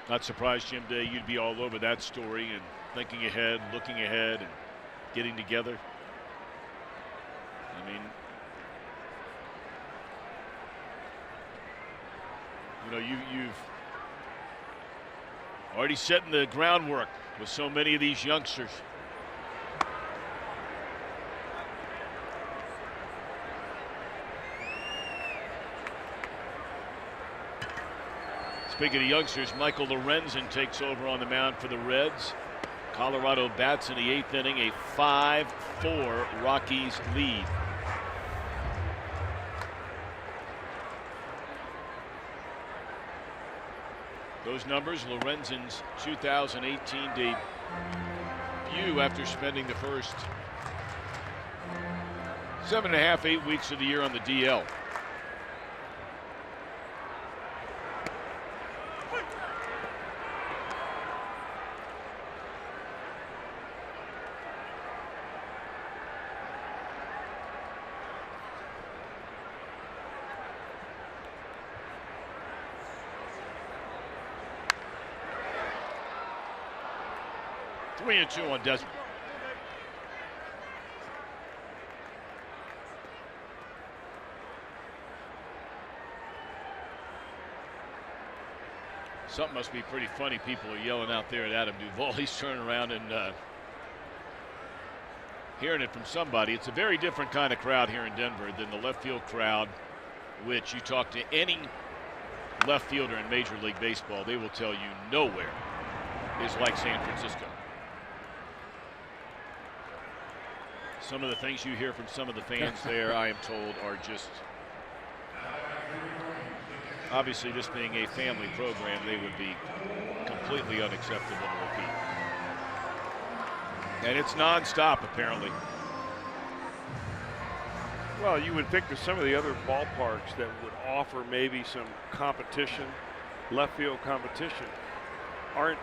Not surprised, Jim Day, you'd be all over that story and thinking ahead, looking ahead, and getting together. I mean, you know, you've already setting the groundwork with so many of these youngsters. Speaking of youngsters, Michael Lorenzen takes over on the mound for the Reds. Colorado bats in the 8th inning, a 5-4 Rockies lead. Those numbers, Lorenzen's 2018 debut after spending the first 7.5, 8 weeks of the year on the DL. Three and two on Desmond. Something must be pretty funny. People are yelling out there at Adam Duvall. He's turning around and hearing it from somebody. It's a very different kind of crowd here in Denver than the left field crowd, which you talk to any left fielder in Major League Baseball, they will tell you nowhere is like San Francisco. Some of the things you hear from some of the fans there, I am told, are just, obviously this being a family program, they would be completely unacceptable to repeat. And it's nonstop, apparently. Well, you would think that some of the other ballparks that would offer maybe some competition, left field competition, aren't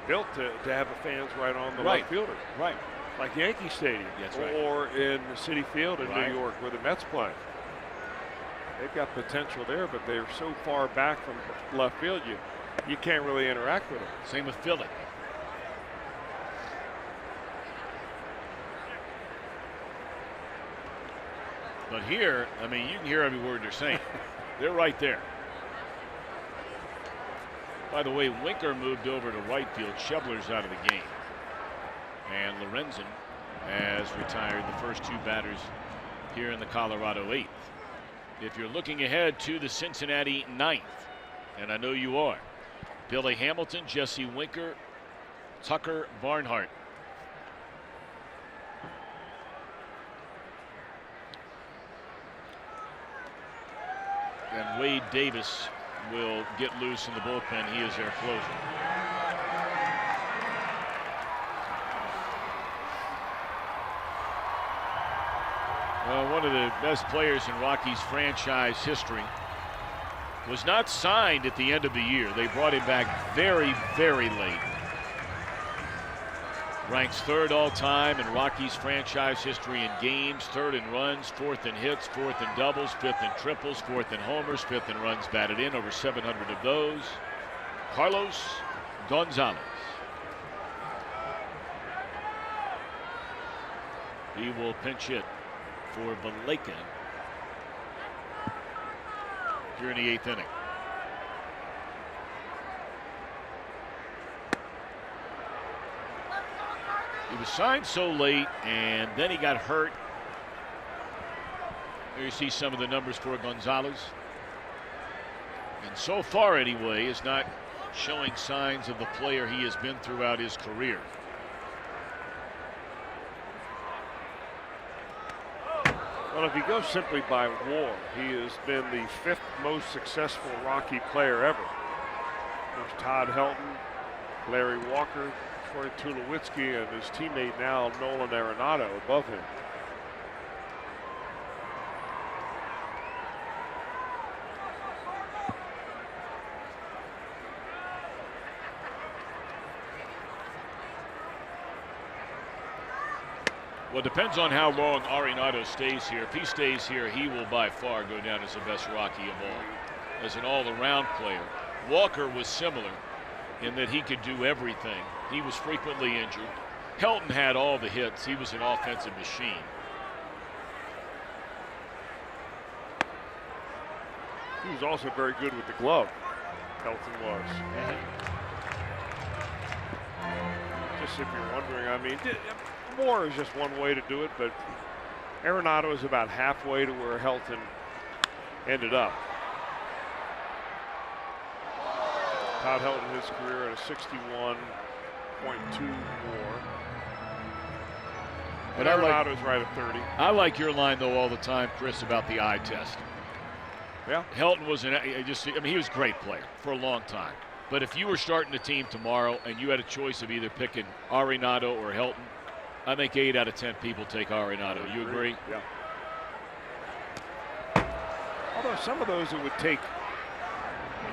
built to have the fans right on the left fielder. Right. Like Yankee Stadium. That's right. Or in the City Field in Right. New York where the Mets play. They've got potential there, but they're so far back from left field, you can't really interact with them. Same with Philly. But here, I mean, you can hear every word they're saying. They're right there. By the way, Winker moved over to right field. Schebler's out of the game. And Lorenzen has retired the first two batters here in the Colorado 8th. If you're looking ahead to the Cincinnati 9th, and I know you are, Billy Hamilton, Jesse Winker, Tucker Barnhart. And Wade Davis will get loose in the bullpen. He is their closer. Well, one of the best players in Rockies franchise history was not signed at the end of the year. They brought him back very, very late. Ranks third all time in Rockies franchise history in games, third in runs, fourth in hits, fourth in doubles, fifth in triples, fourth in homers, fifth in runs batted in, over 700 of those. Carlos Gonzalez. He will pinch hit for Valleca here in the 8th inning. He was signed so late, and then he got hurt. There you see some of the numbers for Gonzalez. And so far, anyway, is not showing signs of the player he has been throughout his career. Well, if you go simply by WAR, he has been the 5th most successful Rocky player ever. There's Todd Helton, Larry Walker, Troy Tulowitzki, and his teammate now, Nolan Arenado, above him. Well, it depends on how long Arenado stays here. If he stays here, he will by far go down as the best Rocky of all, as an all-around player. Walker was similar in that he could do everything. He was frequently injured. Helton had all the hits. He was an offensive machine. He was also very good with the glove. Helton was. Just if you're wondering, I mean, WAR is just one way to do it, but Arenado is about halfway to where Helton ended up. Todd Helton his career at a 61.2 WAR. But Arenado's right at 30. I like your line, though, all the time, Chris, about the eye test. Yeah. Helton was he was a great player for a long time. But if you were starting a team tomorrow and you had a choice of either picking Arenado or Helton, I think 8 out of 10 people take Arenado. You agree? Yeah. Although some of those that would take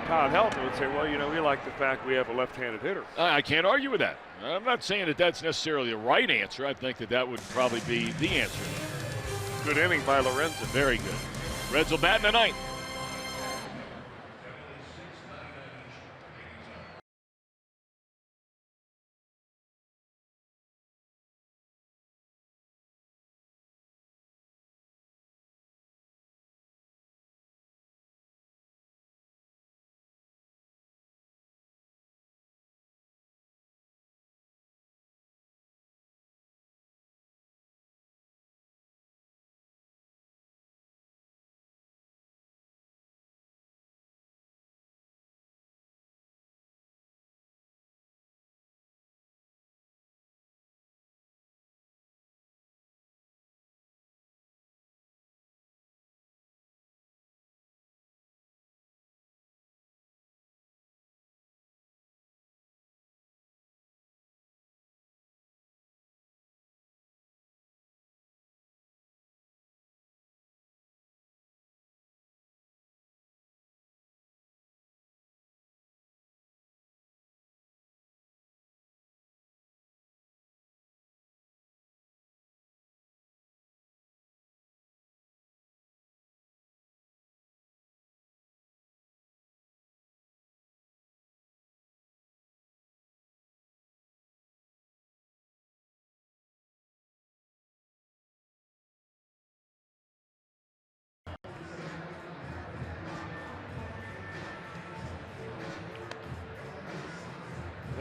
Todd Helton would say, well, you know, we like the fact we have a left-handed hitter. I can't argue with that. I'm not saying that that's necessarily the right answer. I think that would probably be the answer. Good inning by Lorenzen. Very good. Reds will bat in the 9th.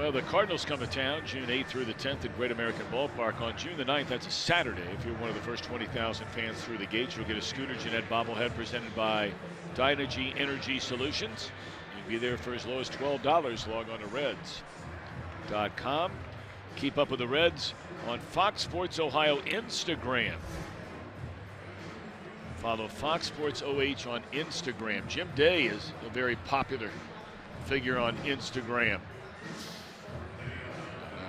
Well, the Cardinals come to town June 8th through the 10th at Great American Ballpark. On June the 9th, that's a Saturday. If you're one of the first 20,000 fans through the gates, you'll get a Scooter Jeanette bobblehead presented by Dynegy Energy Solutions. You'll be there for as low as $12. Log on to Reds.com. Keep up with the Reds on Fox Sports Ohio Instagram. Follow Fox Sports OH on Instagram. Jim Day is a very popular figure on Instagram.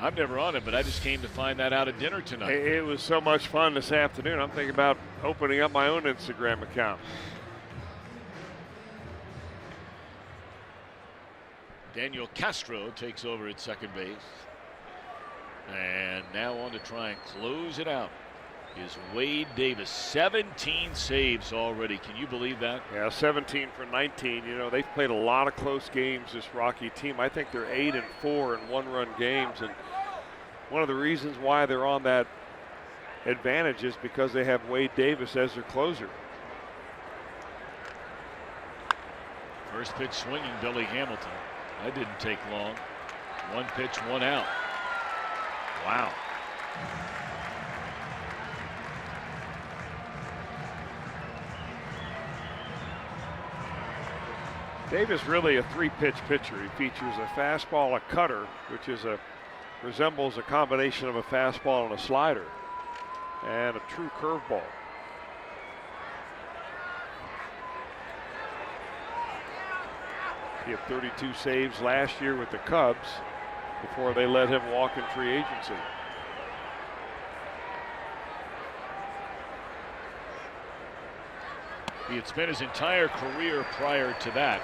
I'm never on it, but I just came to find that out at dinner tonight. It was so much fun this afternoon. I'm thinking about opening up my own Instagram account. Daniel Castro takes over at second base. And now on to try and close it out is Wade Davis. 17 saves already. Can you believe that? Yeah, 17 for 19. You know, they've played a lot of close games, this Rocky team. I think they're 8-4 in one-run games. And one of the reasons why they're on that advantage is because they have Wade Davis as their closer. First pitch swinging, Billy Hamilton. That didn't take long. One pitch, one out. Wow. Davis really a three-pitch pitcher. He features a fastball, a cutter, which is resembles a combination of a fastball and a slider, and a true curveball. He had 32 saves last year with the Cubs before they let him walk in free agency. He had spent his entire career prior to that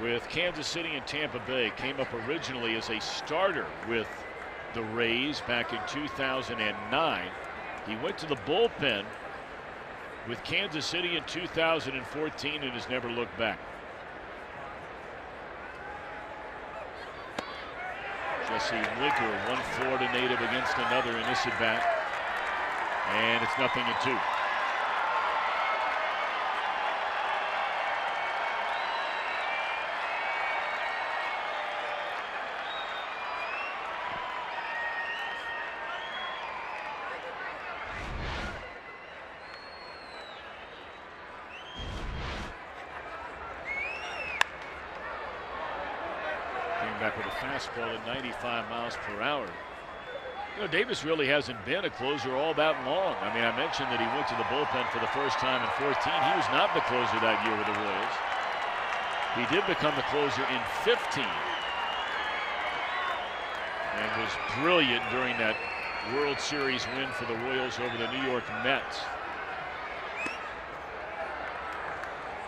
with Kansas City and Tampa Bay. Came up originally as a starter with the Rays back in 2009. He went to the bullpen with Kansas City in 2014 and has never looked back. Jesse Winker, one Florida native against another in this at bat. And it's 0-2. Came back with a fastball at 95 miles per hour. You know, Davis really hasn't been a closer all that long. I mean, I mentioned that he went to the bullpen for the first time in 14. He was not the closer that year with the Royals. He did become the closer in 15 and was brilliant during that World Series win for the Royals over the New York Mets.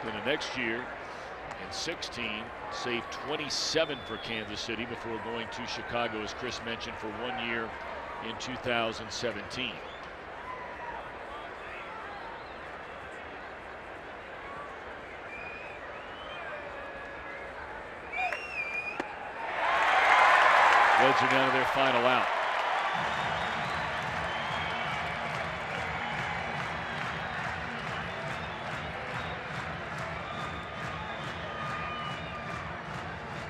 Then the next year in 16, saved 27 for Kansas City before going to Chicago, as Chris mentioned, for 1 year in 2017. Reds are down to their final out.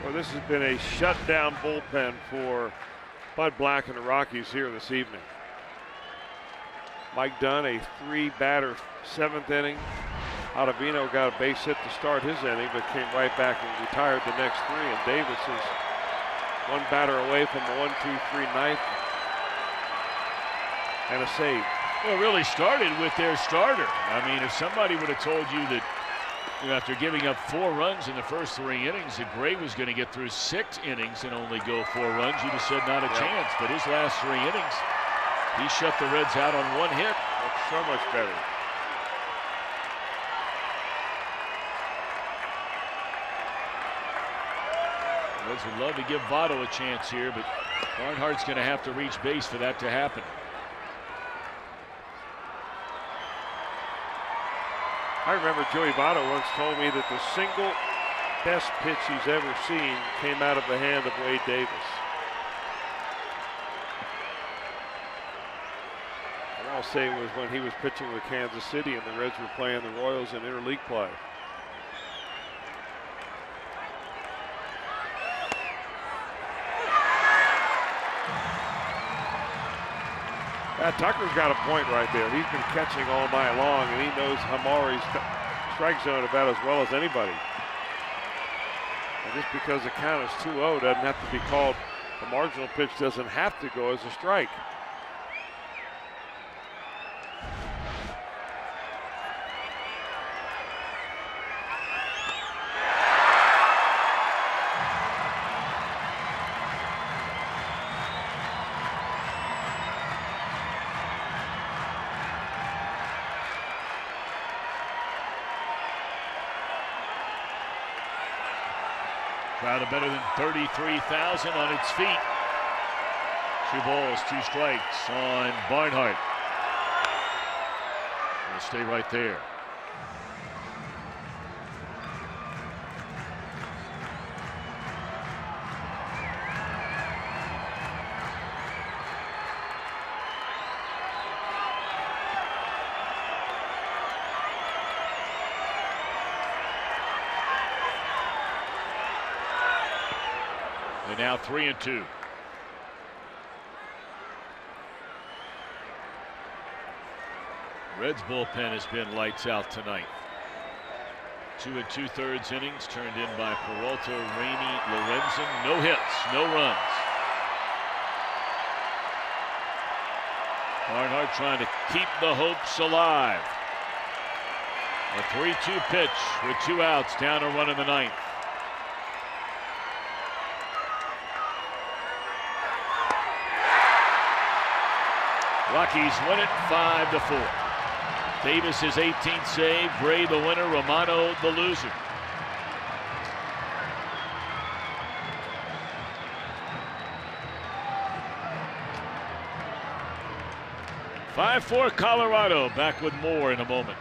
Well, this has been a shutdown bullpen for Bud Black and the Rockies here this evening. Mike Dunn, a three-batter seventh inning. Ottavino got a base hit to start his inning, but came right back and retired the next three. And Davis is one batter away from a 1-2-3 ninth and a save. Well, it really started with their starter. I mean, if somebody would have told you that, you know, after giving up 4 runs in the first 3 innings, that Gray was going to get through 6 innings and only go 4 runs, you'd have said not a chance. But his last 3 innings, he shut the Reds out on 1 hit. That's so much better. Reds would love to give Votto a chance here, but Barnhart's going to have to reach base for that to happen. I remember Joey Votto once told me that the single best pitch he's ever seen came out of the hand of Wade Davis. And I'll say it was when he was pitching with Kansas City and the Reds were playing the Royals in interleague play. Tucker's got a point right there. He's been catching all night long, and he knows Hamari's strike zone about as well as anybody. And just because the count is 2-0 doesn't have to be called. The marginal pitch doesn't have to go as a strike. Crowd of better than 33,000 on its feet. 2 balls, 2 strikes on Barnhart. He'll stay right there. They're now 3-2. Reds bullpen has been lights out tonight. 2 2/3 innings turned in by Peralta, Rainey, Lorenzen. No hits, no runs. Barnhart trying to keep the hopes alive. A 3-2 pitch with 2 outs, down a run in the 9th. Rockies win it 5-4. Davis his 18th save. Gray the winner. Romano the loser. Five-4 Colorado. Back with more in a moment.